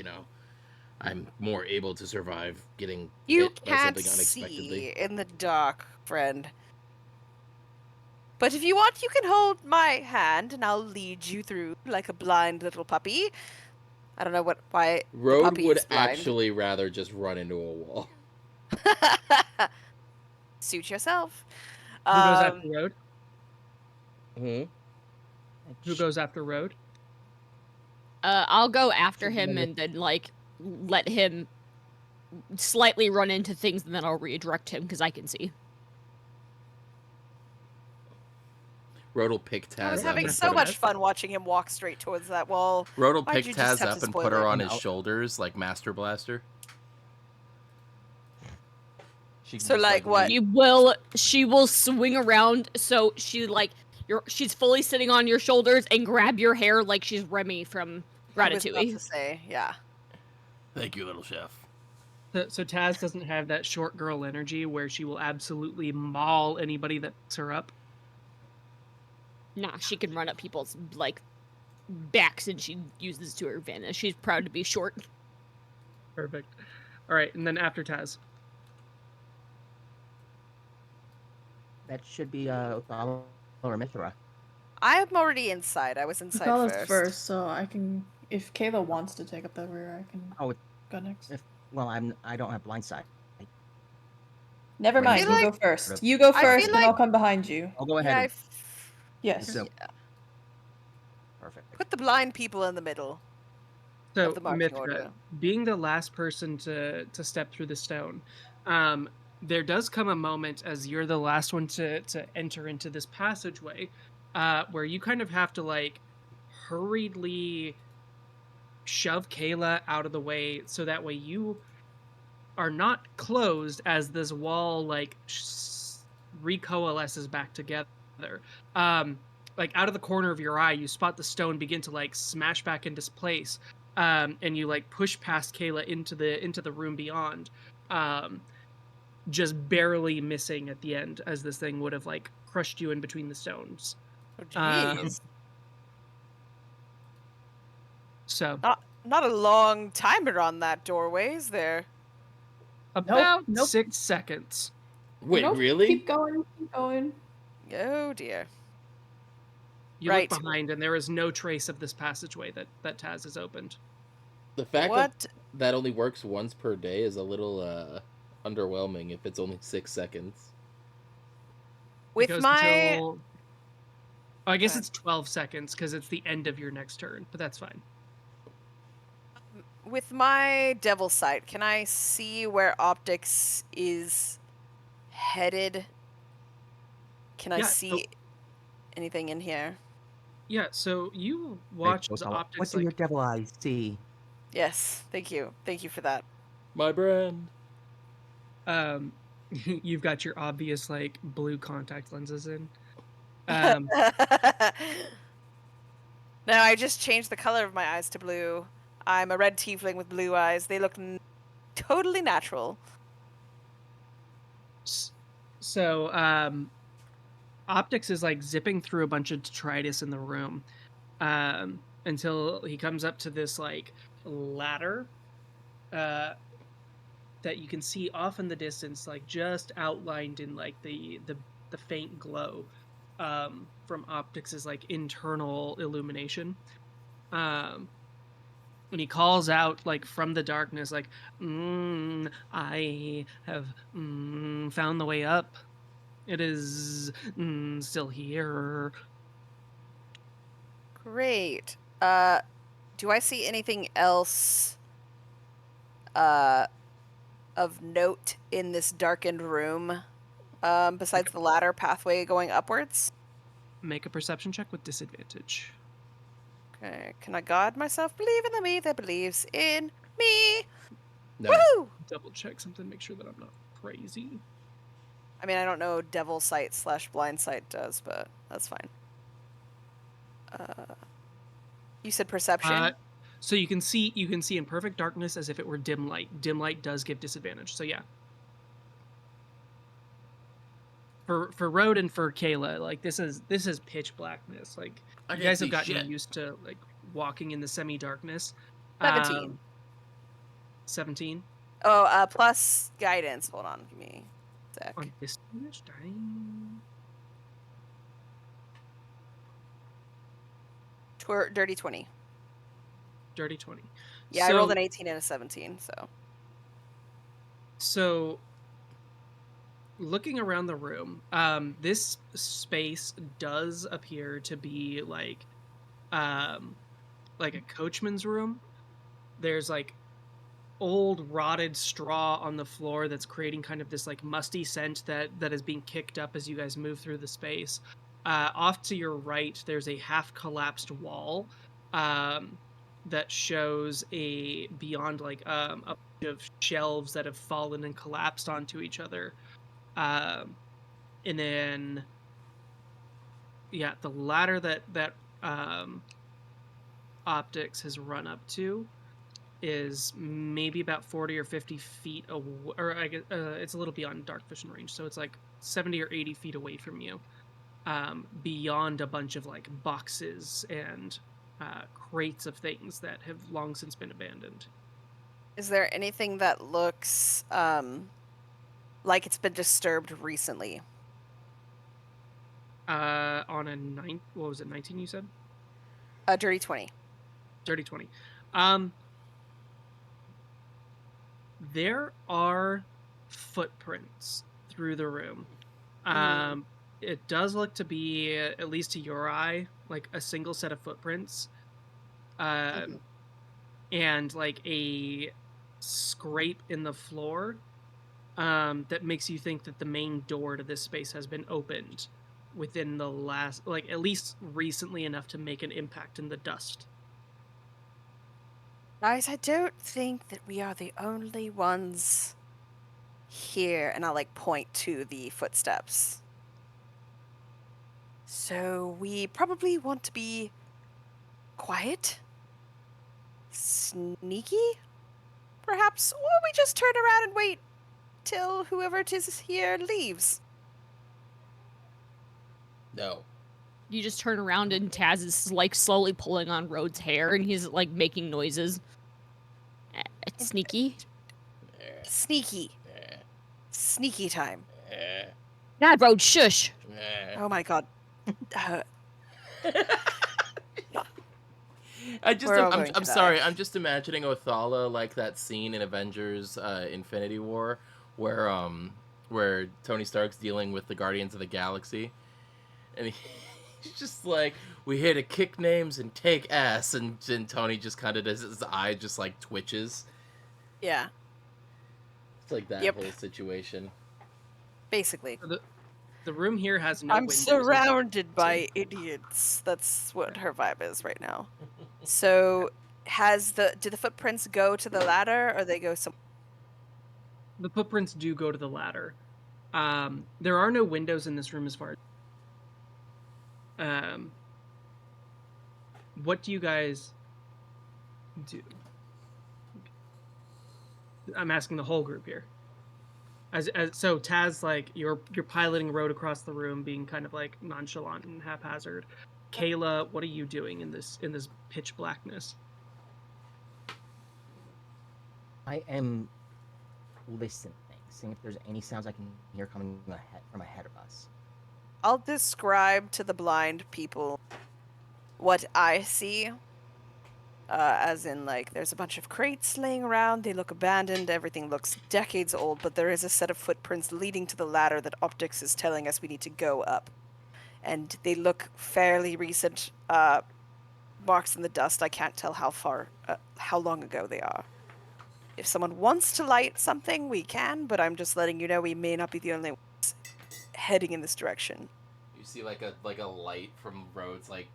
I'm more able to survive getting hit by something unexpectedly. See in the dark, friend. But if you want, you can hold my hand, and I'll lead you through like a blind little puppy. I don't know why. Rode would actually rather just run into a wall. Suit yourself. Who goes after Rode? Who goes after Rode? I'll go after him and then like let him slightly run into things, and then I'll redirect him because I can see. Rode will pick Taz up. I was having so much fun watching him walk straight towards that wall. Rode will pick Taz up and put her on his shoulders like Master Blaster. So like what? She will swing around so she's fully sitting on your shoulders and grab your hair like she's Remy from Ratatouille. I was about to say, yeah. Thank you, little chef. So Taz doesn't have that short girl energy where she will absolutely maul anybody that picks her up. Nah, she can run up people's like backs, and she uses to her advantage. She's proud to be short. Perfect. All right, and then after Taz. That should be Othala or Mithra. I'm already inside. I was inside first, so I can. If Kayla wants to take up the rear, I can go next. I don't have blindside. Never mind. You go first. You go first, and I'll come behind you. I'll go ahead. Yes. So, perfect. Put the blind people in the middle. So, Mithra, being the last person to step through the stone, there does come a moment as you're the last one to enter into this passageway, where you kind of have to like hurriedly shove Kayla out of the way so that way you are not closed as this wall like recoalesces back together. Like out of the corner of your eye, you spot the stone begin to like smash back into place, and you like push past Kayla into the room beyond, just barely missing at the end as this thing would have like crushed you in between the stones. Oh, jeez. So not a long timer on that doorway, is there? About 6 seconds. Wait, really? Keep going. Keep going. Oh dear. You look behind, and there is no trace of this passageway that Taz has opened. The fact that only works once per day is a little underwhelming if it's only 6 seconds. I guess it's 12 seconds because it's the end of your next turn, but that's fine. with my devil sight, can I see where Optics is headed? Can I Yeah, see anything in here? Yeah, so you Hey, watch as Gotala, what Optics do your like devil eyes see? Yes, thank you. Thank you for that. My brand. um you've got your obvious like blue contact lenses in. No, Um I just changed the color of my eyes to blue. I'm a red tiefling with blue eyes. They look totally natural. s- so Optics is like zipping through a bunch of detritus in the room until he comes up to this like ladder uh that you can see off in the distance, like just outlined in like the faint glow from Optics's like internal illumination. Um and he calls out like from the darkness, like, I have found the way up. It is still here. Great. Do I see anything else of note in this darkened room besides the ladder pathway going upwards? Make a perception check with disadvantage. Okay, can I guard myself? Believe in the me that believes in me. No. Woohoo! Double check something, make sure that I'm not crazy. I mean, I don't know what devil sight / blind sight does, but that's fine. You said perception? So you can see in perfect darkness as if it were dim light. Dim light does give disadvantage. So yeah. For Road and for Kayla, like this is pitch blackness. Like I you can't guys have see gotten shit. used to like walking in the semi-darkness. 17. 17 Oh, plus guidance. Hold on, give me a sec. on disadvantage. Dang. Dirty 20. Dirty 20. Yeah, I rolled an 18 and a 17, so. So looking around the room, this space does appear to be like a coachman's room. There's like old rotted straw on the floor that's creating kind of this like musty scent that is being kicked up as you guys move through the space. Off to your right, there's a half collapsed wall that shows a beyond like a bunch of shelves that have fallen and collapsed onto each other. And then yeah, the ladder that Optics has run up to is maybe about 40 or 50 feet away, or I guess it's a little beyond dark vision range, so it's like 70 or 80 feet away from you, beyond a bunch of like boxes and crates of things that have long since been abandoned. Is there anything that looks like it's been disturbed recently? On a what was it, 19 you said? Dirty 20. Dirty 20. There are footprints through the room. It does look to be, at least to your eye, like a single set of footprints. And like a scrape in the floor that makes you think that the main door to this space has been opened within the last, like at least recently enough to make an impact in the dust. Guys, I don't think that we are the only ones here, and I'll like point to the footsteps. So we probably want to be quiet, sneaky, perhaps, or we just turn around and wait till whoever it is here leaves. No. You just turn around and Taz is like slowly pulling on Rhode's hair and he's like making noises. It's sneaky. Sneaky. Sneaky time. God, Rhode, shush. Oh my god. I'm sorry. I'm just imagining Othala like that scene in Avengers Infinity War where Tony Stark's dealing with the Guardians of the Galaxy and he's just like, we here to kick names and take ass, and Tony just kind of does his eye just like twitches. Yeah, It's like that Yep. whole situation. basically. The room here has no I'm windows. surrounded by idiots. That's what her vibe is right now. So, do the footprints go to the ladder, or they go some? The footprints do go to the ladder. There are no windows in this room as far as... what do you guys do? I'm asking the whole group here. So Taz, like you're piloting Road across the room, being kind of like nonchalant and haphazard. Kayla, what are you doing in this pitch blackness? I am listening, seeing if there's any sounds I can hear coming from ahead of us. I'll describe to the blind people what I see. As in, like, there's a bunch of crates laying around, they look abandoned, everything looks decades old, but there is a set of footprints leading to the ladder that Optics is telling us we need to go up. And they look fairly recent, marks in the dust. I can't tell how long ago they are. If someone wants to light something, we can, but I'm just letting you know we may not be the only ones heading in this direction. You see like a light from Road's like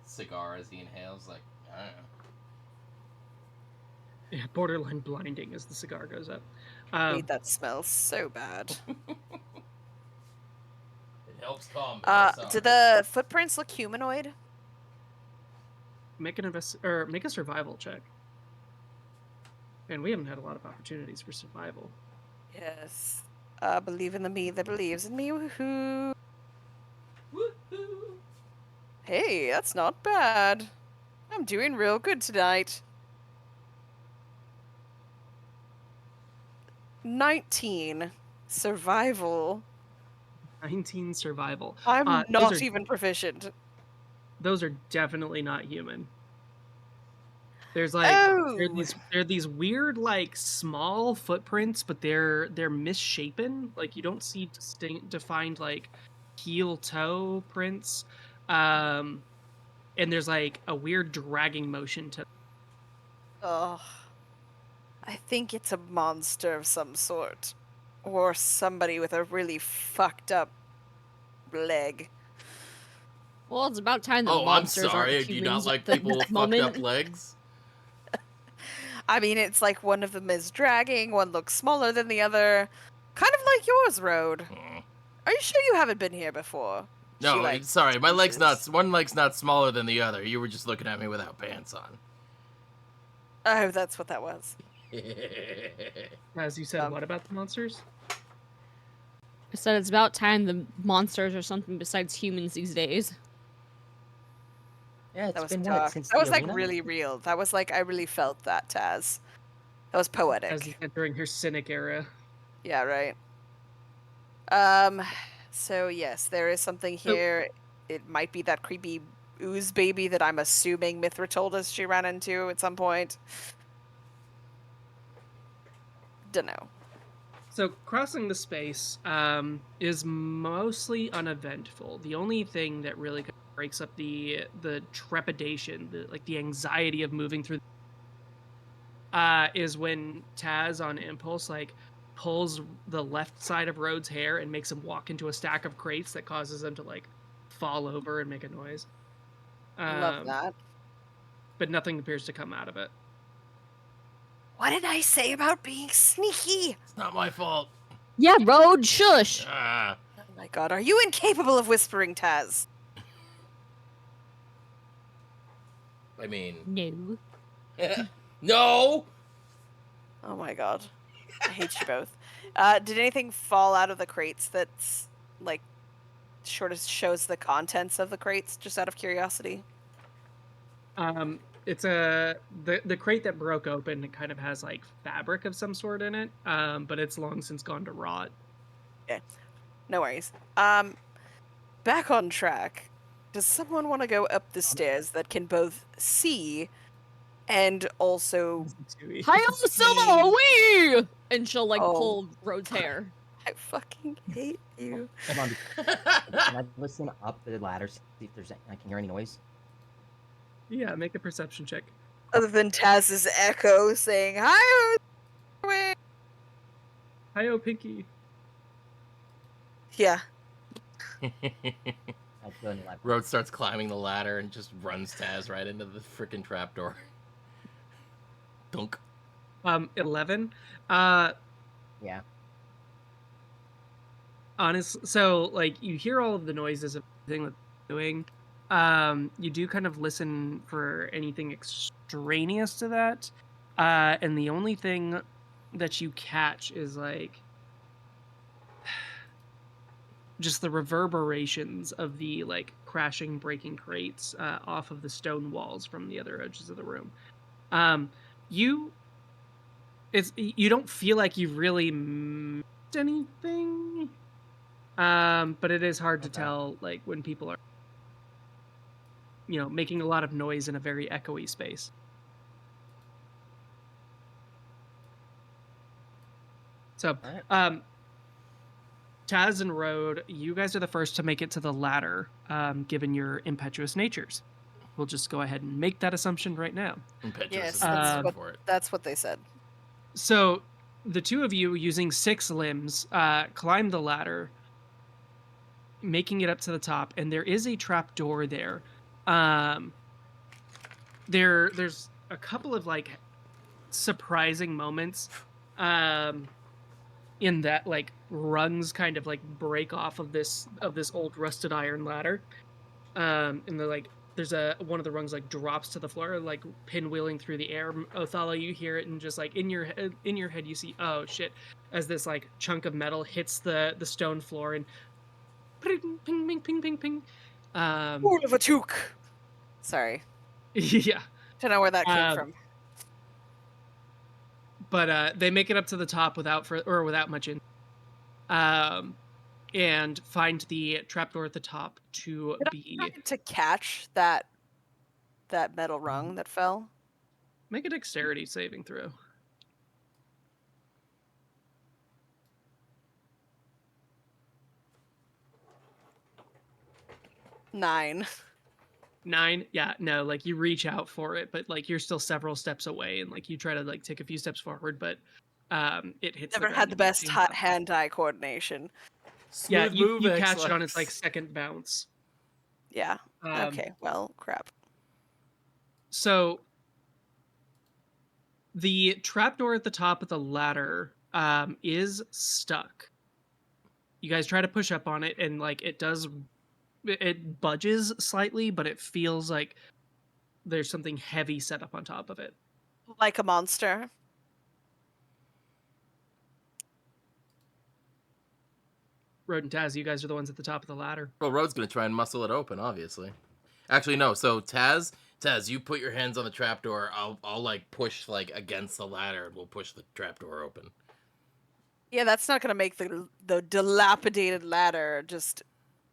cigar as he inhales, like, I don't know. Yeah, borderline blinding as the cigar goes up. Hate that smells so bad. It helps calm. Do the footprints look humanoid? Make a survival check. And we haven't had a lot of opportunities for survival. Yes. Believe in the me that believes in me. Woohoo! Woohoo! Hey, that's not bad. I'm doing real good tonight. 19. Survival. 19 survival. I'm Those not are- even proficient. Those are definitely not human. There's like there are these weird like small footprints, but they're misshapen. Like you don't see defined like heel toe prints. And there's like a weird dragging motion to. Ugh. I think it's a monster of some sort. Or somebody with a really fucked up leg. Well, it's about time the Oh, I'm monsters sorry. aren't Do you not humans like at the people with fucked moment. up legs? I mean, it's like one of them is dragging, one looks smaller than the other. Kind of like yours, Road. Are you sure you haven't been here before? No, She, like, sorry. My leg's not. twitches. One leg's not smaller than the other. You were just looking at me without pants on. Oh, that's what that was. As you said, what about the monsters? I said it's about time the monsters are something besides humans these days. Yeah, That it's was been dark. what since That was the like arena? really real. That was like I really felt that, Taz. That was poetic. As entering her cynic era. Yeah, right. So yes, there is something here. It might be that creepy ooze baby that I'm assuming Mithra told us she ran into at some point. Dunno. So crossing the space is mostly uneventful. The only thing that really kind of breaks up the trepidation, the anxiety of moving through, is when Taz on impulse pulls the left side of Rhodes' hair and makes him walk into a stack of crates that causes him to fall over and make a noise. Love that. But nothing appears to come out of it. What did I say about being sneaky? It's not my fault. Yeah, Road, shush! Ah. Oh my god, are you incapable of whispering, Taz? I mean, No. no. Oh my god. I hate you both. Did anything fall out of the crates that's, sort of shows the contents of the crates, just out of curiosity? It's the crate that broke open. It kind of has fabric of some sort in it, but it's long since gone to rot. Okay, no worries. Back on track. Does someone want to go up the stairs that can both see and also Hi, Silva, wee! And she'll Oh. pull Road's hair. I fucking hate you. Hold on. Can I listen up the ladder, see if there's I can hear any noise? Yeah, make a perception check. Other than Taz's echo saying, "Hi." Hi-oh, Pinky. Yeah. That's good. 11. Road starts climbing the ladder and just runs Taz right into the freaking trapdoor. Dunk. 11. Yeah. So like you hear all of the noises of everything that they're doing. You do kind of listen for anything extraneous to that. And the only thing that you catch is like just the reverberations of the like crashing, breaking crates off of the stone walls from the other edges of the room. You don't feel like you've really missed anything, but it is hard to Okay. tell like when people are making a lot of noise in a very echoey space. So Alright. Taz and Road, you guys are the first to make it to the ladder, given your impetuous natures. We'll just go ahead and make that assumption right now. Impetuous Yes, is that's the word what for it. that's what they said. So the two of you, using 6 limbs, climb the ladder, making it up to the top, and there is a trap door there. There's a couple of like surprising moments in that like rungs kind of like break off of this old rusted iron ladder, and they're like there's one of the rungs like drops to the floor, like pinwheeling through the air. Othala, you hear it, and just like in your head you see, oh shit, as this like chunk of metal hits the stone floor and ping ping ping ping ping ping. Fool of a toque. Sorry. Yeah. Don't know where that came from. But they make it up to the top without much and find the trapdoor at the top to Did be. I try to catch that metal rung that fell? Make a dexterity saving throw. Nine. 9. Yeah, no, like you reach out for it, but like you're still several steps away, and like you try to like take a few steps forward, but it hits. Never the had ground the and you best change up. hand-eye coordination. Yeah, Smooth move, you catch it on excellent. its like second bounce. Yeah. Okay. Well, crap. So the trapdoor at the top of the ladder is stuck. You guys try to push up on it, and like it budges slightly, but it feels like there's something heavy set up on top of it. Like a monster. Road and Taz, you guys are the ones at the top of the ladder. Well, Road's gonna try and muscle it open, obviously. Actually, no. So Taz, you put your hands on the trapdoor. I'll like push like against the ladder, and we'll push the trapdoor open. Yeah, that's not gonna make the dilapidated ladder just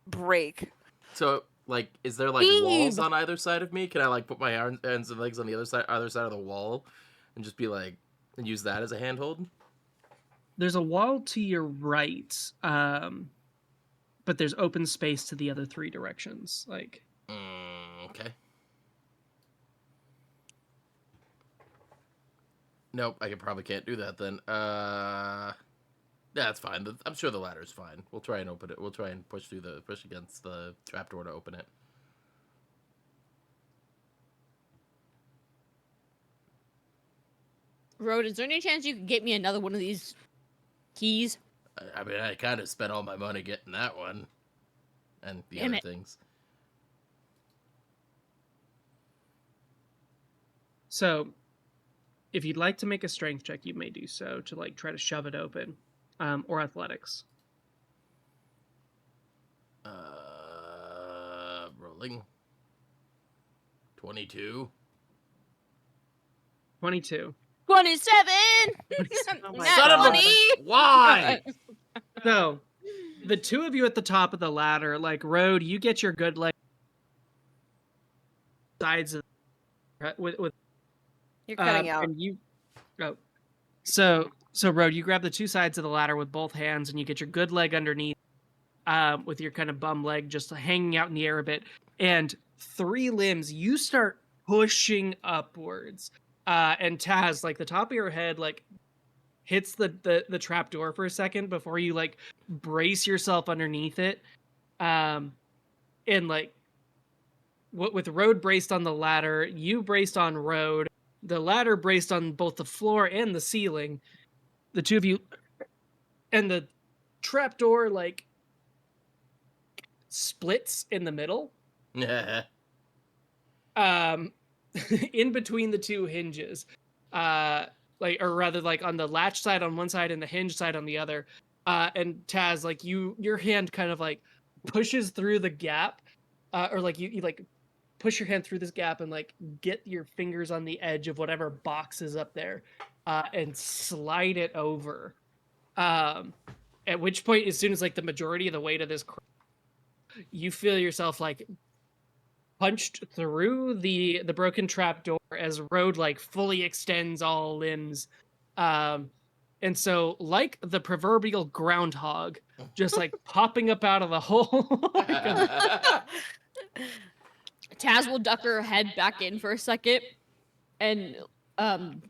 break. So, like, is there like walls on either side of me? Can I like put my hands and legs on the other side of the wall, and just be like, and use that as a handhold? There's a wall to your right, but there's open space to the other 3 directions. Like, Okay. Nope, I probably can't do that then. Yeah, that's fine. I'm sure the ladder's fine. We'll try and open it. We'll try and push against the trapdoor to open it. Road, is there any chance you could get me another one of these keys? I mean, I kind of spent all my money getting that one, and the Damn other it. things. so if you'd like to make a strength check, you may do so to like try to shove it open, or athletics. Rolling. 22. 22. 27! Oh my Nat Son of a- 20! Why? So the two of you at the top of the ladder, like Road, you get your good leg sides of with You're cutting out. and you so So, Road, you grab the two sides of the ladder with both hands, and you get your good leg underneath, with your kind of bum leg just hanging out in the air a bit. And 3 limbs, you start pushing upwards. And Taz, like the top of your head, like hits the trap door for a second before you like brace yourself underneath it. And like with Road braced on the ladder, you braced on Road, the ladder braced on both the floor and the ceiling. The two of you, and the trapdoor like splits in the middle. In between the two hinges, like, or rather, like on the latch side on one side and the hinge side on the other. And Taz, like your hand kind of like pushes through the gap, or like you like push your hand through this gap and like get your fingers on the edge of whatever box is up there, and slide it over. At which point, as soon as like the majority of the weight of this, you feel yourself like punched through the broken trapdoor as Road like fully extends all limbs. And so like the proverbial groundhog just like popping up out of the hole. Taz will duck her head back in for a second and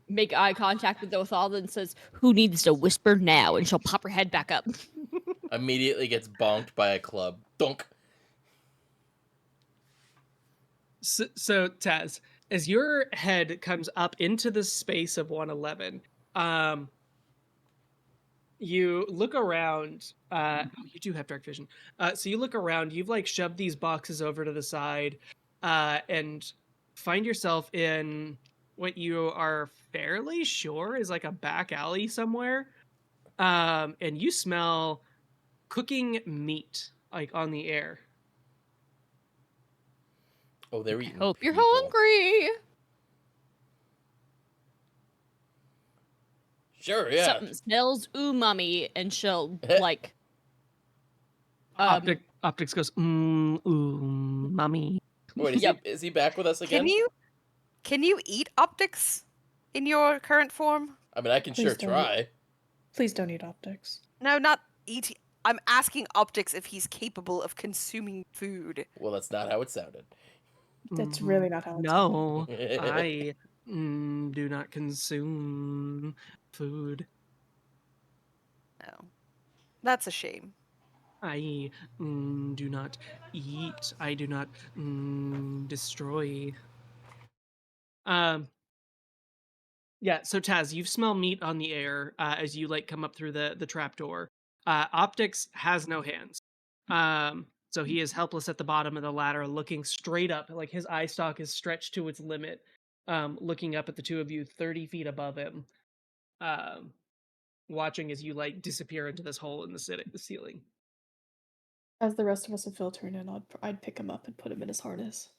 make eye contact with Othal and says, "Who needs to whisper now?" And she'll pop her head back up. Immediately gets bonked by a club. Dunk. So Taz, as your head comes up into the space of 111, you look around. You do have dark vision. So you look around. You've like shoved these boxes over to the side, and find yourself in what you are fairly sure is like a back alley somewhere. And you smell cooking meat like on the air. Oh, they're eating. Hope you're people. hungry. Sure, yeah. Something smells umami, and she'll like. Optics goes, mommy. Wait, Yep. is he back with us again? Can you eat Optics in your current form? I mean, I can Please sure don't. try. Please don't eat optics. No, not eat. I'm asking Optics if he's capable of consuming food. Well, that's not how it sounded. That's really not how it's No, I do not consume food. No. That's a shame. I do not eat. I do not destroy. Yeah, so Taz, you smell meat on the air as you like come up through the trapdoor. Optics has no hands. So he is helpless at the bottom of the ladder, looking straight up, like his eye stalk is stretched to its limit, looking up at the two of you 30 feet above him, watching as you like disappear into this hole in the ceiling. As the rest of us are filtering in, I'd pick him up and put him in his harness.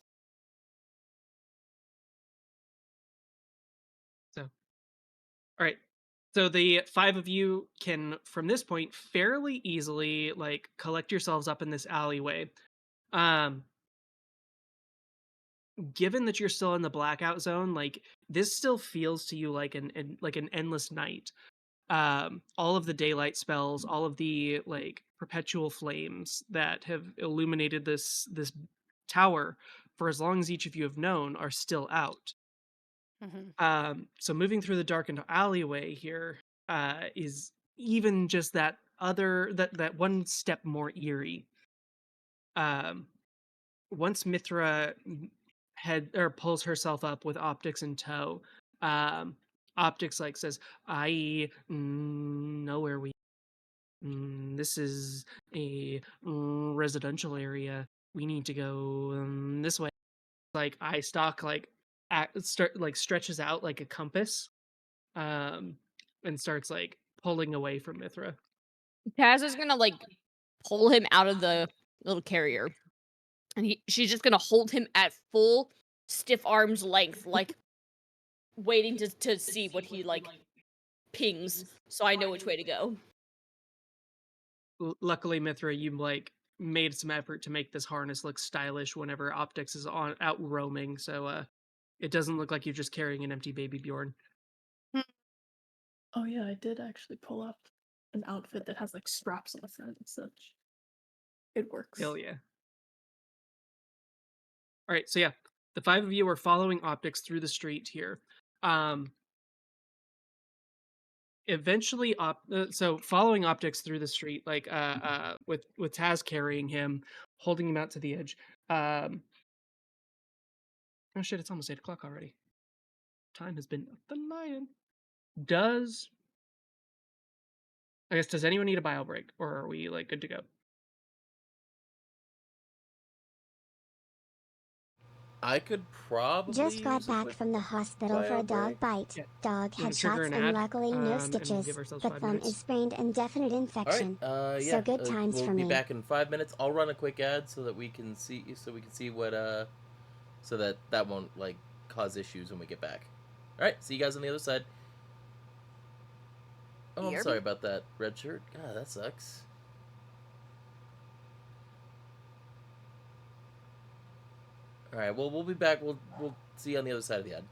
So, all right. So the 5 of you can, from this point, fairly easily like collect yourselves up in this alleyway. Given that you're still in the blackout zone, like this still feels to you like an endless night. All of the daylight spells, all of the like perpetual flames that have illuminated this tower for as long as each of you have known are still out. So moving through the darkened alleyway here is even just that one step more eerie. Once Mithra pulls herself up with Optics in tow, Optics like says, "I know where we. This is a residential area. We need to go this way." Like eye stalk like stretches out like a compass, and starts like pulling away from Mithra. Taz is gonna like pull him out of the little carrier, and she's just gonna hold him at full stiff arm's length, like waiting to see what he like pings, so I know which way to go. Luckily, Mithra, you like made some effort to make this harness look stylish whenever Optics is out roaming, so it doesn't look like you're just carrying an empty baby Bjorn. Oh yeah, I did actually pull up an outfit that has like straps on the front and such. It works. Hell yeah. All right, so yeah, the 5 of you are following Optics through the street here. Eventually, so following Optics through the street, like with Taz carrying him, holding him out to the edge. Oh shit! It's almost 8 o'clock already. Time has been flying. Does anyone need a bio break, or are we like good to go? I could probably Just got use a back quick from the hospital for bio a dog break. bite. Yeah. Dog You wanna had trigger shots an and ad, luckily no and we'll stitches. give ourselves The 5 thumb minutes. is sprained, indefinite All right. infection. Yeah. So good times we'll for be me. back in 5 minutes. I'll run a quick ad so that we can see what so that won't like cause issues when we get back. All right. See you guys on the other side. Oh, I'm sorry about that red shirt. God, that sucks. All right. Well, we'll be back. We'll see you on the other side of the ad.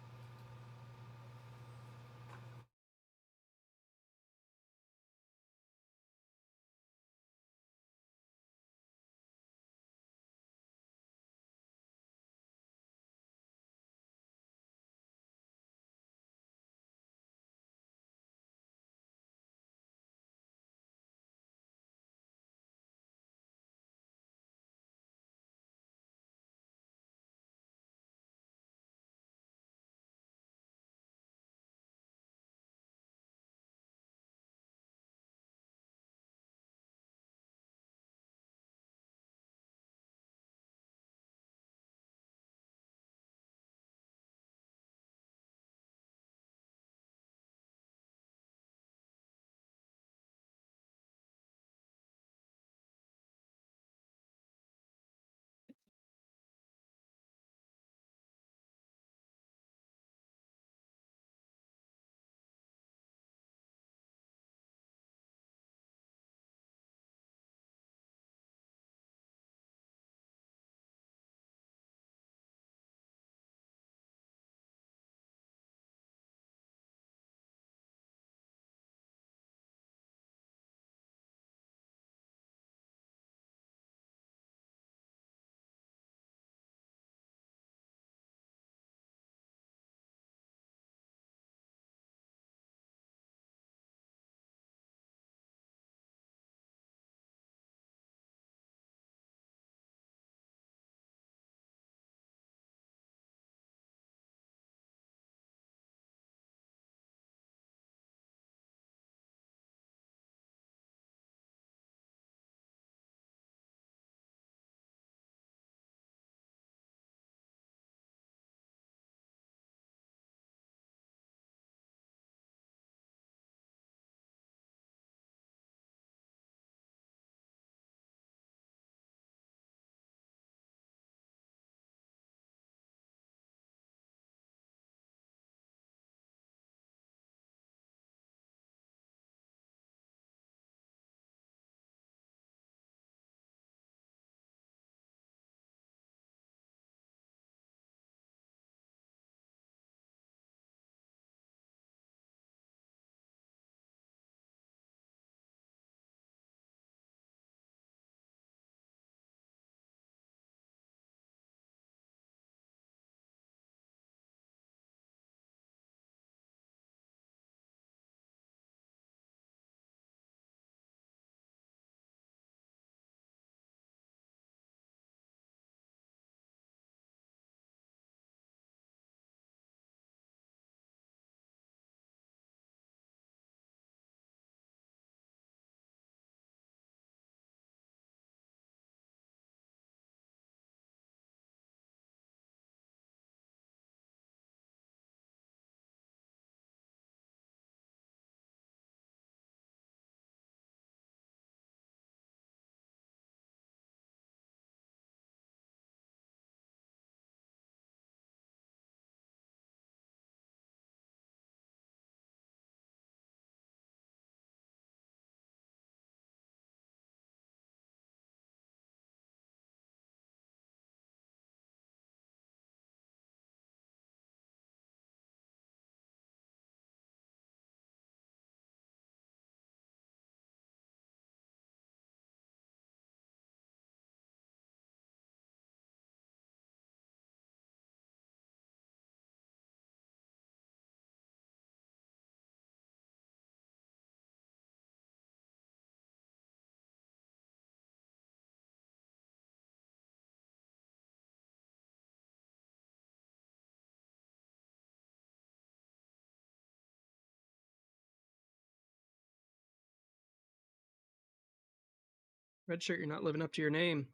Red shirt, you're not living up to your name.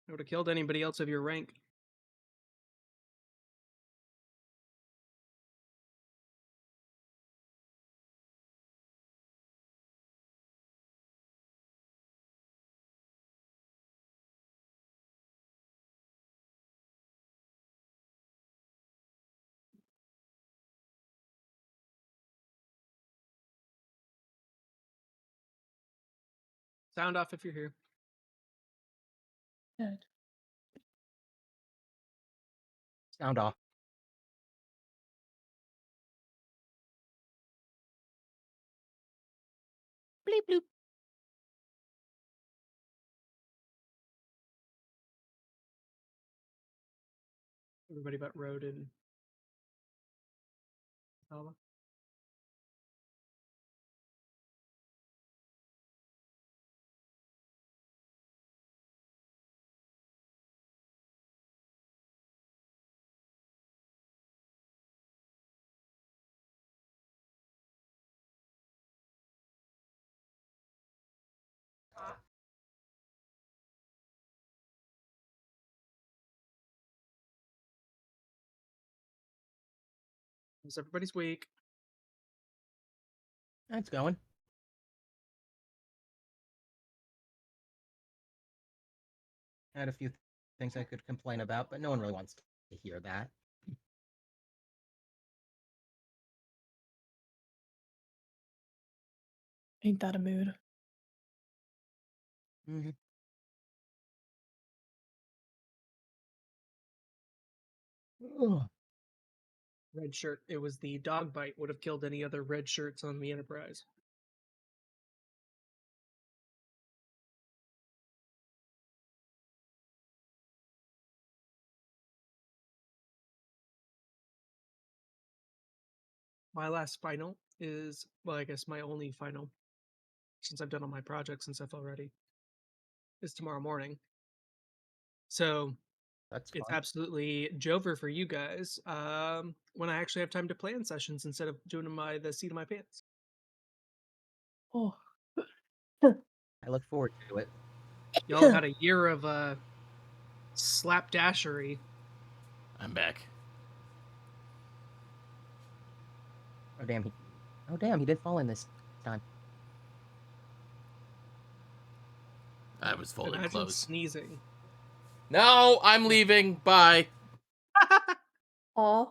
I would have killed anybody else of your rank. Sound off if you're here. Good. Sound off. Bleep bloop. Everybody but Road and Alba. How's everybody's week? It's going. I had a few things I could complain about, but no one really wants to hear that. Ain't that a mood? Mm-hmm. Red shirt. It was the dog bite would have killed any other red shirts on the Enterprise. My last final is, well, I guess my only final, since I've done all my projects and stuff already, is tomorrow morning. So That's it's fun. absolutely Jover for you guys when I actually have time to plan sessions instead of doing them by the seat of my pants. Oh. I look forward to it. Y'all had a year of slapdashery. I'm back. Oh damn, he did fall in this time. I was fully Imagine closed. sneezing. No, I'm leaving. Bye. Aw.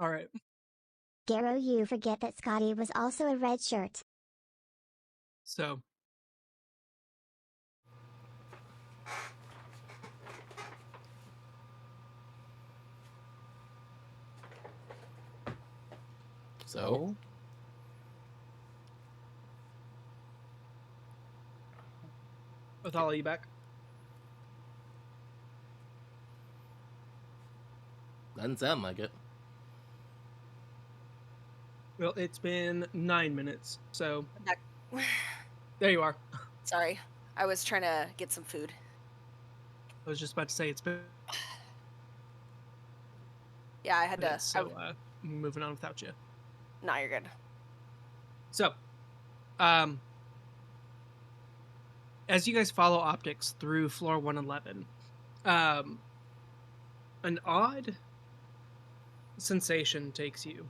All right. Garrow, you forget that Scotty was also a red shirt. So So Othala, you back? doesn't sound like it. Well, it's been 9 minutes, so Back- there you are. Sorry, I was trying to get some food. I was just about to say it's been Yeah, I had to. minutes, so moving on without you. No, you're good. So, as you guys follow optics through floor 111, an odd sensation takes you.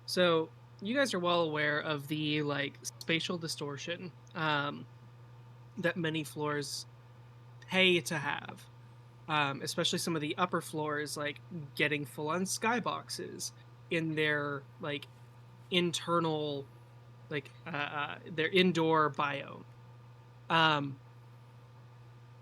So, you guys are well aware of the spatial distortion that many floors pay to have. Especially some of the upper floors, like getting full-on skyboxes in their internal, their indoor biome.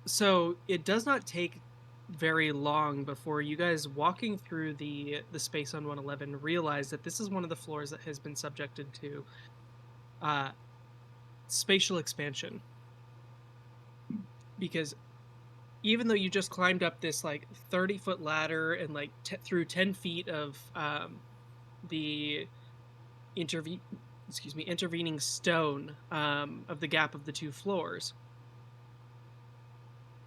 So it does not take very long before you guys walking through the space on 111 realize that this is one of the floors that has been subjected to spatial expansion, because even though you just climbed up this 30-foot ladder and through 10 feet of the intervening stone of the gap of the two floors,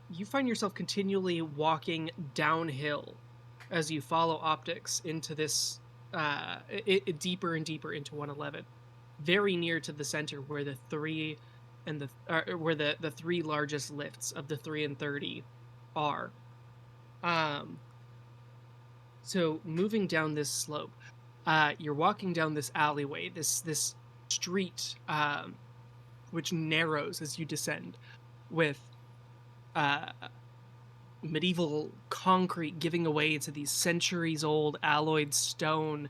you find yourself continually walking downhill as you follow optics into this, deeper and deeper into 111, very near to the center where the three and where the three largest lifts of the 3 and 30 are. So moving down this slope, you're walking down this alleyway, this street, which narrows as you descend, with medieval concrete giving away to these centuries-old alloyed stone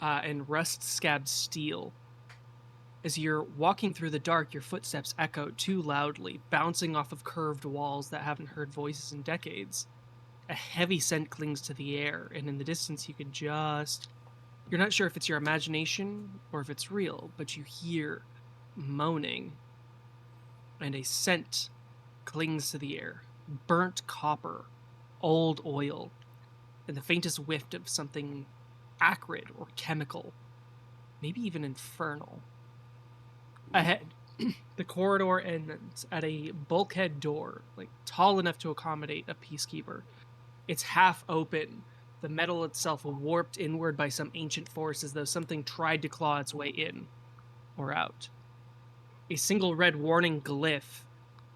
and rust-scabbed steel. As you're walking through the dark, your footsteps echo too loudly, bouncing off of curved walls that haven't heard voices in decades. A heavy scent clings to the air, and in the distance you can just... You're not sure if it's your imagination or if it's real, but you hear moaning, and a scent clings to the air. Burnt copper, old oil, and the faintest whiff of something acrid or chemical, maybe even infernal. Ahead, the corridor ends at a bulkhead door, like tall enough to accommodate a peacekeeper. It's half open, the metal itself warped inward by some ancient force as though something tried to claw its way in or out. A single red warning glyph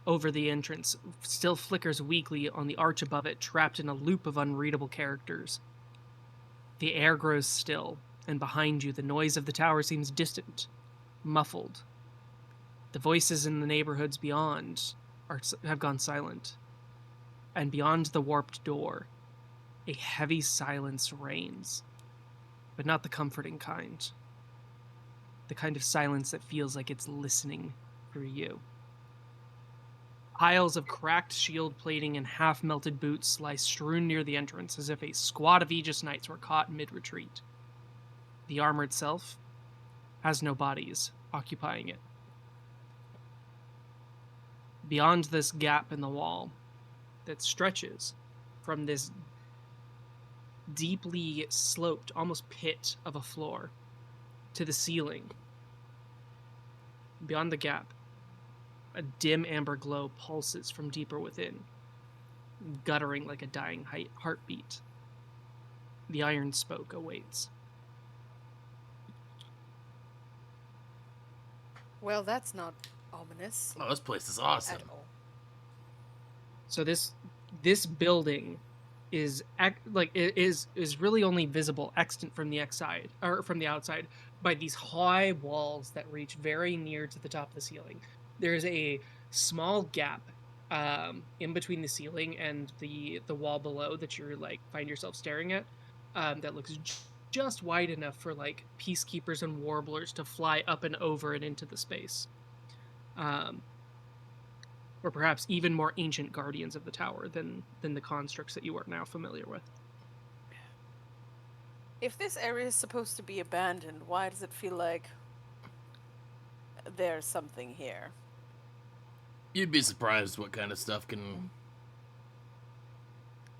over the entrance still flickers weakly on the arch above it, trapped in a loop of unreadable characters. The air grows still, and behind you the noise of the tower seems distant, muffled. The voices in the neighborhoods beyond have gone silent. And beyond the warped door, a heavy silence reigns, but not the comforting kind. The kind of silence that feels like it's listening for you. Piles of cracked shield plating and half-melted boots lie strewn near the entrance, as if a squad of Aegis Knights were caught mid-retreat. The armor itself has no bodies occupying it. Beyond this gap in the wall that stretches from this deeply sloped, almost pit of a floor, to the ceiling, beyond the gap, a dim amber glow pulses from deeper within, guttering like a dying heartbeat. The iron spoke awaits. Well, that's not ominous Oh, this place is awesome. at all. So this building is really only visible extant from the outside by these high walls that reach very near to the top of the ceiling. There's a small gap in between the ceiling and the wall below that you're find yourself staring at, that looks just wide enough for peacekeepers and warblers to fly up and over and into the space. Or perhaps even more ancient guardians of the tower than the constructs that you are now familiar with. If this area is supposed to be abandoned, why does it feel like there's something here? You'd be surprised what kind of stuff can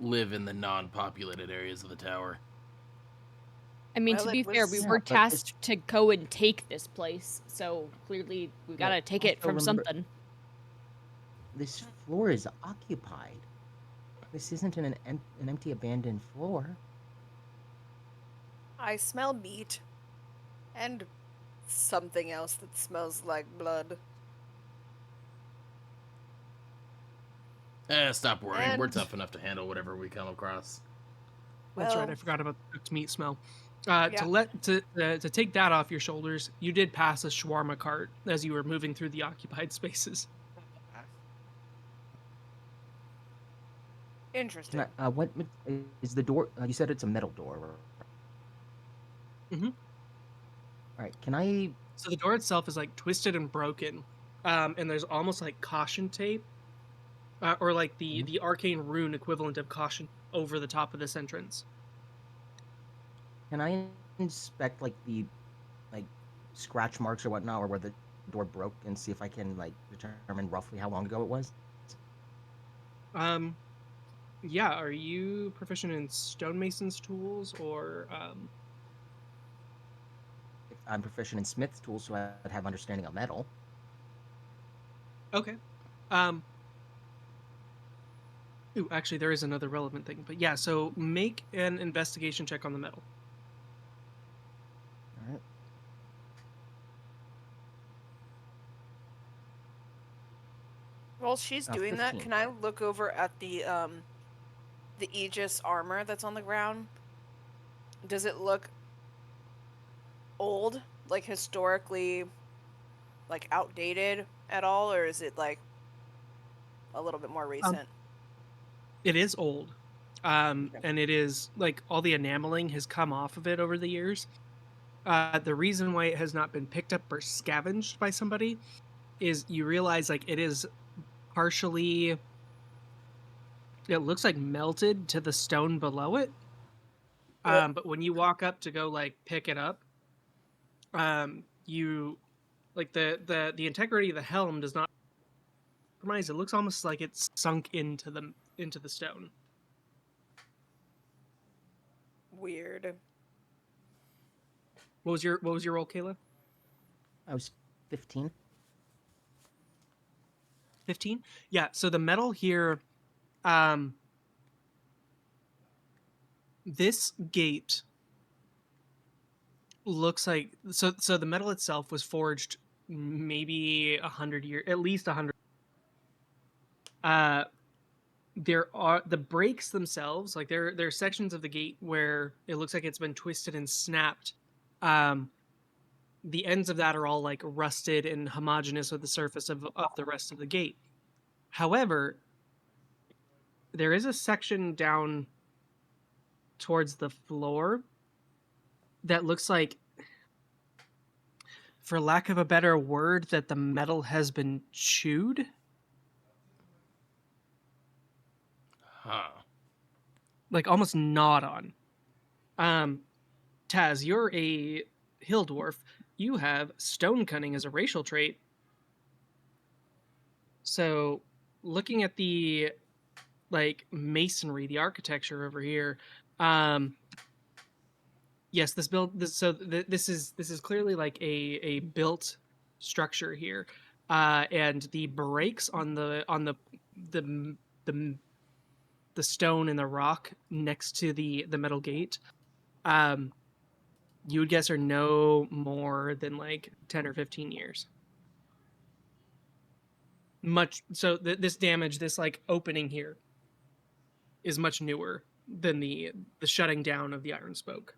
live in the non-populated areas of the tower. I mean, Well, to it be fair, was- we Yeah, were but tasked to go and take this place, so clearly we gotta take it also from remember- something. This floor is occupied. This isn't an empty, abandoned floor. I smell meat. And something else that smells like blood. Stop worrying. We're And- tough enough to handle whatever we come across. That's right. Well- I forgot about the cooked meat smell. Yeah. To take that off your shoulders, you did pass a shawarma cart as you were moving through the occupied spaces. Interesting. Can I, what is the door? You said it's a metal door. Mhm. All right. Can I? So the door itself is twisted and broken, and there's almost caution tape, or the arcane rune equivalent of caution over the top of this entrance. Can I inspect the scratch marks or whatnot, or where the door broke, and see if I can determine roughly how long ago it was? Yeah. Are you proficient in stonemason's tools or If I'm proficient in smith's tools, so I'd have understanding of metal. Okay. Ooh, actually, there is another relevant thing. But yeah, so make an investigation check on the metal. All right. While she's doing that, 15. can I look over at the Aegis armor that's on the ground? Does it look old, like historically, like outdated at all, or is it like a little bit more recent? It is old. And it is like all the enameling has come off of it over the years. The reason why it has not been picked up or scavenged by somebody is you realize like it is partially, it looks like melted to the stone below it. But when you walk up to go like pick it up, you like the integrity of the helm does not compromise. It looks almost like it's sunk into the stone. Weird. What was your roll, Kayla? I was 15. 15? Yeah, so the metal here, this gate looks like, so the metal itself was forged maybe 100 years, at least 100. There are the breaks themselves, like there are sections of the gate where it looks like it's been twisted and snapped. The ends of that are all like rusted and homogeneous with the surface of the rest of the gate. However, there is a section down towards the floor that looks like, for lack of a better word, that the metal has been chewed. Huh. Like almost gnawed on. Taz, you're a hill dwarf. You have stone cunning as a racial trait. So, looking at the like masonry, the architecture over here, yes, this is clearly like a built structure here, and the breaks on the the stone and the rock next to the metal gate, you would guess are no more than like 10 or 15 years. Much so this damage, this like opening here, is much newer than the shutting down of the iron spoke.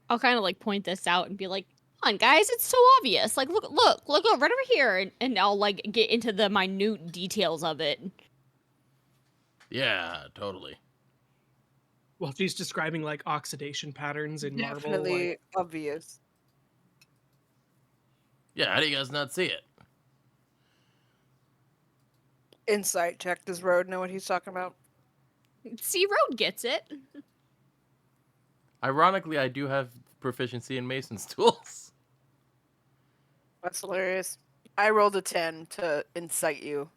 I'll kind of like point this out and be like, "Come on, guys, it's so obvious. Like, look right over here," and I'll like get into the minute details of it. Yeah, totally. Well, she's describing like oxidation patterns in marble. Definitely Like, obvious. Yeah, how do you guys not see it? Insight check. Does Road know what he's talking about? See, Road gets it. Ironically, I do have proficiency in Mason's tools. That's hilarious. I rolled a 10 to incite you.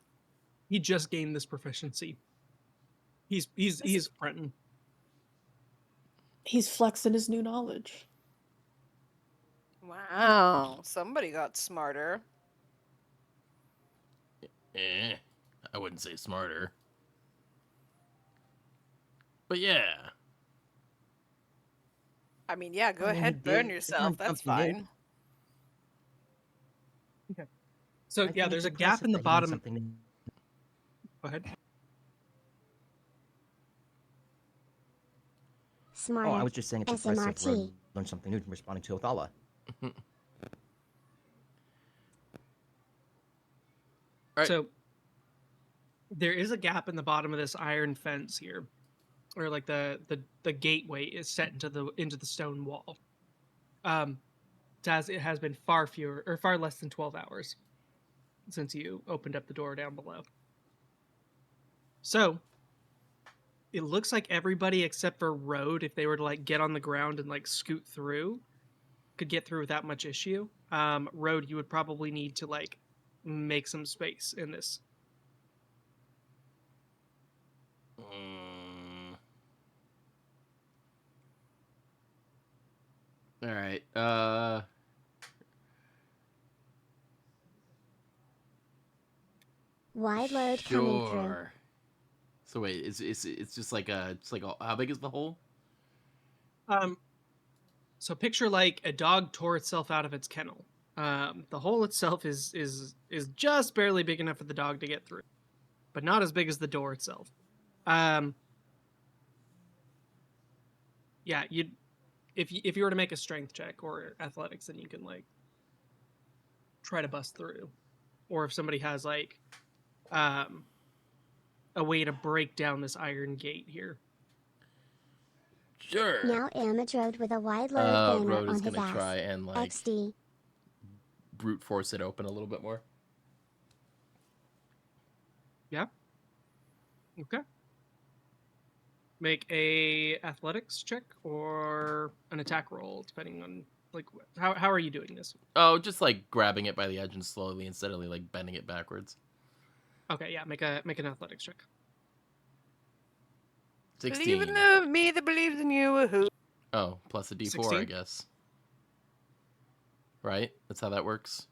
he just gained this proficiency. He's fronting. He's flexing his new knowledge. Wow. Somebody got smarter. I wouldn't say smarter. But yeah. I mean, yeah, go I mean, ahead, he burn did yourself. learn That's something new. fine. Okay. So I yeah, think there's it's a gap in impressive the that he learned bottom. something new. Go ahead. Smarter. Oh, I was just saying it's impressive. SMRT. Road learned something new from responding to Othala. Right. So there is a gap in the bottom of this iron fence here, or like the gateway is set into the stone wall. It has been far less than 12 hours since you opened up the door down below. So it looks like everybody except for Road, if they were to like get on the ground and like scoot through, could get through without much issue. Road, you would probably need to like make some space in this. All right. wide load coming through. Sure. So wait, it's just like how big is the hole? So picture like a dog tore itself out of its kennel. The hole itself is just barely big enough for the dog to get through, but not as big as the door itself. Yeah, if you were to make a strength check or athletics, then you can like try to bust through, or if somebody has like a way to break down this iron gate here. Sure. Now Image rode with a wide load banner Road is on his gonna ass. try and like XD. brute force it open a little bit more. Yeah. Okay. Make a athletics check or an attack roll, depending on like how are you doing this? Oh, just like grabbing it by the edge and slowly instead of like bending it backwards. Okay, yeah, make an athletics check. 16. Believe in the me that believes in you. Woohoo. Oh, plus a D4, 16? I guess. Right? That's how that works.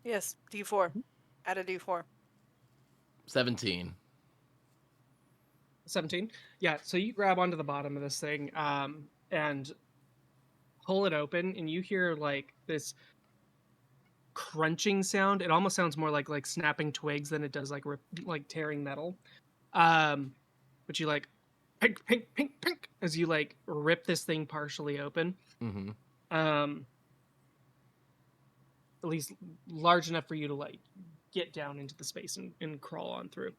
Yes, D4. Add a D4. 17. 17. Yeah, so you grab onto the bottom of this thing and pull it open, and you hear like this crunching sound. It almost sounds more like snapping twigs than it does like tearing metal. But you like pink, pink, pink, pink as you like rip this thing partially open. Mm-hmm. At least large enough for you to like get down into the space and crawl on through.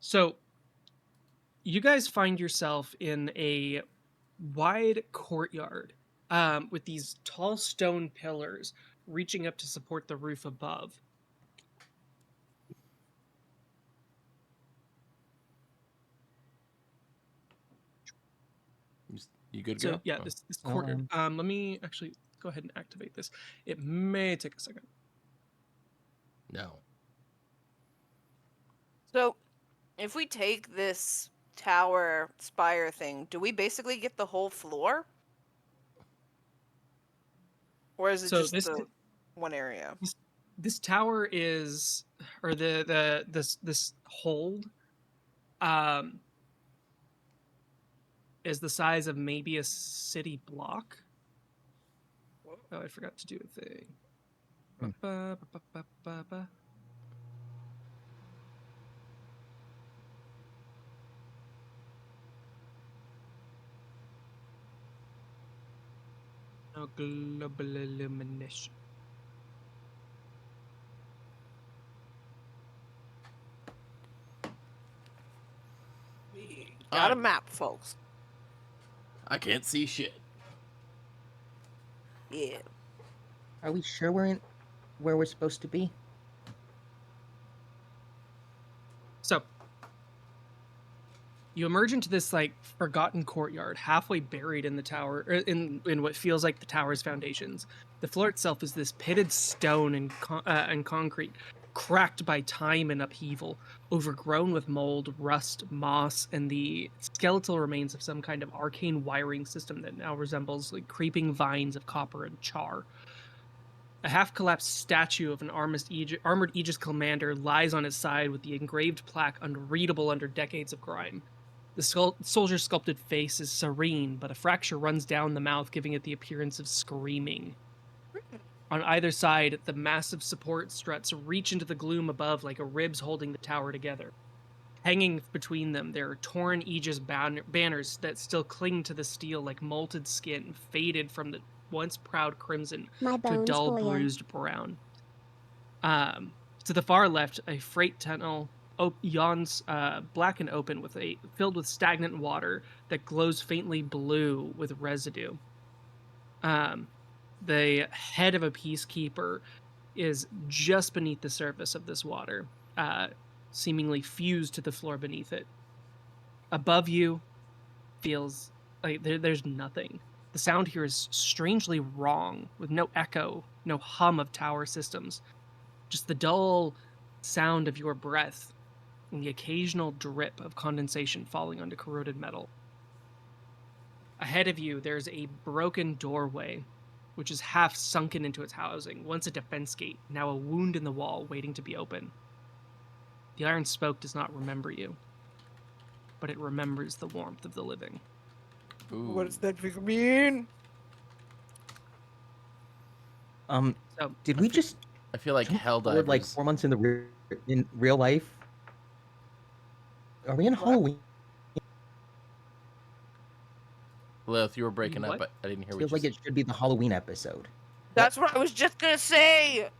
So you guys find yourself in a wide courtyard with these tall stone pillars reaching up to support the roof above. You good to So go? yeah, Oh. this courtyard. Let me actually go ahead and activate this. It may take a second. No. So, if we take this tower spire thing, do we basically get the whole floor? Or is it So just the one area? This tower is, or this hold, is the size of maybe a city block. Oh, I forgot to do a thing. Ba-ba-ba-ba-ba-ba. No global illumination. Got a map, folks. I can't see shit. Yeah. Are we sure we're in where we're supposed to be? So you emerge into this like forgotten courtyard, halfway buried in the tower, or in what feels like the tower's foundations. The floor itself is this pitted stone and concrete, cracked by time and upheaval, overgrown with mold, rust, moss, and the skeletal remains of some kind of arcane wiring system that now resembles like creeping vines of copper and char. A half-collapsed statue of an armored Aegis commander lies on his side with the engraved plaque unreadable under decades of grime. The soldier's sculpted face is serene, but a fracture runs down the mouth, giving it the appearance of screaming. On either side, the massive support struts reach into the gloom above like ribs holding the tower together. Hanging between them, there are torn Aegis banners that still cling to the steel like molted skin, faded from the once proud crimson My to a bones dull, boil. bruised brown. To the far left, a freight tunnel yawns black and open, filled with stagnant water that glows faintly blue with residue. The head of a peacekeeper is just beneath the surface of this water, seemingly fused to the floor beneath it. Above you feels like there's nothing. The sound here is strangely wrong, with no echo, no hum of tower systems. Just the dull sound of your breath and the occasional drip of condensation falling onto corroded metal. Ahead of you, there's a broken doorway, which is half sunken into its housing, once a defense gate, now a wound in the wall waiting to be opened. The iron spoke does not remember you, but it remembers the warmth of the living. Ooh. What does that mean? So, Did we just I feel like jump Helldivers. forward like 4 months in in real life? Are we in What? Halloween? Lilith, you were breaking up. What? I didn't hear what Feels you like said. it should be the Halloween episode. That's what I was just gonna say.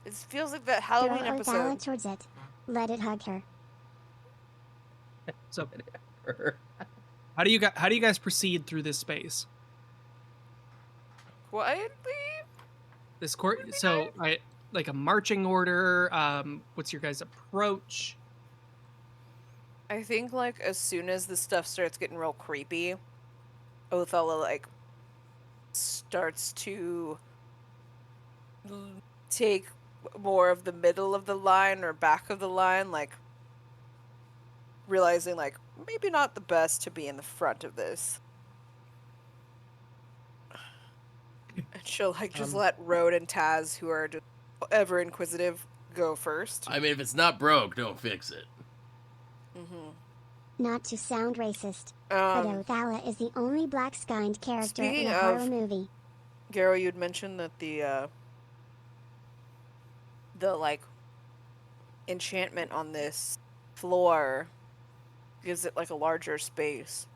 It feels like that Throw Halloween Othala episode. towards it. Let it hug her. So, how do you guys proceed through this space? Quietly. This court. So, I like a marching order. What's your guys' approach? I think like as soon as the stuff starts getting real creepy, Othala like starts to take more of the middle of the line or back of the line, like realizing like maybe not the best to be in the front of this. And she'll like just let Rode and Taz, who are just ever inquisitive, go first. I mean, if it's not broke, don't fix it. Not to sound racist, but Othala is the only black-skinned character in Speaking a horror of- movie. Garo, you'd mentioned that the like enchantment on this floor gives it like a larger space.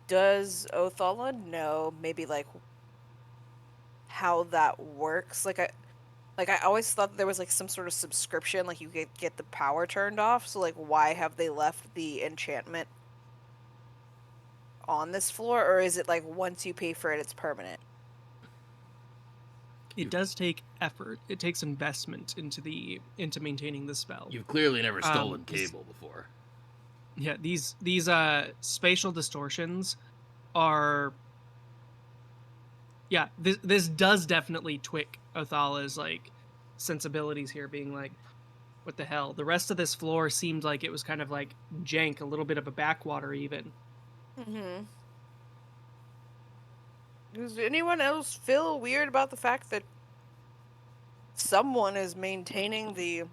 Does Othala know maybe like how that works? Like I always thought that there was like some sort of subscription, like you could get the power turned off. So like, why have they left the enchantment on this floor, or is it like once you pay for it, it's permanent? It does take effort. It takes investment into maintaining the spell. You've clearly never stolen these- cable before. Yeah, these spatial distortions are. Yeah, this does definitely tweak Othala's like sensibilities here, being like, what the hell? The rest of this floor seemed like it was kind of like jank, a little bit of a backwater even. Does anyone else feel weird about the fact that someone is maintaining the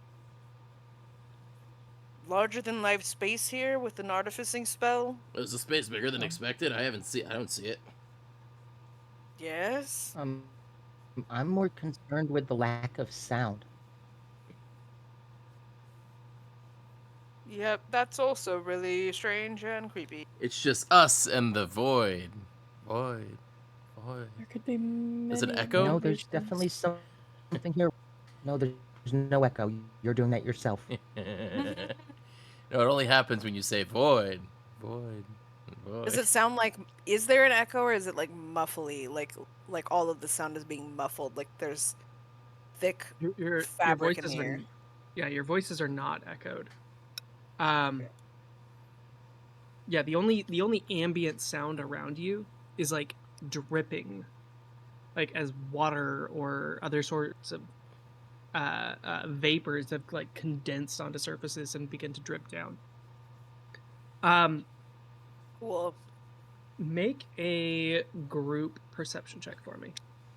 larger than life space here with an artificing spell? Is the space bigger than expected? I don't see it. Yes. I'm more concerned with the lack of sound. Yep, that's also really strange and creepy. It's just us and the void. Void. There could be many. Is it an echo? No, there's definitely something here. No, there's no echo. You're doing that yourself. No, it only happens when you say void. Void. Void. Does it sound like, is there an echo, or is it like muffly, like all of the sound is being muffled, like there's thick Your fabric in voices here? your voices are not echoed. Yeah, the only ambient sound around you is like dripping, like as water or other sorts of vapors have like condensed onto surfaces and begin to drip down. Cool. Make a group perception check for me.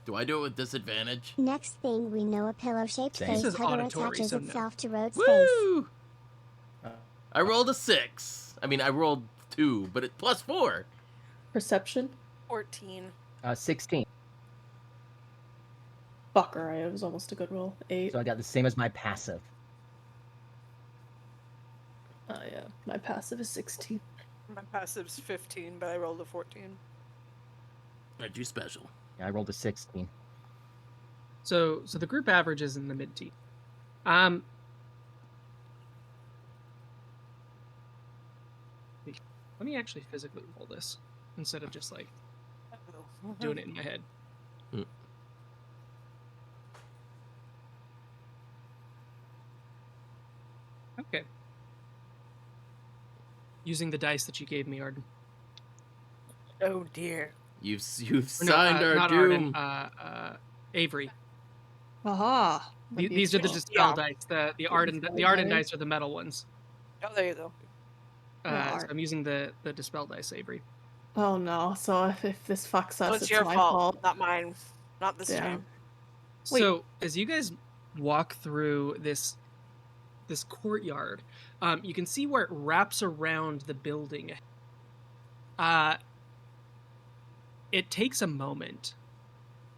Do I do it with disadvantage? Next thing we know, a pillow-shaped This face is hugger auditory, attaches so no. itself to Rhodes' face. Woo! I rolled a 6. I mean, I rolled 2, but it plus 4. Perception? 14. 16. Fucker, it was almost a good roll. 8. So I got the same as my passive. Yeah, my passive is 16. My passive's 15, but I rolled a 14. I do special. Yeah, I rolled a 16. So the group average is in the mid-teen. Let me actually physically roll this instead of just like doing it in my head. Okay. Using the dice that you gave me, Arden. Oh dear. You've Or no, signed our not doom. Arden, Avery. Aha! These are the dispel dice. The Arden dice are the metal ones. Oh, there you go. So I'm using the dispel dice, Avery. Oh no, so if this fucks us, Well, it's it's your my fault, not mine. Not this Damn. time. So as you guys walk through this this courtyard. You can see where it wraps around the building. It takes a moment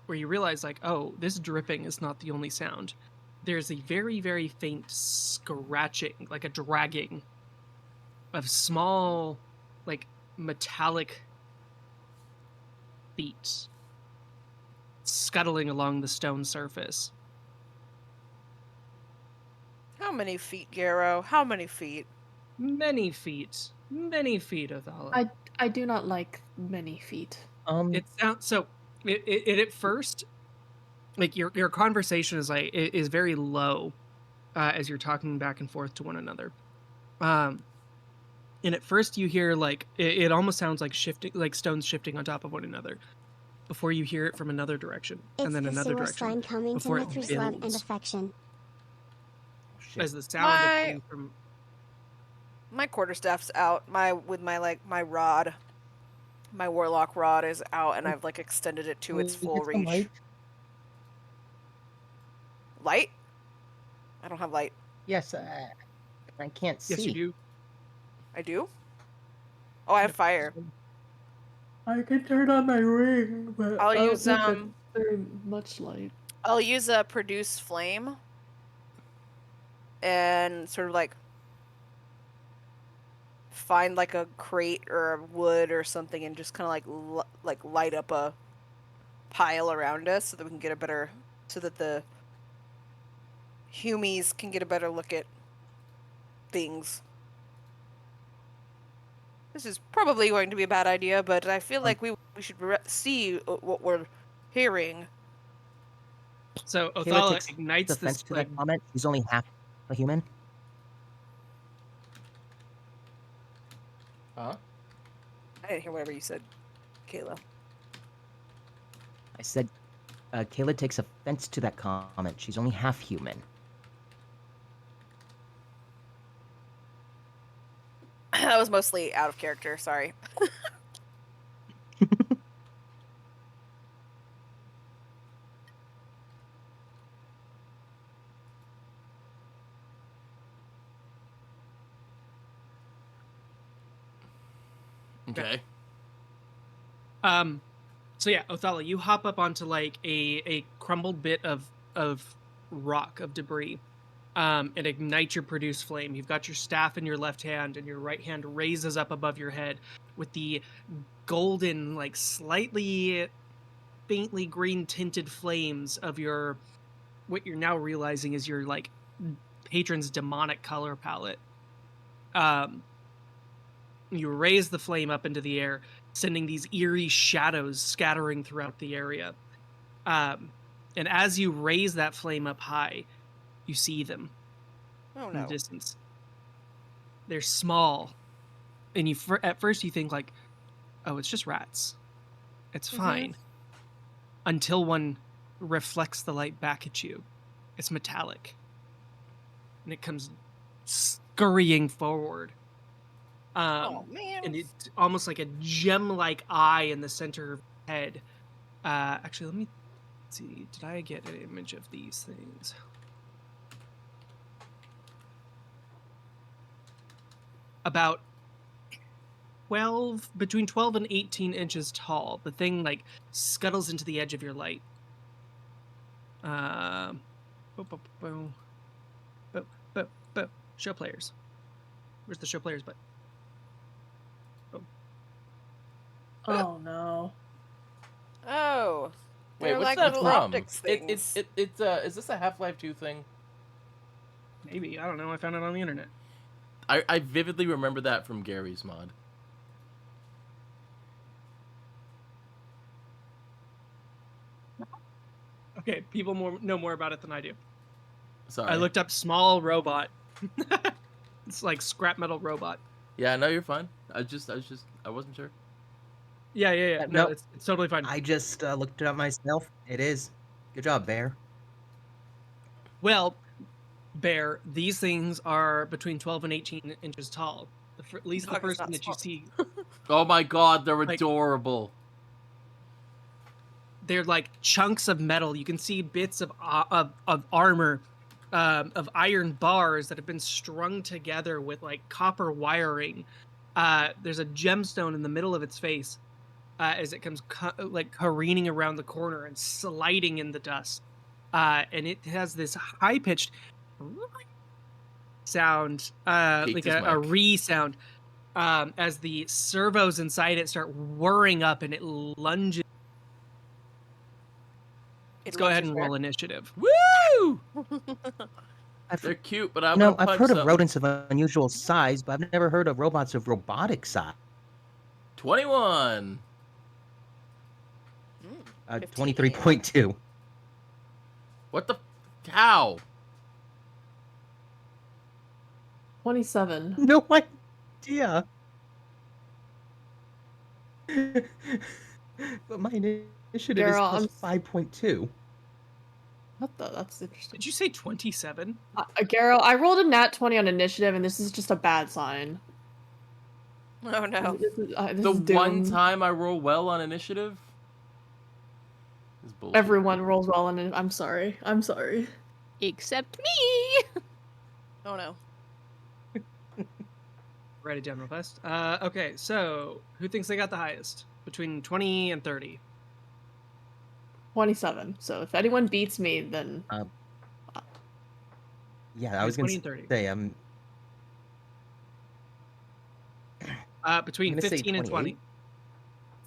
where you realize, like, oh, this dripping is not the only sound. There's a very, very faint scratching, like a dragging of small, like, metallic feet scuttling along the stone surface. How many feet, Garrow? How many feet? Many feet, Othala. I do not like many feet. It sounds so. It at first, like your conversation is very low, as you're talking back and forth to one another. And at first you hear like it almost sounds like shifting, like stones shifting on top of one another. Before you hear it from another direction, It's and then the another sewer direction, slime coming to before it Mithra's love and builds. affection. As the sound of My- it came from My quarterstaff's out. My rod, my warlock rod is out, and I've like extended it to its Can we full get some reach. light? Light? I don't have light. Yes, I can't see. yes, you do. I do? Oh, I have fire. I can turn on my ring, but I'll I don't use, think that's very much light. I'll use a produce flame and sort of like find like a crate or a wood or something and just kind of like light up a pile around us so that we can get a better, so that the humies can get a better look at things. This is probably going to be a bad idea, but I feel like we should see what we're hearing. So Kayla Othala takes ignites offense this to like that comment. He's only half a human. Huh? I didn't hear whatever you said, Kayla. I said, Kayla takes offense to that comment. She's only half human. That was mostly out of character, sorry. Okay. So yeah, Othala, you hop up onto like a crumbled bit of rock, of debris, and ignite your produce flame. You've got your staff in your left hand, and your right hand raises up above your head with the golden, like slightly faintly green tinted flames of your, what you're now realizing is your like patron's demonic color palette. You raise the flame up into the air, sending these eerie shadows scattering throughout the area. And as you raise that flame up high, you see them Oh in the no. distance. They're small, and at first you think like, oh, it's just rats. It's fine. Until one reflects the light back at you. It's metallic. And it comes scurrying forward. Oh man. And it's almost like a gem-like eye in the center of the head. Actually, let me see. Did I get an image of these things? About between 12 and 18 inches tall. The thing like scuttles into the edge of your light. Show players. Where's the show players button? Oh no. Oh. Wait, They're what's like that little from? optics It's things. is this a Half-Life 2 thing? Maybe, I don't know. I found it on the internet. I vividly remember that from Gary's mod. Okay, people know more about it than I do. Sorry. I looked up small robot. It's like scrap metal robot. Yeah, no, you're fine. I wasn't sure. Yeah. No, No. it's totally fine. I just looked it up myself. It is. Good job, Bear. Well, Bear, these things are between 12 and 18 inches tall. At least the Dog is first not one that you small. see, Oh my god, they're Like- adorable. they're like chunks of metal. You can see bits of armor iron bars that have been strung together with like copper wiring. There's a gemstone in the middle of its face as it comes like careening around the corner and sliding in the dust. And it has this high-pitched sound, like a re sound, as the servos inside it start whirring up and it lunges. Let's go ahead and roll initiative. Woo! I've, They're cute, but I'm you know, gonna I've punch heard of something. rodents of unusual size, but I've never heard of robots of robotic size. 21. 23.2. What the? How? 27. No idea. But my initiative is Girl, plus 5.2. What the? That's interesting. Did you say 27? Garrow, I rolled a nat 20 on initiative, and this is just a bad sign. Oh no. This The is one doomed. time I roll well on initiative? Is bullshit. Everyone rolls well on it. I'm sorry. I'm sorry. Except me. Oh no. Write it down real fast. Okay, so who thinks they got the highest? Between 20 and 30. 27. So if anyone beats me, then Yeah, I was gonna 20 and 30. say Between I'm gonna say 15 and 20.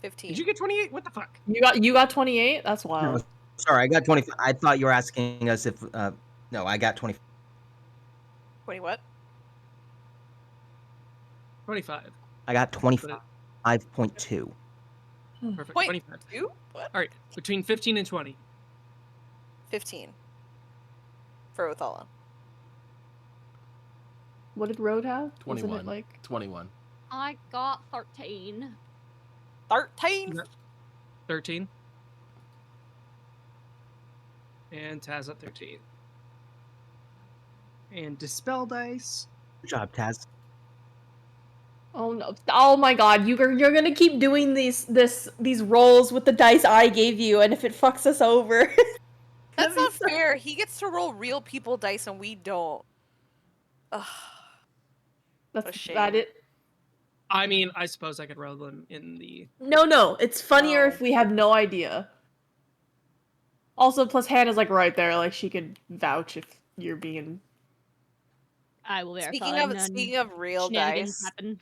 15. Did you get 28? What the fuck? you got 28. That's wild. No, sorry, I got 25. I thought you were asking us if no, I got 20. 20 what? 25. I got 25.2. Perfect. Point 25. 2? What? All right, between 15 and 20. 15. For Othala. What did Road have? 21. Wasn't it like 21. I got 13. 13? 13. And Taz at 13. And Dispel Dice. Good job, Taz. Oh no! Oh my God! You're gonna keep doing these rolls with the dice I gave you, and if it fucks us over, That's not fair. He gets to roll real people dice and we don't. Ugh. That's shame. that it. I mean, I suppose I could roll them in the... No, it's funnier No. if we have no idea. Also, plus Hannah's like right there, like she could vouch if you're being. I will verify. Speaking of real shenanigans dice, happen.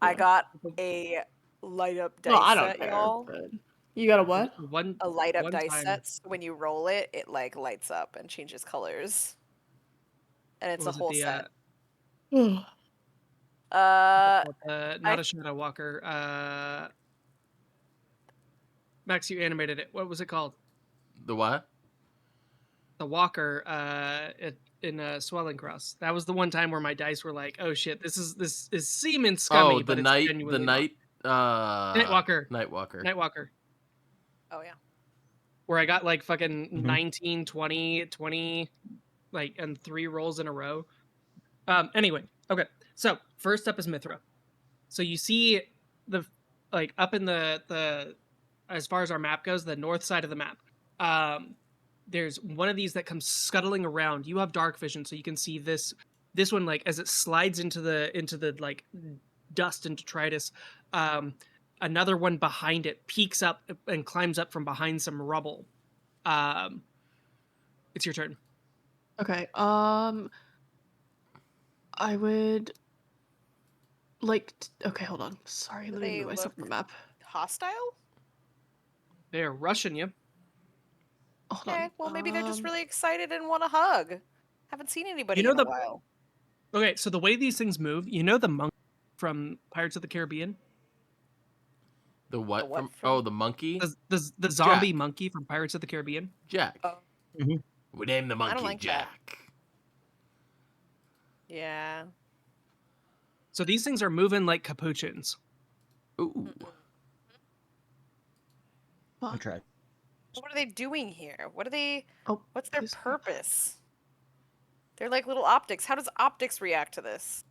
I got a light up dice No, I don't set, care. y'all. But... You got a what? A light up one dice time- set. So when you roll it, it like lights up and changes colors. And it's a was it whole the, set. not a Shadow Walker. Max, you animated it. What was it called? The what? The Walker in Swelling Cross. That was the one time where my dice were like, "Oh shit, this is seeming scummy." Oh, the but it's night, genuinely Nightwalker. Nightwalker. Oh yeah. Where I got like fucking 19, 20, 20, like, and 3 rolls in a row. Anyway, okay. So first up is Mithra. So you see the like up in the as far as our map goes, the north side of the map. There's one of these that comes scuttling around. You have dark vision, so you can see this one like as it slides into the like dust and detritus. Another one behind it peeks up and climbs up from behind some rubble. It's your turn. Okay. I would like. Okay, hold on. Sorry, let me They move myself look on the map. hostile? They're rushing you. Hold Okay, on. well maybe they're just really excited and want a hug. Haven't seen anybody You know in a while. Okay, so the way these things move, you know the monk from Pirates of the Caribbean? The what, The what from? from- Oh, the monkey? The zombie Jack. monkey from Pirates of the Caribbean? Jack. Oh. We named the I monkey don't like that. Jack. Yeah. So these things are moving like capuchins. Ooh. I'm trying. What are they doing here? What are they Oh, what's their this- purpose? They're like little optics. How does optics react to this?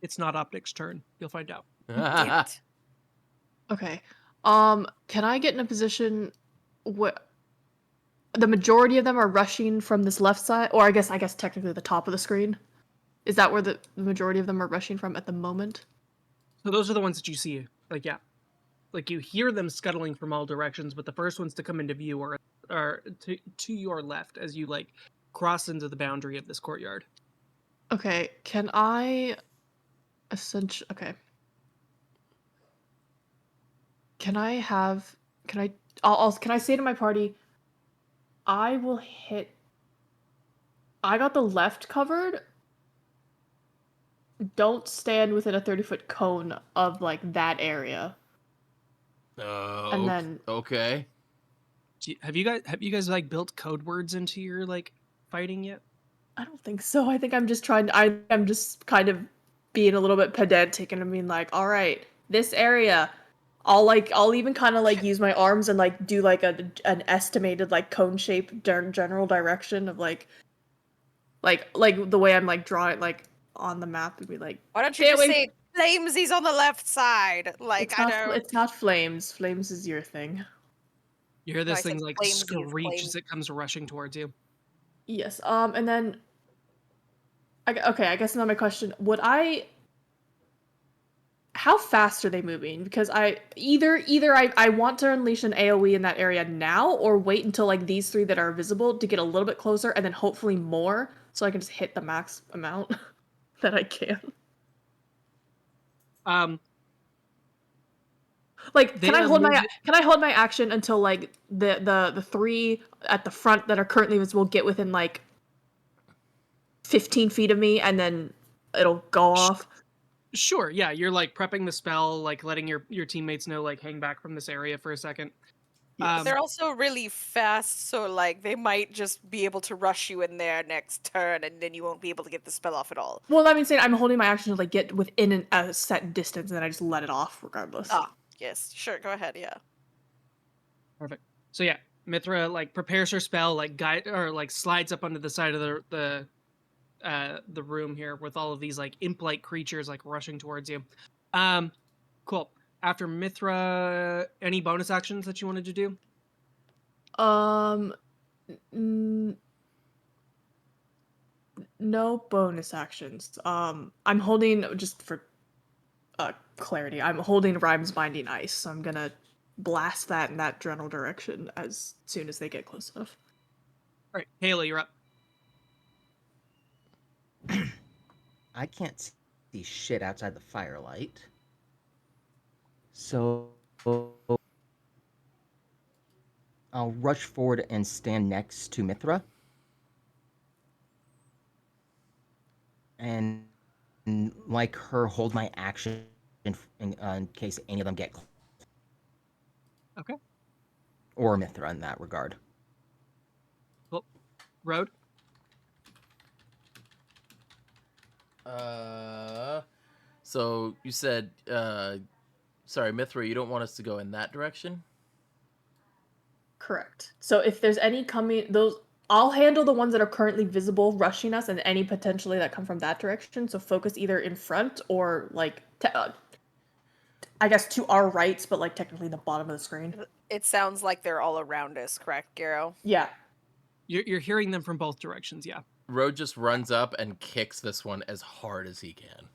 It's not Optic's turn. You'll find out. Damn it. Okay. Can I get in a position where the majority of them are rushing from this left side, or I guess technically the top of the screen. Is that where the majority of them are rushing from at the moment? So those are the ones that you see. Like, yeah. Like, you hear them scuttling from all directions, but the first ones to come into view are to your left as you, like, cross into the boundary of this courtyard. Okay, can I... Okay. Can I say to my party, I got the left covered. Don't stand within a 30-foot cone of, like, that area. And then... Okay. Have you guys like built code words into your like fighting yet? I don't think so. I think I'm just I'm just kind of being a little bit pedantic and I mean like, all right, this area, I'll even kind of like use my arms and like do like an estimated like cone shape general direction of like the way I'm like drawing like on the map would be like. Why don't you just say flamesies on the left side? Like It's not flames. Flames is your thing. You hear No, I this said thing like flamesies, screech as it comes rushing towards you. Yes. And then. Okay, I guess now my question: How fast are they moving? Because I want to unleash an AOE in that area now, or wait until like these 3 that are visible to get a little bit closer, and then hopefully more, so I can just hit the max amount that I can. Like, can I hold my action until like the 3 at the front that are currently visible get within like 15 feet of me, and then it'll go off? Sure, yeah, you're like prepping the spell, like letting your teammates know, like hang back from this area for a second. Yes. They're also really fast, so like they might just be able to rush you in there next turn, and then you won't be able to get the spell off at all. Well, I mean, saying I'm holding my action to like get within a set distance, and then I just let it off regardless. Ah, yes, sure, go ahead, yeah. Perfect. So yeah, Mithra like prepares her spell, like guide or like slides up onto the side of the room here with all of these like imp-like creatures like rushing towards you. Cool. After Mithra, any bonus actions that you wanted to do? No bonus actions. I'm holding, just for clarity, I'm holding Rhyme's Binding Ice, so I'm gonna blast that in that general direction as soon as they get close enough. All right, Haley, you're up. I can't see shit outside the firelight. So I'll rush forward and stand next to Mithra. And like her, hold my action in case any of them get Okay. Or Mithra in that regard. Cool. Road? So you said, sorry, Mithra, you don't want us to go in that direction? Correct. So if there's any coming, I'll handle the ones that are currently visible rushing us, and any potentially that come from that direction. So focus either in front or like, I guess to our rights, but like technically the bottom of the screen. It sounds like they're all around us, correct, Garo? Yeah. You're hearing them from both directions, yeah. Road just runs up and kicks this one as hard as he can.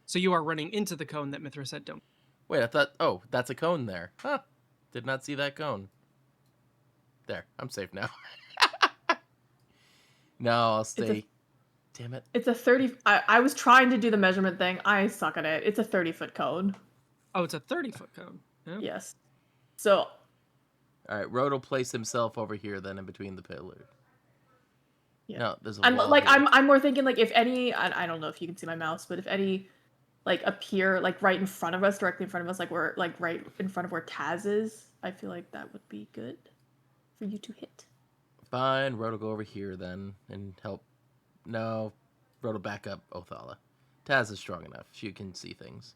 So you are running into the cone that Mithra said don't. Wait, I thought, oh, that's a cone there. Huh. Did not see that cone. There, I'm safe now. No, I'll stay. Damn it. It's a 30... I was trying to do the measurement thing. I suck at it. It's a 30-foot cone. Oh, it's a 30-foot cone. Yeah. Yes. So... Alright, Road will place himself over here then in between the pillars. Yeah. No, there's a I'm wall like here. I'm more thinking like if any, I don't know if you can see my mouse, but if any like appear like right in front of us, directly in front of us, like we're like right in front of where Taz is, I feel like that would be good for you to hit. Fine, Road will go over here then and help. No, Road will back up Othala. Taz is strong enough. She can see things.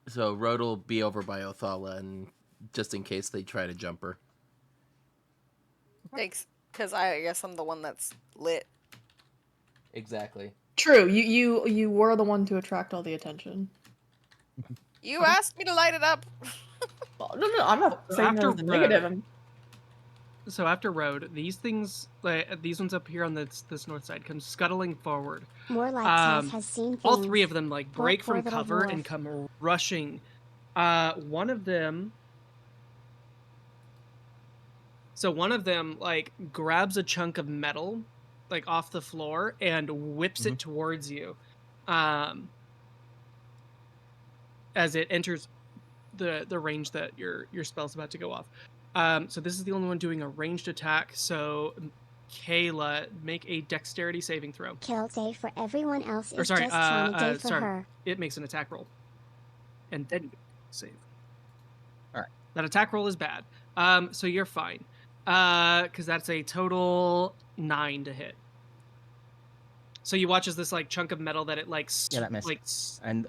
So Road will be over by Othala, and just in case they try to jump her. Thanks, because I guess I'm the one that's lit. Exactly. True. You were the one to attract all the attention. You asked me to light it up. Well, no, I'm not So saying after there's a negative. So after road, these things, like these ones up here on this north side, come scuttling forward. More like Taz has seen things. All three of them like break Poor from little cover dwarf. and come rushing. One of them like grabs a chunk of metal like off the floor and whips it towards you. As it enters the range that your spell's about to go off. So this is the only one doing a ranged attack. So Kayla, make a dexterity saving throw. Kill day for everyone else Or is sorry, just trauma day for sorry. her. It makes an attack roll. And then you save. All right. That attack roll is bad. So you're fine. Because that's a total 9 to hit. So you watch as this like chunk of metal that it like Yeah, that missed. like And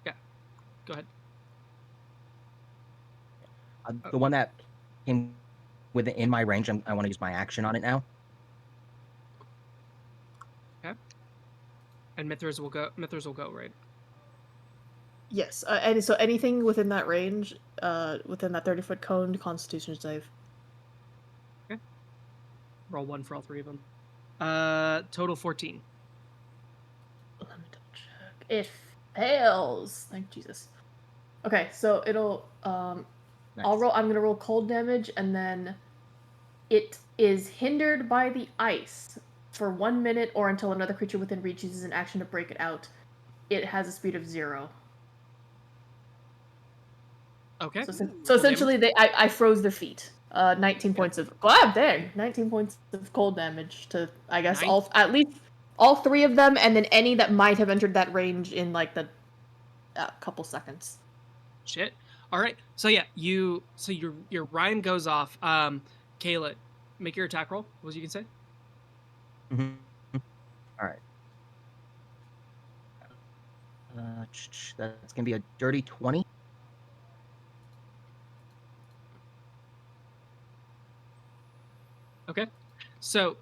yeah. Go ahead. the one that came within my range, I want to use my action on it now. Okay. And Mithras will go, right? Yes, and so anything within that range, within that 30-foot cone, Constitution save. Okay. Roll 1 for all three of them. Total 14. Let me double check. It fails. Thank Jesus. Okay, so it'll Nice. I'm gonna roll cold damage, and then it is hindered by the ice for 1 minute or until another creature within reach uses an action to break it out. It has a speed of 0. Okay. So essentially, I froze their feet. 19 points of 19 points of cold damage to, I guess, at least all three of them, and then any that might have entered that range in like the couple seconds. Shit. All right. So yeah, your rhyme goes off. Kayla, make your attack roll. What was you can say? All right. That's gonna be a dirty 20. Okay. So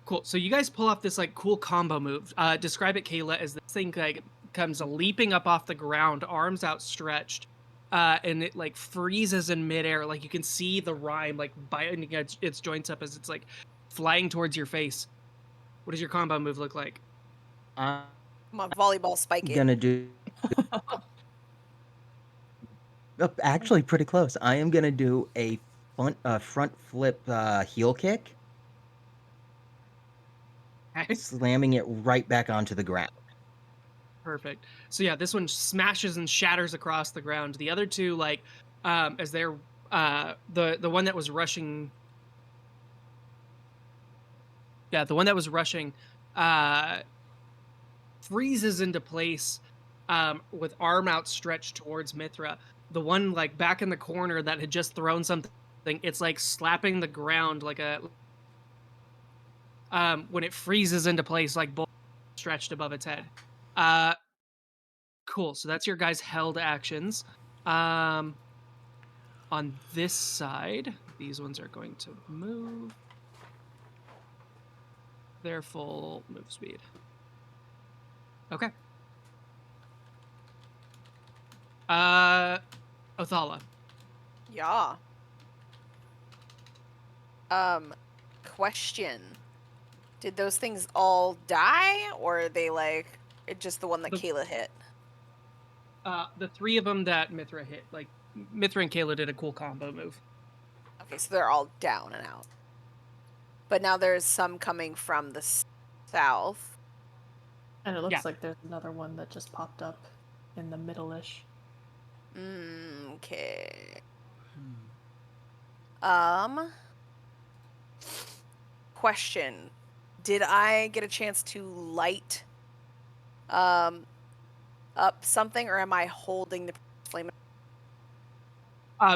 cool. So you guys pull off this like cool combo move. Describe it, Kayla, as this thing like comes leaping up off the ground, arms outstretched, and it like freezes in midair. Like you can see the rhyme like biting its joints up as it's like flying towards your face. What does your combo move look like? I'm on volleyball spike it. Gonna do. Actually, pretty close. I am gonna do a front flip heel kick, slamming it right back onto the ground. Perfect. So yeah, this one smashes and shatters across the ground. The other two, like, as they're the one that was rushing. Yeah, the one that was rushing, freezes into place, with arm outstretched towards Mithra. The one like back in the corner that had just thrown something, it's like slapping the ground like a. When it freezes into place, like both stretched above its head. Cool. So that's your guys' held actions. On this side, these ones are going to move their full move speed. Okay. Othala. Yeah. Question. Did those things all die, or are they like just the one that Kayla hit? The three of them that Mithra hit, like Mithra and Kayla did a cool combo move. Okay, so they're all down and out. But now there's some coming from the south. And it looks like there's another one that just popped up in the middle-ish. Okay. Question. Did I get a chance to light up something, or am I holding the flame?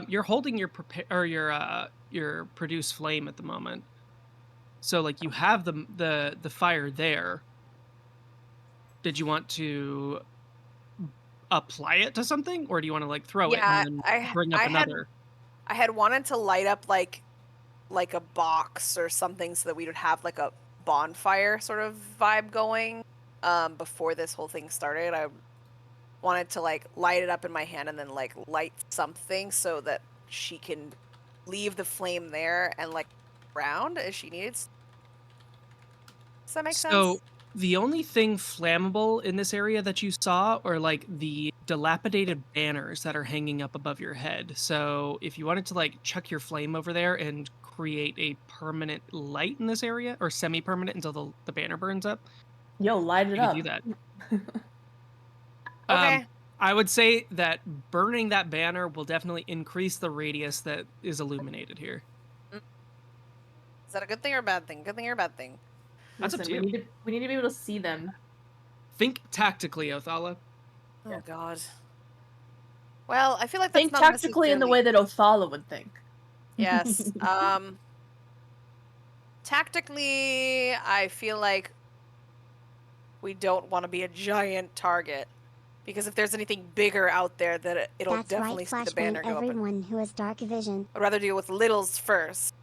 You're holding your produce flame at the moment. So like you have the fire there. Did you want to apply it to something, or do you want to like throw it and then bring up another? I had wanted to light up like a box or something so that we would have like a bonfire sort of vibe going before this whole thing started. I wanted to like light it up in my hand and then like light something so that she can leave the flame there and like round as she needs. Does that make So sense? the only thing flammable in this area that you saw are like the dilapidated banners that are hanging up above your head. So if you wanted to like chuck your flame over there and create a permanent light in this area, or semi-permanent until the banner burns up, Yo, light it you could up. do that. Okay. I would say that burning that banner will definitely increase the radius that is illuminated here. Is that a good thing or a bad thing? Good thing or a bad thing? That's up Listen, to we you. need to be able to see them. Think tactically, Othala. Oh God. Well, I feel like that's Think not tactically in the way that Othala would think. Yes. Tactically, I feel like we don't want to be a giant target. Because if there's anything bigger out there, that it'll That's definitely right, see the flashbang banner go up. everyone who has dark vision. I'd rather deal with littles first.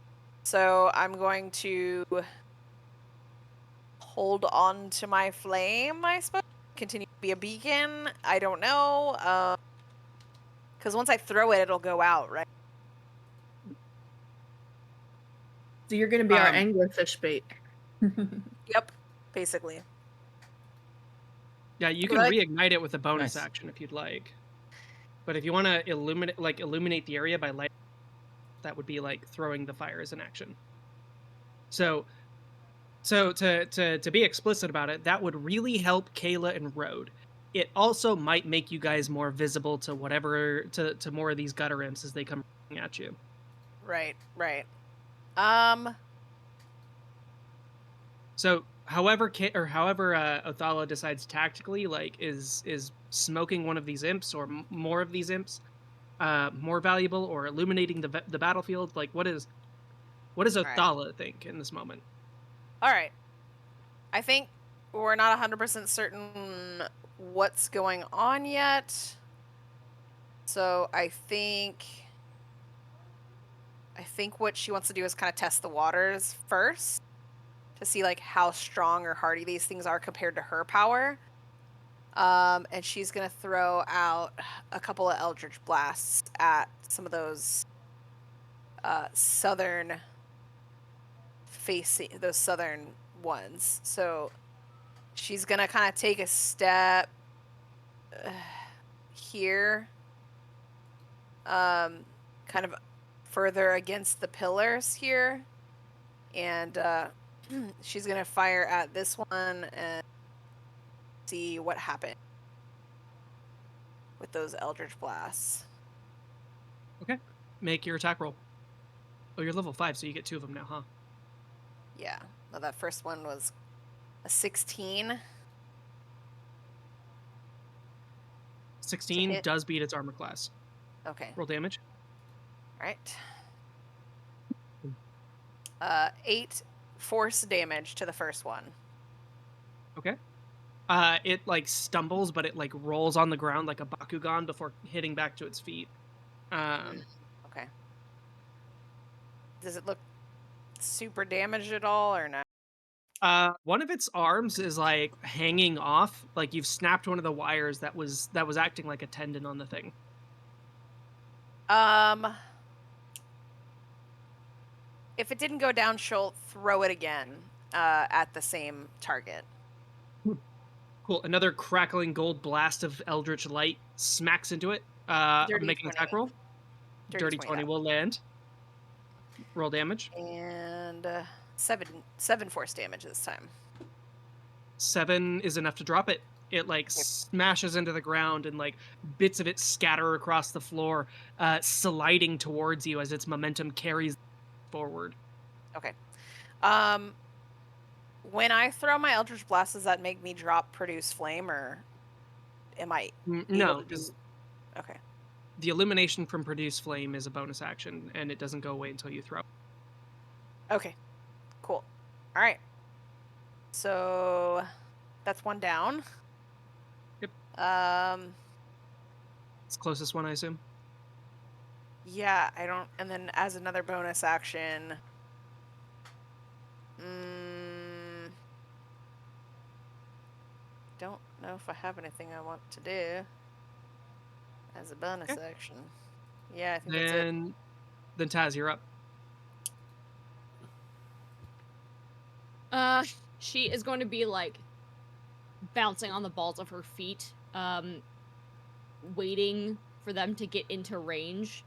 So I'm going to hold on to my flame, I suppose. Continue to be a beacon. I don't know. Because once I throw it, it'll go out, right? So you're gonna be our anglerfish bait. Yep. Basically. Yeah, you can reignite it with a bonus action if you'd like. But if you want to illuminate the area by light, that would be like throwing the fire as an action. So to be explicit about it, that would really help Kayla and Road. It also might make you guys more visible to whatever to more of these gutter imps as they come at you. Right. So however Othala decides tactically, like is smoking one of these imps or more of these imps more valuable, or illuminating the battlefield? Like what is Othala think in this moment? All right. I think we're not 100% certain what's going on yet. So I think what she wants to do is kind of test the waters first to see like how strong or hardy these things are compared to her power. And she's gonna throw out a couple of Eldritch Blasts at some of those southern ones. So she's gonna kind of take a step here, kind of further against the pillars here, and she's gonna fire at this one and see what happens with those Eldritch Blasts. Okay, make your attack roll. Oh, you're level 5, so you get 2 of them now, huh? Yeah. Well, that first one was a 16. 16 does beat its armor class. Okay. Roll damage. All right. 8 force damage to the first one. Okay. It like stumbles, but it like rolls on the ground like a Bakugan before hitting back to its feet. Okay. Does it look super damaged at all or not? One of its arms is like hanging off, like you've snapped one of the wires that was acting like a tendon on the thing. If it didn't go down, she'll throw it again at the same target. Cool. Another crackling gold blast of eldritch light smacks into it. Dirty Make an 20. attack roll. Dirty 20 will land. Roll damage. And 7 force damage this time. 7 is enough to drop it. It like smashes into the ground and like bits of it scatter across the floor, sliding towards you as its momentum carries forward. Okay. When I throw my Eldritch Blast, does that make me drop Produce Flame, or am I no, because okay. The elimination from Produce Flame is a bonus action, and it doesn't go away until you throw. Okay, cool. All right. So that's one down. Yep. It's the closest one, I assume. Yeah, I don't. And then as another bonus action, don't know if I have anything I want to do. As a bonus Okay. action. Yeah, I think that's it. Then Taz, you're up. She is going to be like bouncing on the balls of her feet, waiting for them to get into range.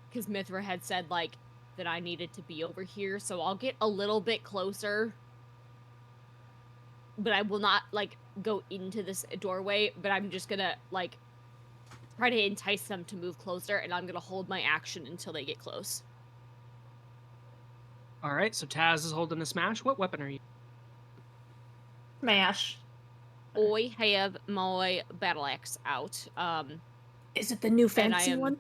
Because Mithra had said like that I needed to be over here, so I'll get a little bit closer. But I will not like go into this doorway, but I'm just gonna like try to entice them to move closer, and I'm gonna hold my action until they get close. All right, so Taz is holding a smash. What weapon are you? Smash. I have my battle axe out. Is it the new And I fancy am- one?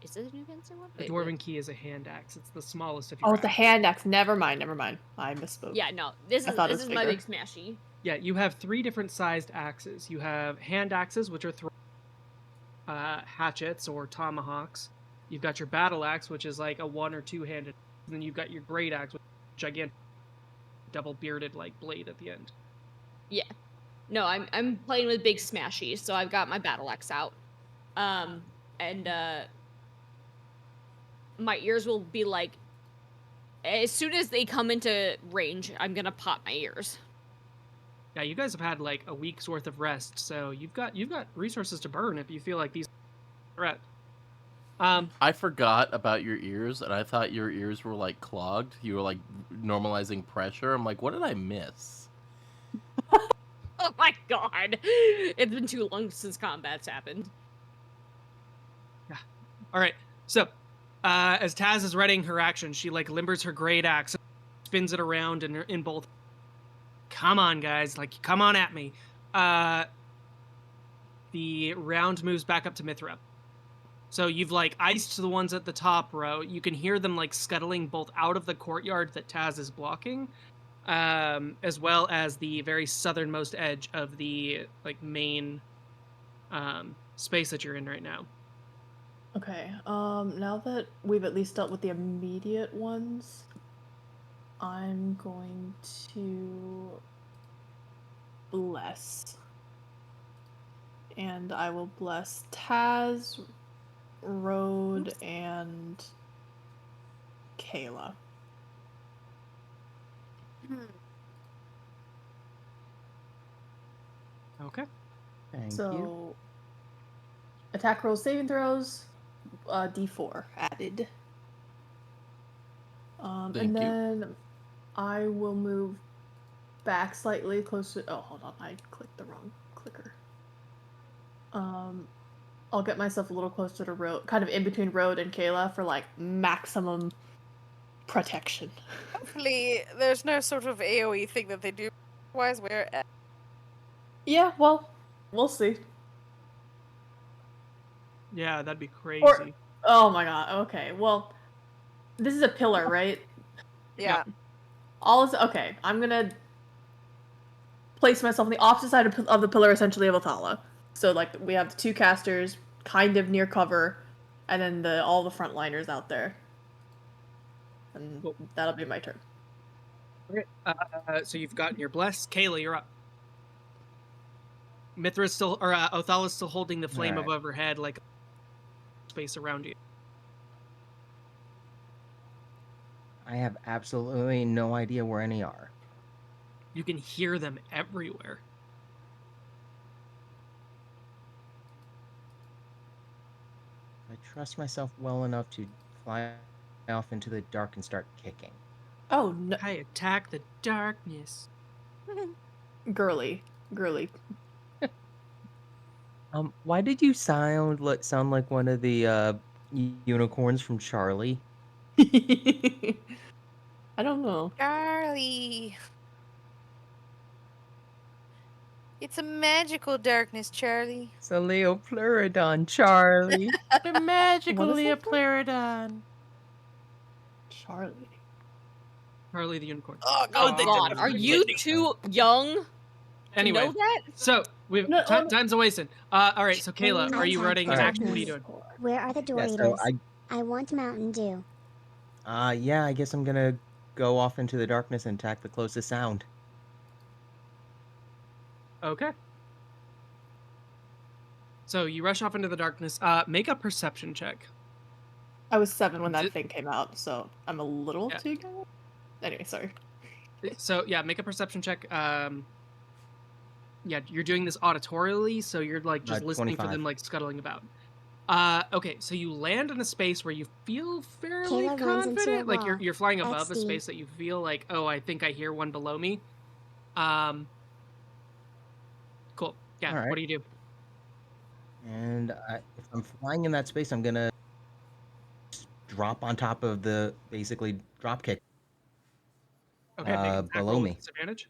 Is it a new fancy one? The Wait, dwarven wait. key is a hand axe. It's the smallest of your Oh, the axes. hand axe. Never mind. I misspoke. Yeah, no. This I thought it is was my bigger. big smashy. Yeah, you have 3 different sized axes. You have hand axes, which are hatchets or tomahawks. You've got your battle axe, which is like a 1 or 2 handed. And then you've got your great axe, which is a gigantic double bearded like blade at the end. Yeah. No, I'm playing with big smashies, so I've got my battle axe out. And my ears will be like, as soon as they come into range, I'm gonna pop my ears. Yeah, you guys have had like a week's worth of rest, so you've got resources to burn if you feel like these are a threat. I forgot about your ears, and I thought your ears were like clogged. You were like normalizing pressure. I'm like, what did I miss? Oh my god! It's been too long since combat's happened. All right, so as Taz is readying her action, she like limbers her great axe, spins it around in both. Come on, guys! Like, come on at me. The round moves back up to Mithra. So you've like iced the ones at the top row. You can hear them like scuttling both out of the courtyard that Taz is blocking, as well as the very southernmost edge of the like main space that you're in right now. Okay. Now that we've at least dealt with the immediate ones, I'm going to bless. And I will bless Taz, Road, and Kayla. Okay. Thank you. So, attack rolls, saving throws, D4 added. Thank and you. then I will move back slightly closer. Oh, hold on, I clicked the wrong clicker. I'll get myself a little closer to Road, kind of in between Road and Kayla for like maximum protection. Hopefully, there's no sort of AoE thing that they do. Otherwise, we're at. Yeah, well, we'll see. Yeah, that'd be crazy. Or, oh my god, okay, well, this is a pillar, right? Yeah. Okay, I'm gonna place myself on the opposite side of the pillar, essentially, of Athala. So, like, we have the 2 casters kind of near cover, and then all the frontliners out there. And Cool. that'll be my turn. Okay. So you've gotten your bless. Kayla, you're up. Mithra's still, or Othala's still holding the flame Alright. above her head, like space around you. I have absolutely no idea where any are. You can hear them everywhere. I trust myself well enough to fly off into the dark and start kicking. Oh, no. I attack the darkness. Girly. Why did you sound like one of the unicorns from Charlie? I don't know. Charlie. It's a magical darkness, Charlie. It's a Leopleurodon, Charlie. The magical What is that from? Leopleurodon. Charlie. Charlie the unicorn. Oh Oh they god, did are the you freaking- too young to Anyway, know that? so we've No, time's a wasting. All right, so Kayla, are you running an Alright. action? What are you doing? Where are the Yeah, so Doritos? I want Mountain Dew. yeah, I guess I'm gonna go off into the darkness and attack the closest sound. Okay. So you rush off into the darkness. Make a perception check. I was 7 when that Did- thing came out, so I'm a little Yeah. too young. Anyway, sorry. So yeah, make a perception check. Yeah, you're doing this auditorially, so you're like just listening for 25. them like scuttling about. Okay, so you land in a space where you feel fairly Kayla runs into a confident. Like wall. you're flying above a XD. space that you feel like, oh, I think I hear one below me. Cool. Yeah. All right. What do you do? And if I'm flying in that space, I'm gonna drop on top of the basically drop kick Okay, make an attack below roll me. with disadvantage.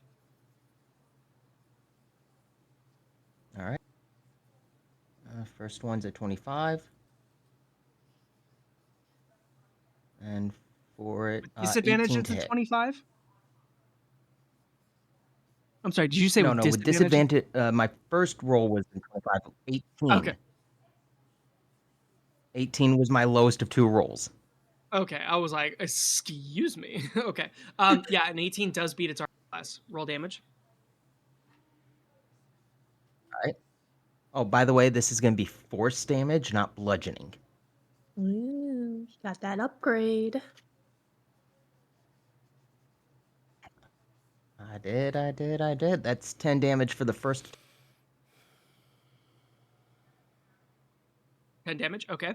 All right. First one's at 25. And for it, Disadvantage 18 to into hit. 25. I'm sorry. Did you say No, with no, with disadvantage? disadvantage, my first roll was in 25. 18. Okay. 18 was my lowest of 2 rolls. Okay. I was like, excuse me. Okay. Yeah, an 18 does beat its armor class. Roll damage. All right. Oh, by the way, this is going to be force damage, not bludgeoning. Ooh, got that upgrade. I did. That's 10 damage for the first. 10 damage. Okay.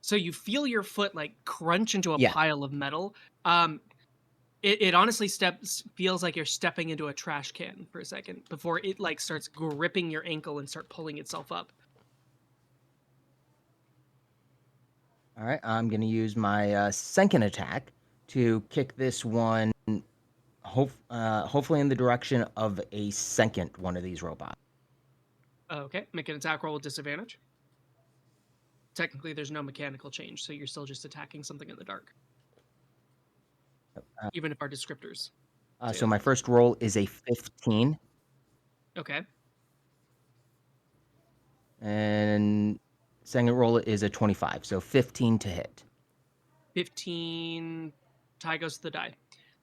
So you feel your foot like crunch into a Yeah. pile of metal. It honestly feels like you're stepping into a trash can for a second before it like starts gripping your ankle and start pulling itself up. All right, I'm going to use my second attack to kick this one, hopefully in the direction of a second one of these robots. Okay, make an attack roll with disadvantage. Technically, there's no mechanical change, so you're still just attacking something in the dark. Even if our descriptors. So my first roll is a 15. Okay. And second roll is a 25, so 15 to hit. 15. Tie goes to the die.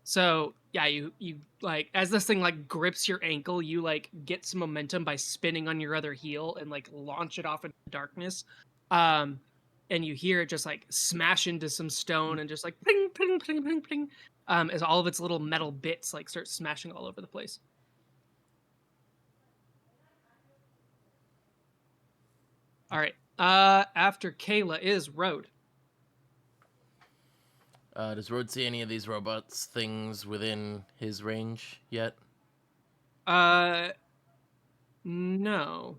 So yeah, you like as this thing like grips your ankle, you like get some momentum by spinning on your other heel and like launch it off into the darkness. And you hear it just like smash into some stone and just like ping, ping, ping, ping, ping, as all of its little metal bits like start smashing all over the place. All right. After Kayla is Road. Does Rode see any of these robots things within his range yet? No.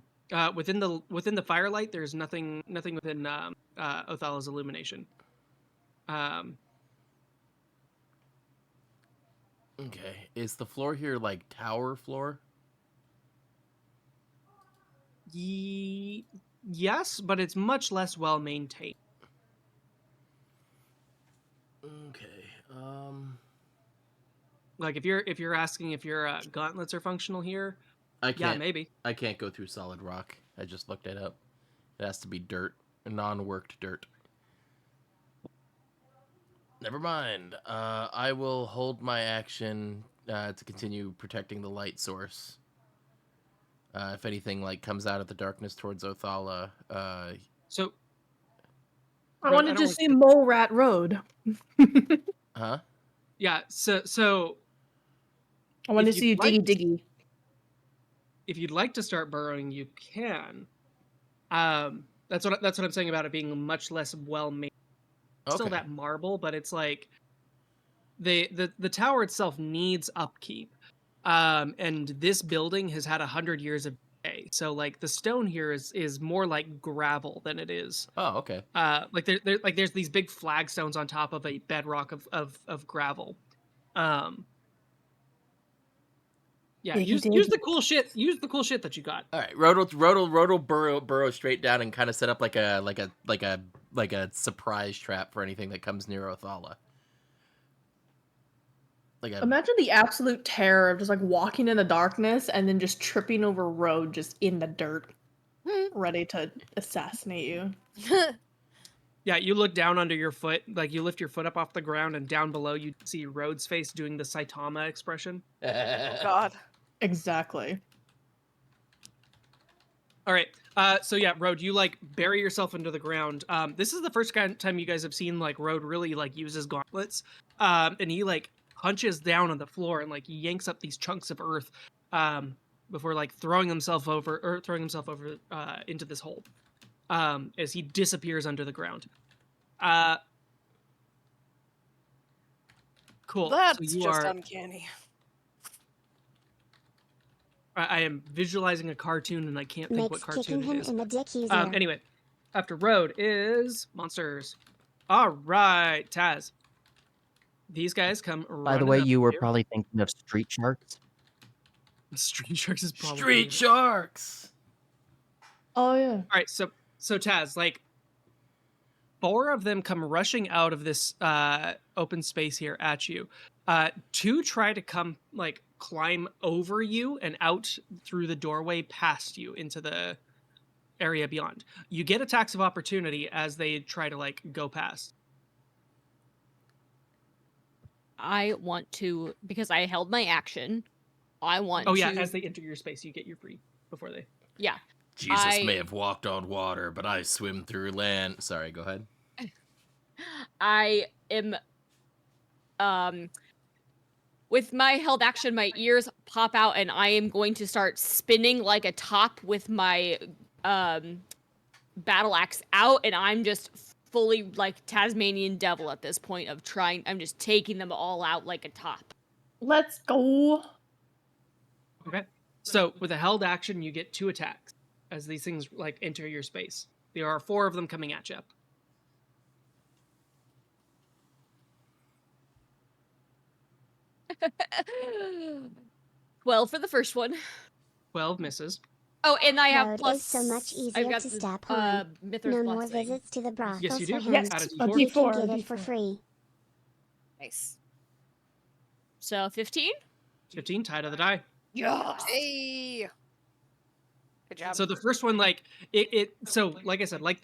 Within the firelight, there's nothing within Othal's illumination. Okay. Is the floor here like tower floor? Yes, but it's much less well maintained. Okay. Like if you're asking if your gauntlets are functional here, yeah, maybe. I can't go through solid rock. I just looked it up. It has to be dirt, non-worked dirt. Never mind. I will hold my action to continue protecting the light source. If anything like comes out of the darkness towards Othala, So I Road, wanted to don't see like- Mole Rat Road. huh? Yeah, so I wanted if to see you you'd like- diggy. if you'd like to start burrowing, you can. That's what I'm saying about it being much less well made. Still that marble, but it's like the tower itself needs upkeep. And this building has had 100 years of decay. So like the stone here is more like gravel than it is. Oh, okay. Like there's these big flagstones on top of a bedrock of gravel. Yeah, use the cool shit. Use the cool shit that you got. All right, Rode will burrow straight down and kind of set up like a surprise trap for anything that comes near Othala. Imagine the absolute terror of just like walking in the darkness and then just tripping over Road just in the dirt, ready to assassinate you. Yeah, you look down under your foot, like you lift your foot up off the ground, and down below you see Rhodes' face doing the Saitama expression. Oh God. Exactly. All right. So yeah, Road, you like bury yourself into the ground. This is the first time you guys have seen like Road really like uses gauntlets. And he like punches down on the floor and like yanks up these chunks of earth before like throwing himself over into this hole. As he disappears under the ground. Cool. That's so you just are. uncanny. I am visualizing a cartoon and I can't think what Makes cartoon kicking him it is. in the dick easier. Anyway, after Road is monsters. All right, Taz. These guys come. By the way, you were here. probably thinking of Street Sharks. Street Sharks is probably Street Sharks. Oh yeah. All right, so Taz, like 4 of them come rushing out of this open space here at you. 2 try to come like climb over you and out through the doorway past you into the area beyond. You get attacks of opportunity as they try to like go past. I want to, because I held my action, I want to... Oh yeah, as they enter your space, you get your free before they... Yeah. Jesus may have walked on water, but I swim through land. Sorry, go ahead. I am... with my held action, my ears pop out and I am going to start spinning like a top with my battle axe out, and I'm just fully like Tasmanian devil at this point of trying. I'm just taking them all out like a top. Let's go. Okay. So with a held action, you get 2 attacks as these things like enter your space. There are 4 of them coming at you. Well, for the first one. 12 misses. Oh, and I have Road plus. is so much I've easier got to the, step on. Mithras No plus more thing. visits to the brothels Yes, you do. for him. Yes, Add a a D4. You can D4. get it for free. Nice. So 15. 15, tie to the die. Yeah. Hey. Good job. So the first one, like so like I said, like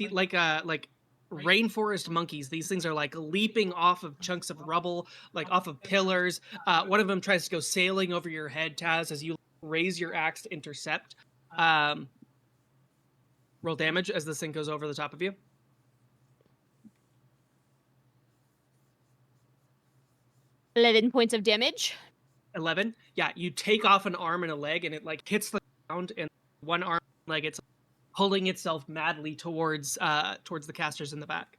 rainforest monkeys, these things are like leaping off of chunks of rubble, like off of pillars. One of them tries to go sailing over your head, Taz, as you raise your axe to intercept. Roll damage as this thing goes over the top of you. 11 points of damage. 11. Yeah, you take off an arm and a leg, and it like hits the ground, and one arm and leg, it's pulling itself madly towards the casters in the back.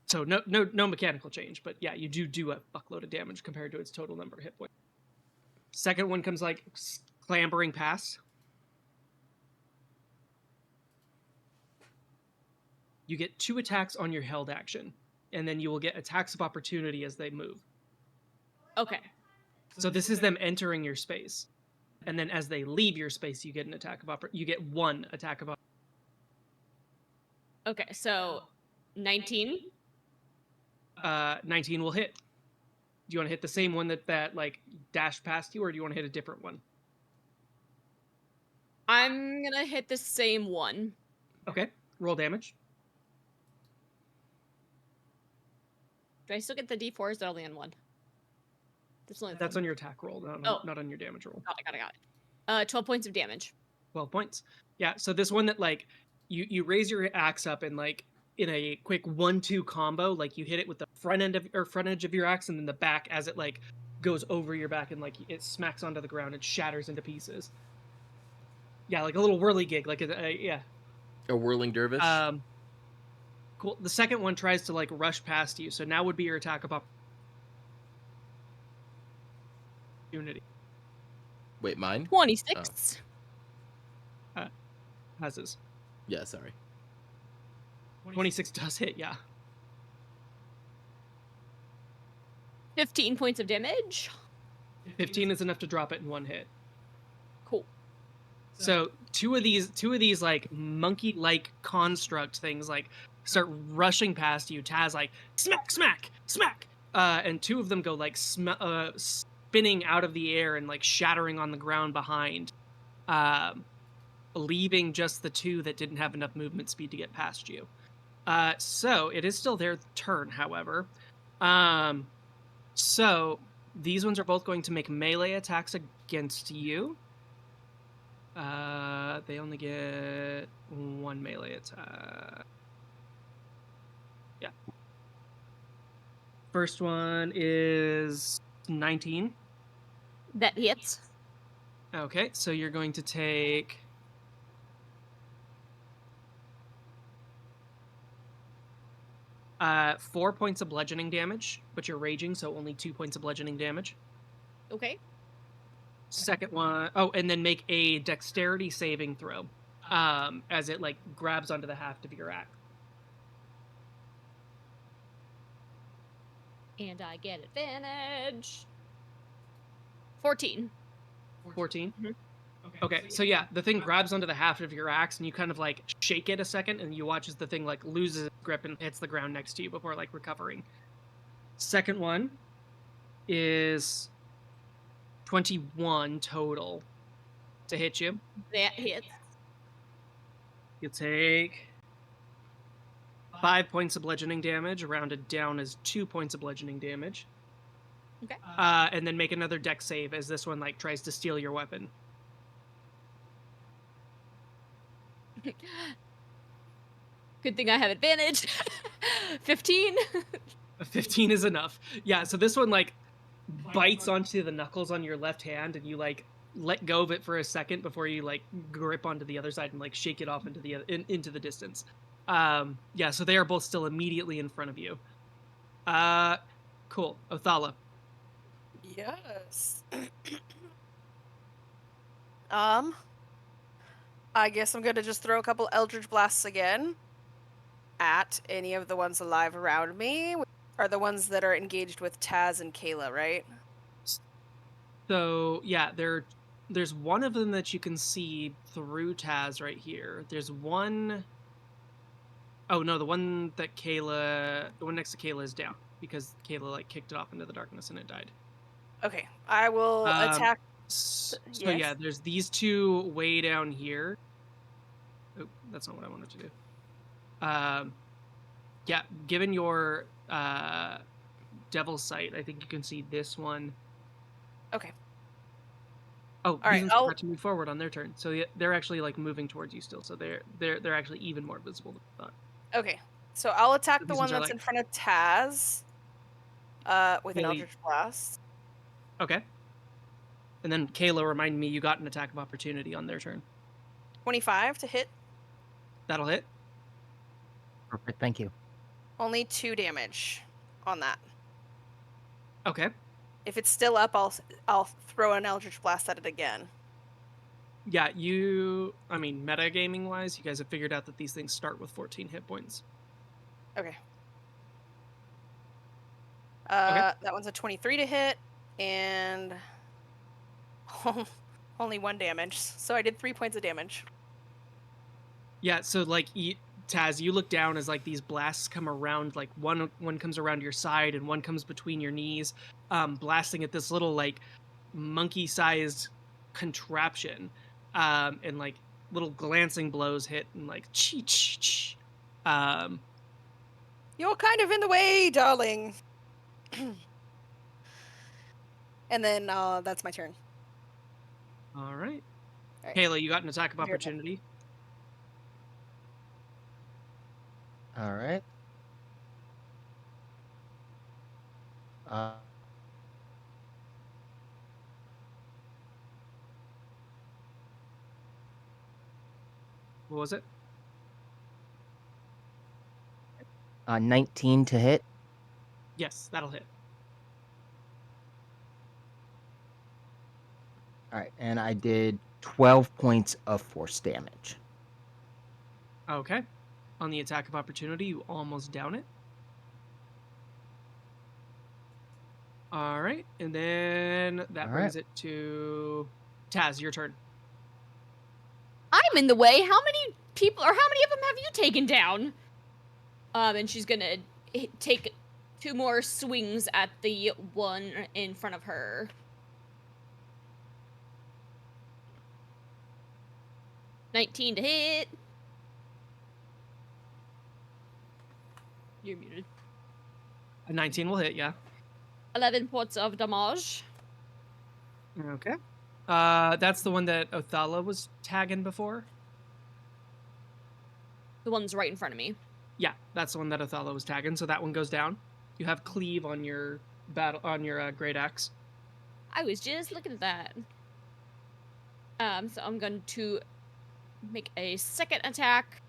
So no mechanical change, but yeah, you do a fuckload of damage compared to its total number of hit points. Second one comes like clambering past. You get 2 attacks on your held action, and then you will get attacks of opportunity as they move. Okay. So this is them entering your space, and then as they leave your space, you get an attack of you get 1 attack of opportunity. Okay, so 19. 19 will hit. Do you want to hit the same one that like dashed past you, or do you want to hit a different one? I'm gonna hit the same one. Okay, roll damage. Do I still get the D4? Or is that only on 1? That's on your attack roll, not on your damage roll. Got it. 12 points of damage. 12 points. Yeah, so this one that like you raise your axe up and like in a quick 1-2 combo, like you hit it with the front edge of your axe and then the back as it like goes over your back and like it smacks onto the ground and shatters into pieces. Yeah, like a little whirligig, like yeah. A whirling dervish. Cool. The second one tries to like rush past you, so now would be your attack of opportunity. Wait, mine? 26. Hazes. Yeah, sorry. 26 does hit, yeah. 15 points of damage. 15 is enough to drop it in 1 hit. Cool. So two of these like monkey-like construct things like start rushing past you. Taz like smack, smack, smack, and 2 of them go like spinning out of the air and like shattering on the ground behind, leaving just the 2 that didn't have enough movement speed to get past you. So it is still their turn, however. So these ones are both going to make melee attacks against you. They only get one melee attack. Yeah. First one is 19. That hits. Okay, so you're going to take 4 points of bludgeoning damage, but you're raging, so only 2 points of bludgeoning damage. Okay. Second one, and then make a dexterity saving throw, as it like grabs onto the haft of your axe. And I get advantage. 14. 14. Mhm. Okay, so yeah, the thing grabs onto the haft of your axe, and you kind of like shake it a second, and you watch as the thing like loses its grip and hits the ground next to you before like recovering. Second one is 21 total to hit you. That hits. You take 5 points of bludgeoning damage, rounded down as 2 points of bludgeoning damage. Okay. And then make another dex save as this one like tries to steal your weapon. Good thing I have advantage. 15. 15 is enough. Yeah, so this one like bites onto the knuckles on your left hand, and you like let go of it for a second before you like grip onto the other side and like shake it off into the into the distance. Yeah, so they are both still immediately in front of you. Cool. Othala. Yes. I guess I'm gonna just throw a couple Eldritch Blasts again at any of the ones alive around me. Are the ones that are engaged with Taz and Kayla, right? So yeah, there's one of them that you can see through Taz right here. There's one oh no, the one next to Kayla is down because Kayla like kicked it off into the darkness and it died. Okay, I will attack. So Yes. yeah, there's these two way down here. Oh, that's not what I wanted to do. Yeah, given your Devil's Sight, I think you can see this one. Okay. Oh, All these right, ones I'll- forgot to move forward on their turn, so yeah, they're actually like moving towards you still. So they're actually even more visible than I thought. Okay, so I'll attack So the these one ones are that's like- in front of Taz with an Really- Eldritch Blast. Okay. And then Kayla, remind me, you got an attack of opportunity on their turn. 25 to hit. That'll hit. Perfect. Thank you. Only 2 damage on that. Okay. If it's still up, I'll throw an Eldritch Blast at it again. Yeah, I mean, metagaming wise, you guys have figured out that these things start with 14 hit points. Okay. That one's a 23 to hit, and only 1 damage. So I did 3 points of damage. Yeah, so like Taz, you look down as like these blasts come around, like one comes around your side and one comes between your knees, blasting at this little like monkey-sized contraption, and like little glancing blows hit and like chee. You're kind of in the way, darling. And then that's my turn. All right. All right. Kayla, you got an attack of You're up. opportunity. All right. What was it? 19 to hit. Yes, that'll hit. All right, and I did 12 points of force damage. Okay. On the attack of opportunity, you almost down it. All right, and then that All brings right. it to Taz. Your turn. I'm in the way. How many people, or how many of them have you taken down? And she's gonna take 2 more swings at the one in front of her. $19 to hit. You're muted. A 19 will hit, yeah. 11 points of damage. Okay. That's the one that Othala was tagging before? The one's right in front of me. Yeah, that's the one that Othala was tagging, so that one goes down. You have cleave on your great axe. I was just looking at that. So I'm going to make a second attack.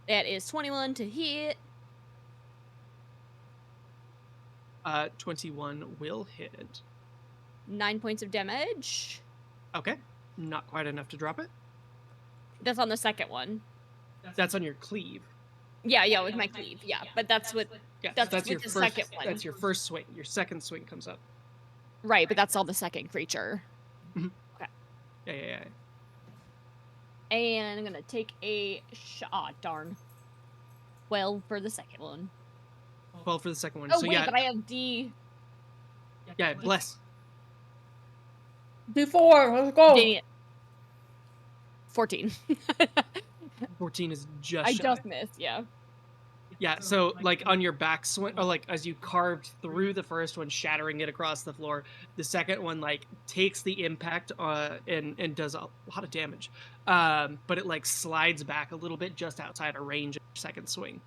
That is 21 to hit. 21 will hit. 9 points of damage. Okay. Not quite enough to drop it. That's on the second one. That's on your cleave. Yeah, with my cleave. Yeah, but that's with that's your with the first, second one. That's your first swing. Your second swing comes up. Right, but that's on the second creature. Mhm. Okay. Yeah. And I'm gonna take a shot. Oh, darn. 12 for the second one. 12 for the second one. Oh, so wait, yeah. but I have D. Yeah, bless. D4, let's go. Dang it. 14. 14 is just I shy. just missed, yeah. Yeah, so like on your back swing, or like as you carved through the first one, shattering it across the floor, the second one like takes the impact and does a lot of damage. But it like slides back a little bit just outside of range of your second swing.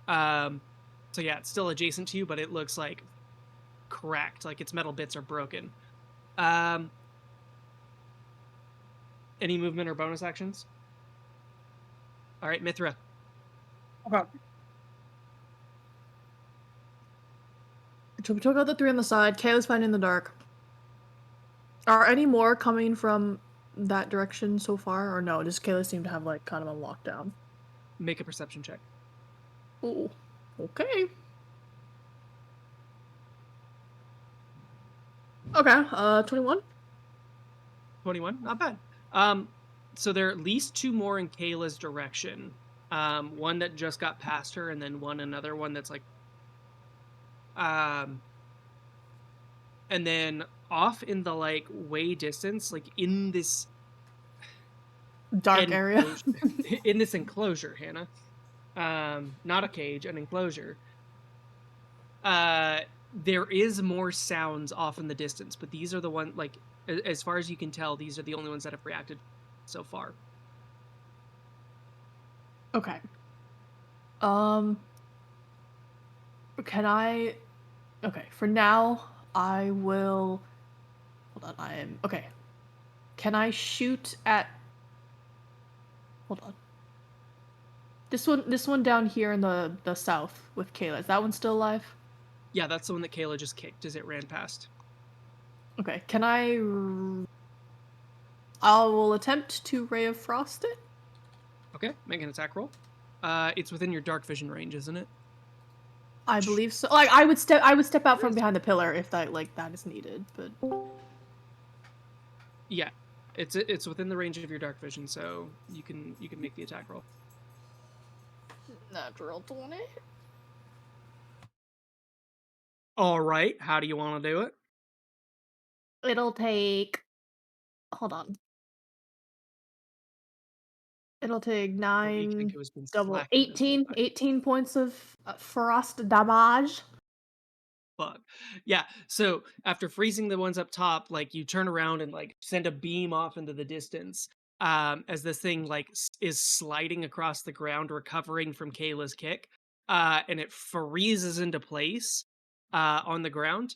So yeah, it's still adjacent to you, but it looks like cracked, like its metal bits are broken. Any movement or bonus actions? All right, Mithra. Okay. So we took out the 3 on the side. Kayla's finding in the dark. Are any more coming from that direction so far, or no? Does Kayla seem to have like kind of a lockdown? Make a perception check. Ooh. Okay. Okay. 21. 21, not bad. So there are at least 2 more in Kayla's direction. One that just got past her, and then another one that's like, and then off in the like way distance, like in this Dark area. in this enclosure, Hannah. Not a cage, an enclosure. There is more sounds off in the distance, but these are the one like as far as you can tell, these are the only ones that have reacted so far. Okay. Can I? Okay, for now, I will. Hold on, okay. Can I shoot at? Hold on. This one down here in the south with Kayla. Is that one still alive? Yeah, that's the one that Kayla just kicked as it ran past. Okay, can I? I will attempt to Ray of Frost it. Okay, make an attack roll. It's within your dark vision range, isn't it? I believe so. Like I would step out from behind the pillar if that is needed, but yeah, it's within the range of your dark vision, so you can make the attack roll. Natural 20. All right, how do you want to do it? It'll take. Hold on. It'll take 9 double 18 points of frost damage. Fuck. Yeah, so after freezing the ones up top, like you turn around and like send a beam off into the distance as this thing like is sliding across the ground, recovering from Kayla's kick, and it freezes into place on the ground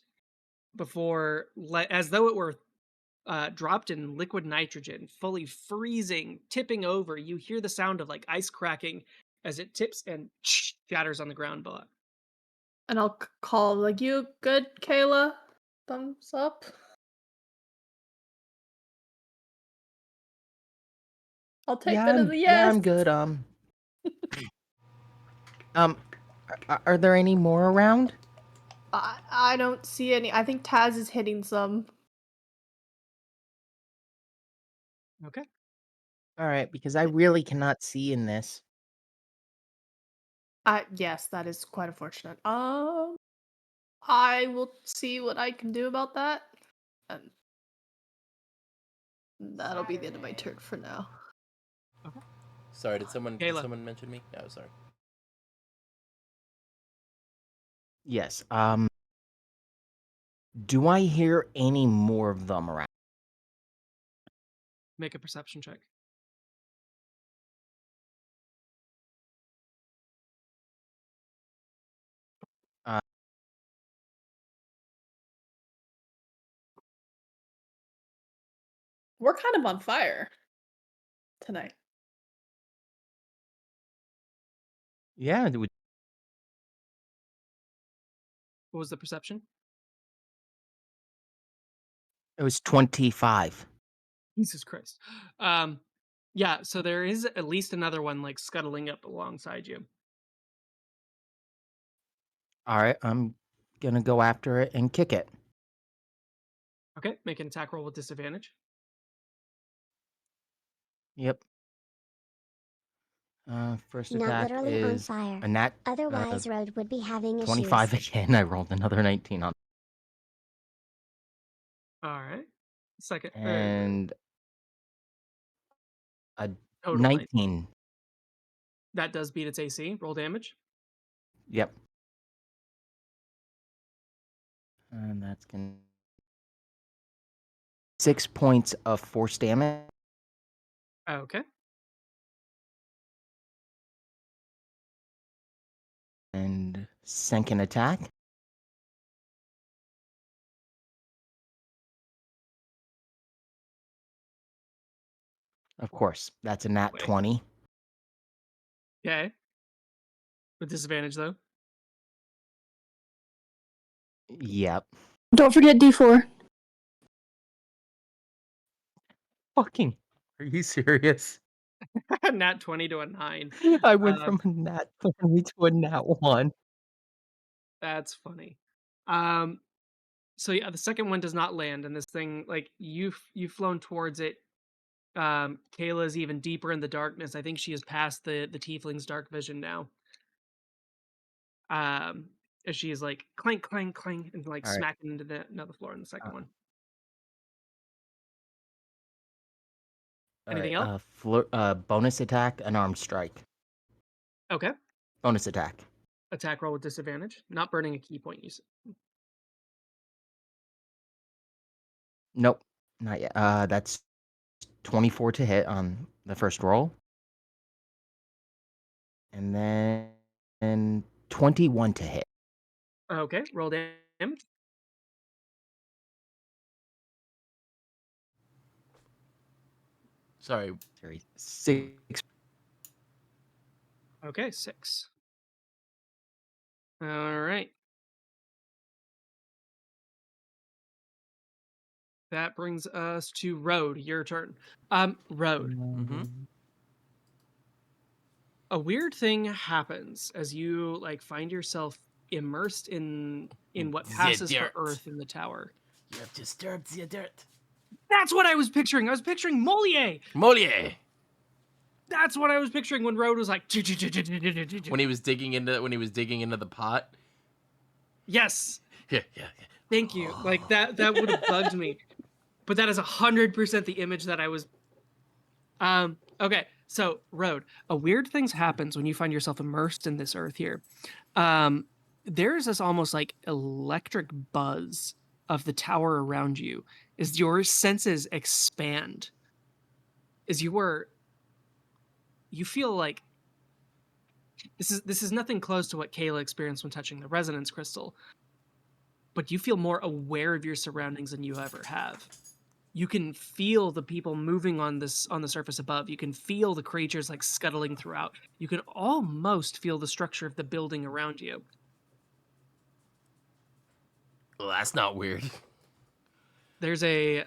before as though it were dropped in liquid nitrogen, fully freezing, tipping over. You hear the sound of like ice cracking as it tips and shatters on the ground below. And I'll call like, you good, Kayla? Thumbs up. I'll take that as a yes. Yeah, I'm good. Are there any more around? I don't see any. I think Taz is hitting some. Okay. All right, because I really cannot see in this. Yes, that is quite unfortunate. I will see what I can do about that. that'll be the end of my turn for now. Sorry, did someone Kayla. mention me? Oh, sorry. Yes. Do I hear any more of them around? Make a perception check. Uh, We're kind of on fire tonight. yeah. What was the perception? It was 25. Jesus Christ. Yeah, so there is at least another one like scuttling up alongside you. All right. I'm gonna go after it and kick it. Okay, make an attack roll with disadvantage. Yep. First Not attack literally on is fire. a nat Otherwise, Road would be having issues. 25 again. I rolled another 19 on, All right. Second and a total 19. that does beat its AC. Roll damage. Yep. And that's gonna 6 points of force damage. Okay. And second attack. Of course, that's a nat Wait. 20. Okay. With disadvantage though. Yep. Don't forget D4. Fucking. Are you serious? Nat 20 to a 9. I went from a nat 20 to a nat 1. That's funny. So yeah, the second one does not land, and this thing, like you've flown towards it. Kayla's even deeper in the darkness. I think she is past the tiefling's dark vision now. As she is like clank, clank, clank, and like All right. smacking into the floor in the second one. All Anything right. else? Bonus attack, unarmed strike. Okay. Bonus attack. Attack roll with disadvantage. Not burning a key point. You said. Nope, not yet. That's 24 to hit on the first roll. And then 21 to hit. Okay. Roll damage. Sorry. 6. Okay, 6. All right. That brings us to Road. Your turn. Road. Mm-hmm. A weird thing happens as you like find yourself immersed in what The passes for dirt. Earth in the tower. You have disturbed the dirt. That's what I was picturing. I was picturing Moliere. Moliere. That's what I was picturing when Road was like. When he was digging into the pot. Yes. Yeah. Thank you. Like that would have bugged me. But that is 100% the image that I was. Okay, so Road. A weird thing happens when you find yourself immersed in this Earth here. There's this almost like electric buzz of the tower around you as your senses expand. As you feel like this is nothing close to what Kayla experienced when touching the resonance crystal, but you feel more aware of your surroundings than you ever have. You can feel the people moving on the surface above. You can feel the creatures like scuttling throughout. You can almost feel the structure of the building around you. Well, that's not weird. There's a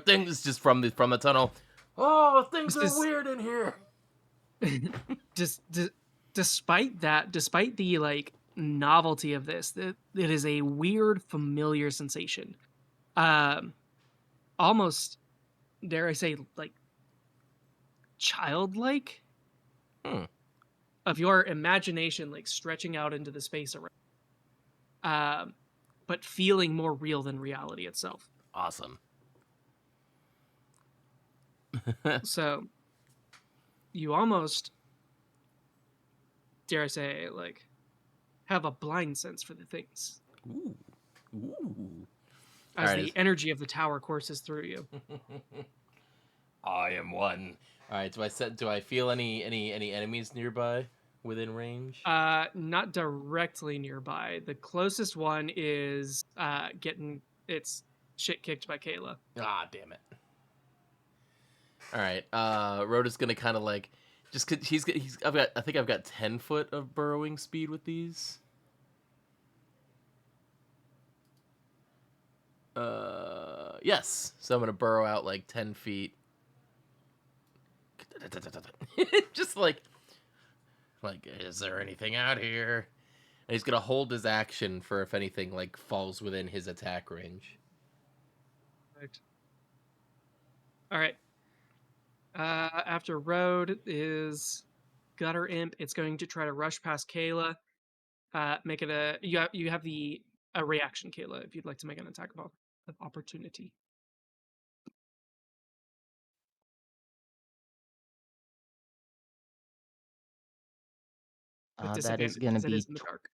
things just from the tunnel. Oh, things are weird in here. Despite the like novelty of this, it is a weird familiar sensation. Almost, dare I say, like childlike. Of your imagination like stretching out into the space around. But feeling more real than reality itself. Awesome. So you almost, dare I say, like, have a blind sense for the things Ooh. Ooh. as All the right. energy of the tower courses through you. I am one. All right. Do I feel any enemies nearby within range? Not directly nearby. The closest one is getting its shit kicked by Kayla. Ah, damn it. All right. Rhoda's gonna kind of like, just cause he's I think I've got 10 foot of burrowing speed with these. Yes. So I'm gonna burrow out like 10 feet. Just like, is there anything out here? And he's gonna hold his action for if anything like falls within his attack range. Right. All right. After Road is Gutter Imp. It's going to try to rush past Kayla. Make it a you have a reaction, Kayla, if you'd like to make an attack of opportunity. With That is disadvantage, going to because it be is in the dark.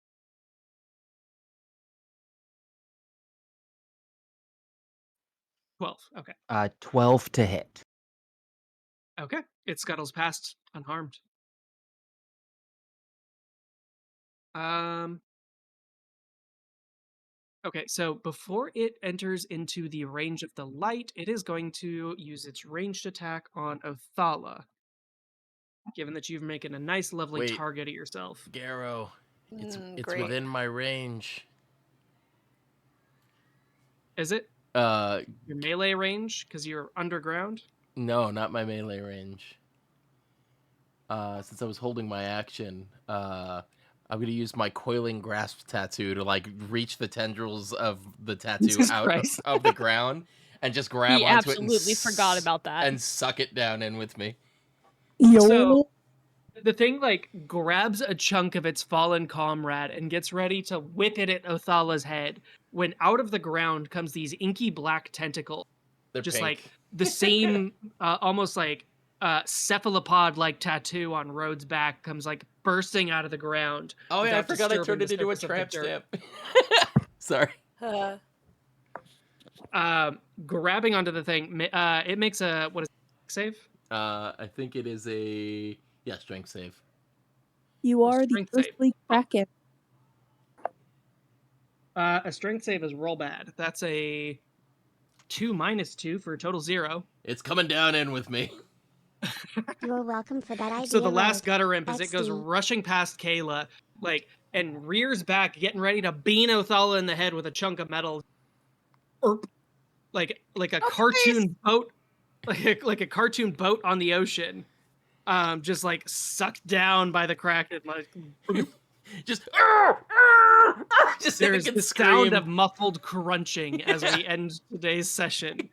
12. Okay. 12 to hit. Okay. It scuttles past unharmed. Okay, so before it enters into the range of the light, it is going to use its ranged attack on Othala. Given that you've making a nice, lovely Wait. target of yourself. Garrow, it's Great. within my range. Is it? Your melee range? Because you're underground? No, not my melee range. Since I was holding my action, I'm gonna use my coiling grasp tattoo to like reach the tendrils of the tattoo Jesus out Christ. of the ground and just grab He onto it and absolutely forgot about that. and suck it down in with me. So the thing like grabs a chunk of its fallen comrade and gets ready to whip it at Othala's head when out of the ground comes these inky black tentacles. They're just pink. like the same almost like cephalopod like tattoo on Rhodes' back comes like bursting out of the ground. Oh yeah, I without forgot I disturbing turned the it into a surface of the tramp dirt. stamp. Sorry. Grabbing onto the thing, it makes a what is it, save? I think it is a strength save. You A are the strength save. earthly kraken. A strength save is roll bad. That's a 2 - 2 for a total 0. It's coming down in with me. You're welcome for that idea. So the last Road. gutter imp, as it goes XD. rushing past Kayla, like, and rears back, getting ready to bean Othala in the head with a chunk of metal. Like a cartoon boat, like a cartoon boat on the ocean, just like sucked down by the kraken. Like, just there's the sound of muffled crunching as we end today's session.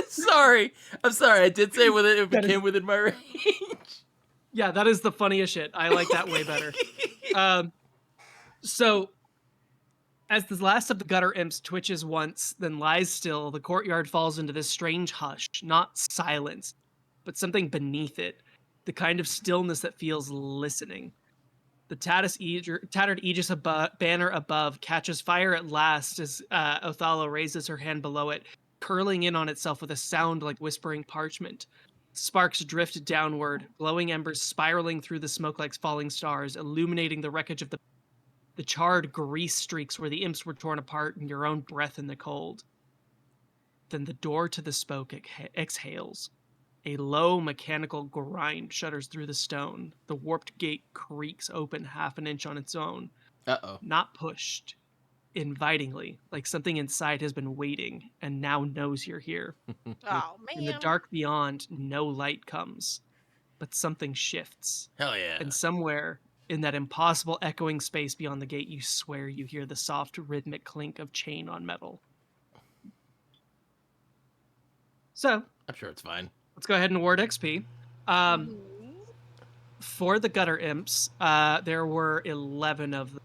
Sorry, I'm sorry. I did say it became within my range. Yeah, that is the funniest shit. I like that way better. So, as the last of the gutter imps twitches once, then lies still, the courtyard falls into this strange hush, not silence, but something beneath it, the kind of stillness that feels listening. The tattered Aegis banner above catches fire at last as Othala raises her hand below it, curling in on itself with a sound like whispering parchment. Sparks drift downward, glowing embers spiraling through the smoke like falling stars, illuminating the wreckage of the charred grease streaks where the imps were torn apart and your own breath in the cold. Then the door to the spoke exhales. A low mechanical grind shudders through the stone. The warped gate creaks open half an inch on its own. Uh-oh. Not pushed. Invitingly, like something inside has been waiting and now knows you're here. Oh, man. In the dark beyond, no light comes. But something shifts. Hell yeah. And somewhere in that impossible echoing space beyond the gate, you swear you hear the soft rhythmic clink of chain on metal. So, I'm sure it's fine. let's go ahead and award XP. For the gutter imps, there were 11 of them.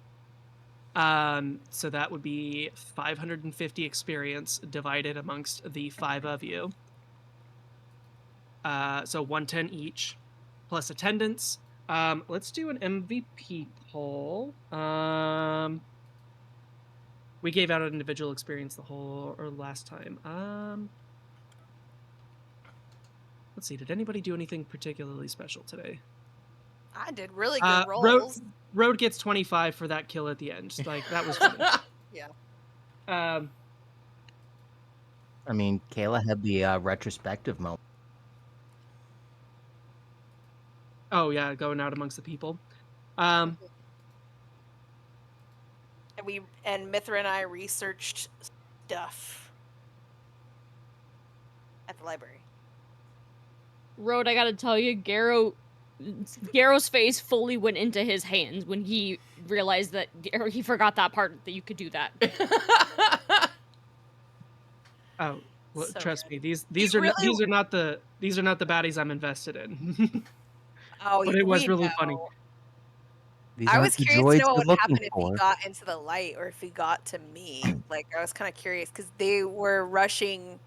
So that would be 550 experience divided amongst the 5 of you. So 110 each, plus attendance. Let's do an MVP poll. We gave out an individual experience the last time. Let's see. Did anybody do anything particularly special today? I did really good rolls. Road gets 25 for that kill at the end. Like, that was funny. Yeah. I mean, Kayla had the retrospective moment. Oh yeah, going out amongst the people. And Mithra and I researched stuff at the library. Road, I gotta tell you, Garrow's face fully went into his hands when he realized that he forgot that part that you could do that. Oh, well, So trust good. me, these are not the baddies I'm invested in. Oh, But it was we really know. funny. These I aren't was the curious to droids know what you're would happen looking if he for. got into the light or if he got to me. Like, I was kind of curious because they were rushing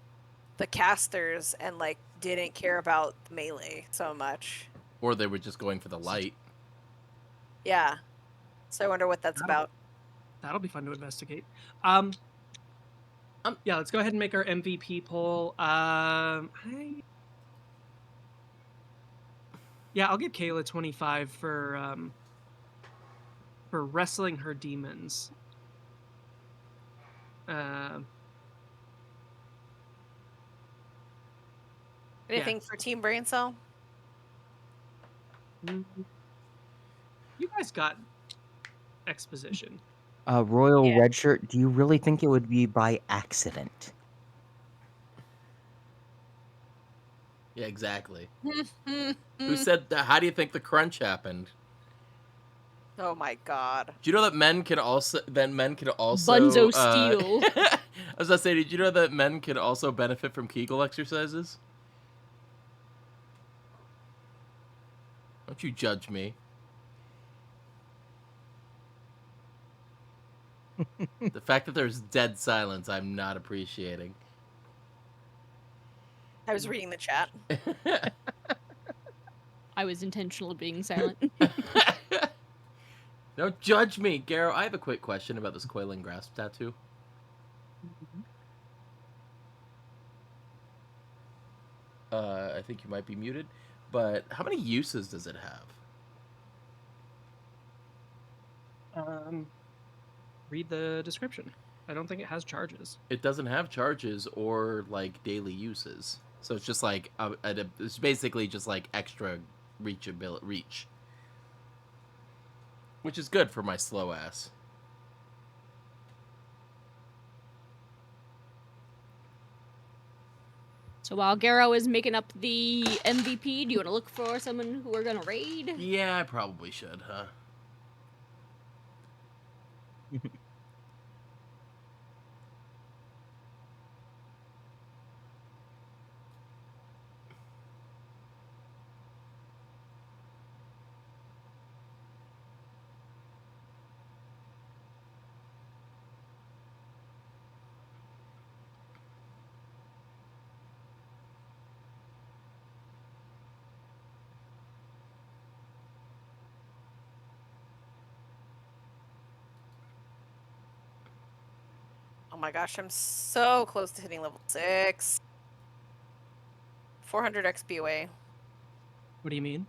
the casters and like didn't care about the melee so much. Or they were just going for the light. Yeah. So I wonder what that's about. That'll be fun to investigate. Yeah, let's go ahead and make our MVP poll. Yeah, I'll give Kayla 25 for wrestling her demons. Anything for Team Brain Cell? You guys got exposition. Royal Red Shirt, do you really think it would be by accident? Yeah, exactly. Who said that? How do you think the crunch happened? Oh my god. Do you know that men can also Bunzo Steel. I was gonna say, did you know that men can also benefit from Kegel exercises? Don't you judge me. The fact that there's dead silence, I'm not appreciating. I was reading the chat. I was intentional being silent. Don't judge me, Garrow. I have a quick question about this coiling grasp tattoo. I think you might be muted, but how many uses does it have? Read the description. I don't think it has charges. It doesn't have charges or like daily uses, so it's just like it's basically just like extra reach, which is good for my slow ass. So while Garrow is making up the MVP, do you want to look for someone who we're gonna raid? Yeah, I probably should, huh? Oh my gosh, I'm so close to hitting level 6. 400 XP away. What do you mean?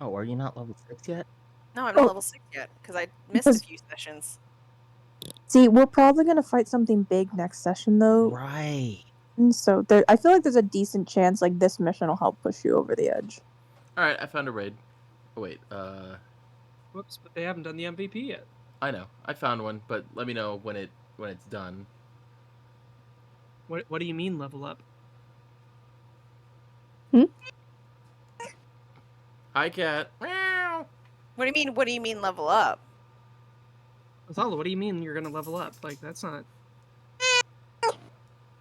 Oh, are you not level 6 yet? No, I'm not level 6 yet because I missed a few sessions. See, we're probably going to fight something big next session, though. Right. And so I feel like there's a decent chance like this mission will help push you over the edge. Alright, I found a raid. Oh, wait, Whoops, but they haven't done the MVP yet. I know. I found one, but let me know when it's done. What do you mean level up? Hi, cat. Meow. What do you mean level up? Othala, what do you mean you're gonna level up? Like, that's not... What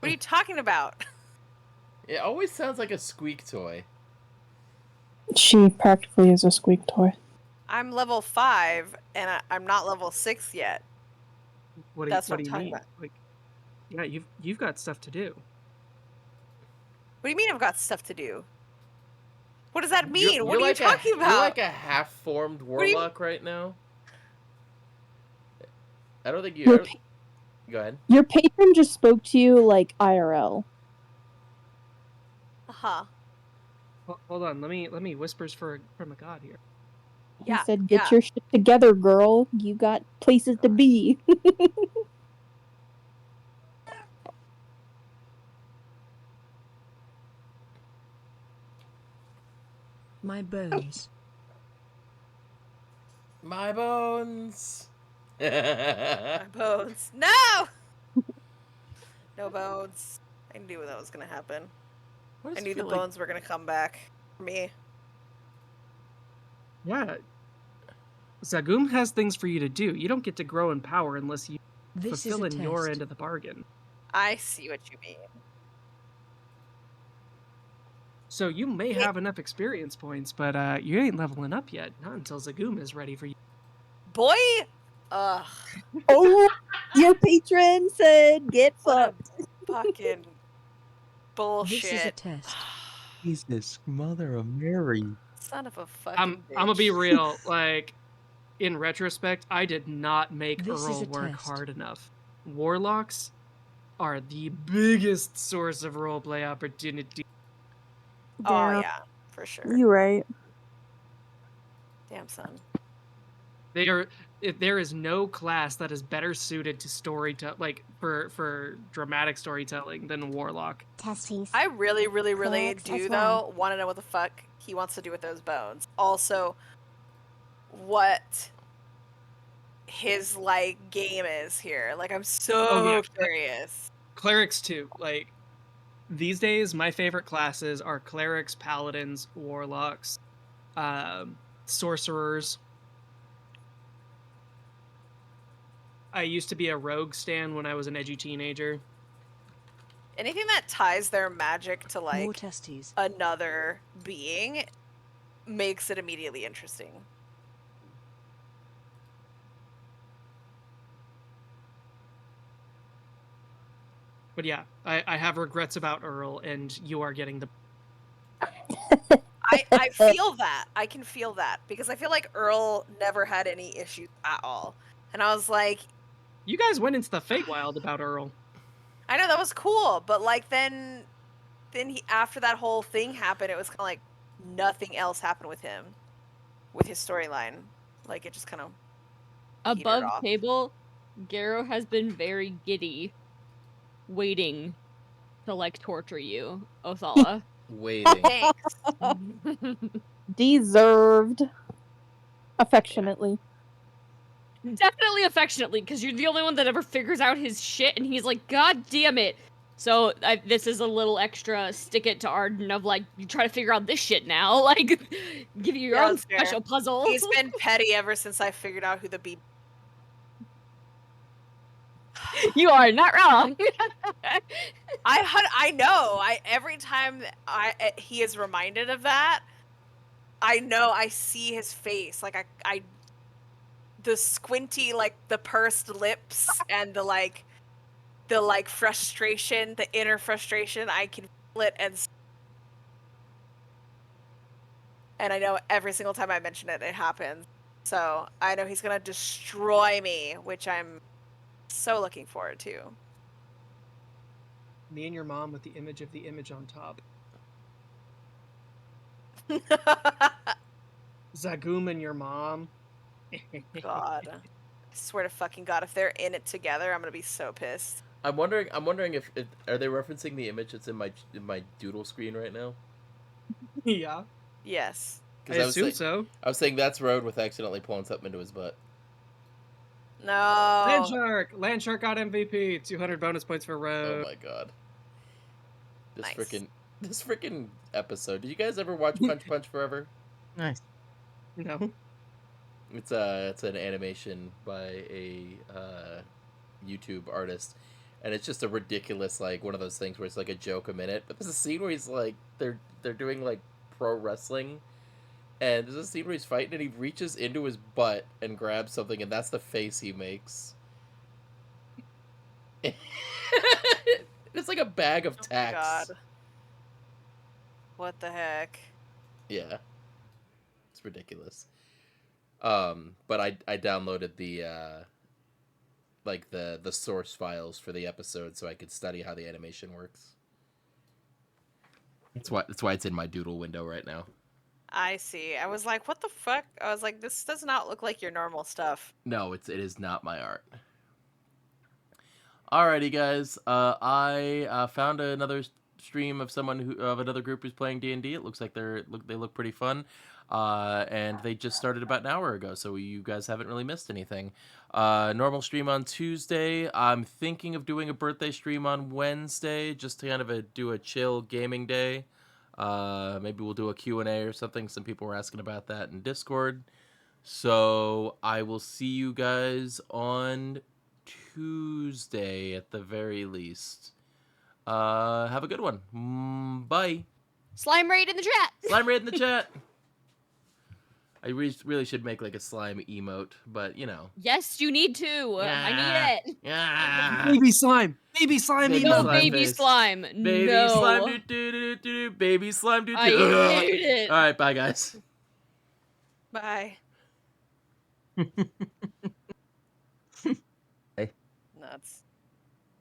are you talking about? It always sounds like a squeak toy. She practically is a squeak toy. I'm level 5, and I'm not level 6 yet. What That's do what I'm you talking mean? about. Like, yeah, you've got stuff to do. What do you mean I've got stuff to do? What does that You're, mean? What you're are you like talking about? You're like a half-formed What do you- warlock right now. I don't think you. Your, Go ahead. your patron just spoke to you like IRL. Uh-huh. Hold on, let me whispers from a god here. He Yeah, said, "Get yeah. your shit together, girl. You got places to be." My bones. My bones. My bones. No! No bones. I knew that was gonna happen. I knew the bones were gonna come back for me. Yeah. Zagum has things for you to do. You don't get to grow in power unless you This fulfill is a in your test. end of the bargain. I see what you mean. So you may have enough experience points, but you ain't leveling up yet. Not until Zagum is ready for you. Boy! Ugh. Oh, your patron said, "Get What a fucked." fucking bullshit. This is a test. Jesus, Mother of Mary. Son of a fucking I'm bitch. gonna be real. Like, in retrospect, I did not make This is Earl a work test. hard enough. Warlocks are the biggest source of roleplay opportunity. Oh Damn, yeah, for sure. you right. Damn son. There is no class that is better suited to for dramatic storytelling than Warlock. Testes. I really Clerics do as well. though want to know what the fuck he wants to do with those bones. Also, what his like game is here. Like I'm so curious. Clerics too. Like, these days, my favorite classes are clerics, paladins, warlocks, sorcerers. I used to be a rogue stan when I was an edgy teenager. Anything that ties their magic to More like testes. another being makes it immediately interesting. But yeah, I have regrets about Earl, and you are getting the. I feel that. I can feel that because I feel like Earl never had any issues at all. And I was like, You guys went into the Feywild about Earl. I know that was cool, but like then he after that whole thing happened, it was kind of like nothing else happened with him, with his storyline. Like it just kind of Above off. table, Garrow has been very giddy, waiting to like torture you, Othala. Waiting. Thanks. Deserved. Affectionately. Definitely affectionately, because you're the only one that ever figures out his shit, and he's like, God damn it. So this is a little extra stick it to Arden of like, you try to figure out this shit now. Like, give you your own that's fair. special puzzle. He's been petty ever since I figured out who the bee. You are not wrong. I know. Every time he is reminded of that, I know I see his face. Like I the squinty, like the pursed lips and the frustration, the inner frustration, I can feel it, and I know every single time I mention it, it happens. So I know he's gonna destroy me, which I'm so looking forward to. Me and your mom with the image of the image on top. Zagum and your mom. God. I swear to fucking God, if they're in it together, I'm gonna be so pissed. I'm wondering if are they referencing the image that's in my doodle screen right now? Yeah. Yes. I assume so. I was saying that's Road with accidentally pulling something into his butt. No. Landshark got MVP. 200 bonus points for Road. Oh my god. This Nice. freaking episode. Did you guys ever watch Punch Punch Forever? Nice. No. It's an animation by a YouTube artist, and it's just a ridiculous, like, one of those things where it's like a joke a minute. But there's a scene where he's like they're doing like pro wrestling, And there's a scene where he's fighting and he reaches into his butt and grabs something, and that's the face he makes. It's like a bag of tacks. God. What the heck? Yeah. It's ridiculous. But I downloaded the like the source files for the episode so I could study how the animation works. That's why it's in my doodle window right now. I see. I was like, what the fuck? I was like, this does not look like your normal stuff. No, it is not my art. Alrighty, guys. I found another stream of another group who's playing D&D. It looks like they look pretty fun. And they just started about an hour ago, so you guys haven't really missed anything. Normal stream on Tuesday. I'm thinking of doing a birthday stream on Wednesday, just to kind of do a chill gaming day. Maybe we'll do a Q&A or something. Some people were asking about that in Discord. So I will see you guys on Tuesday at the very least. Have a good one. Bye. Slime raid in the chat. Slime raid in the chat. I really should make like a slime emote, but you know. Yes, you need to. I need it. Yeah. Baby slime. Baby slime. Baby No, slime baby face. slime. Baby No. slime. Do, do, do, do, do. Baby slime. Do, do. I hate it. All right, bye guys. Bye. Hey. Nuts.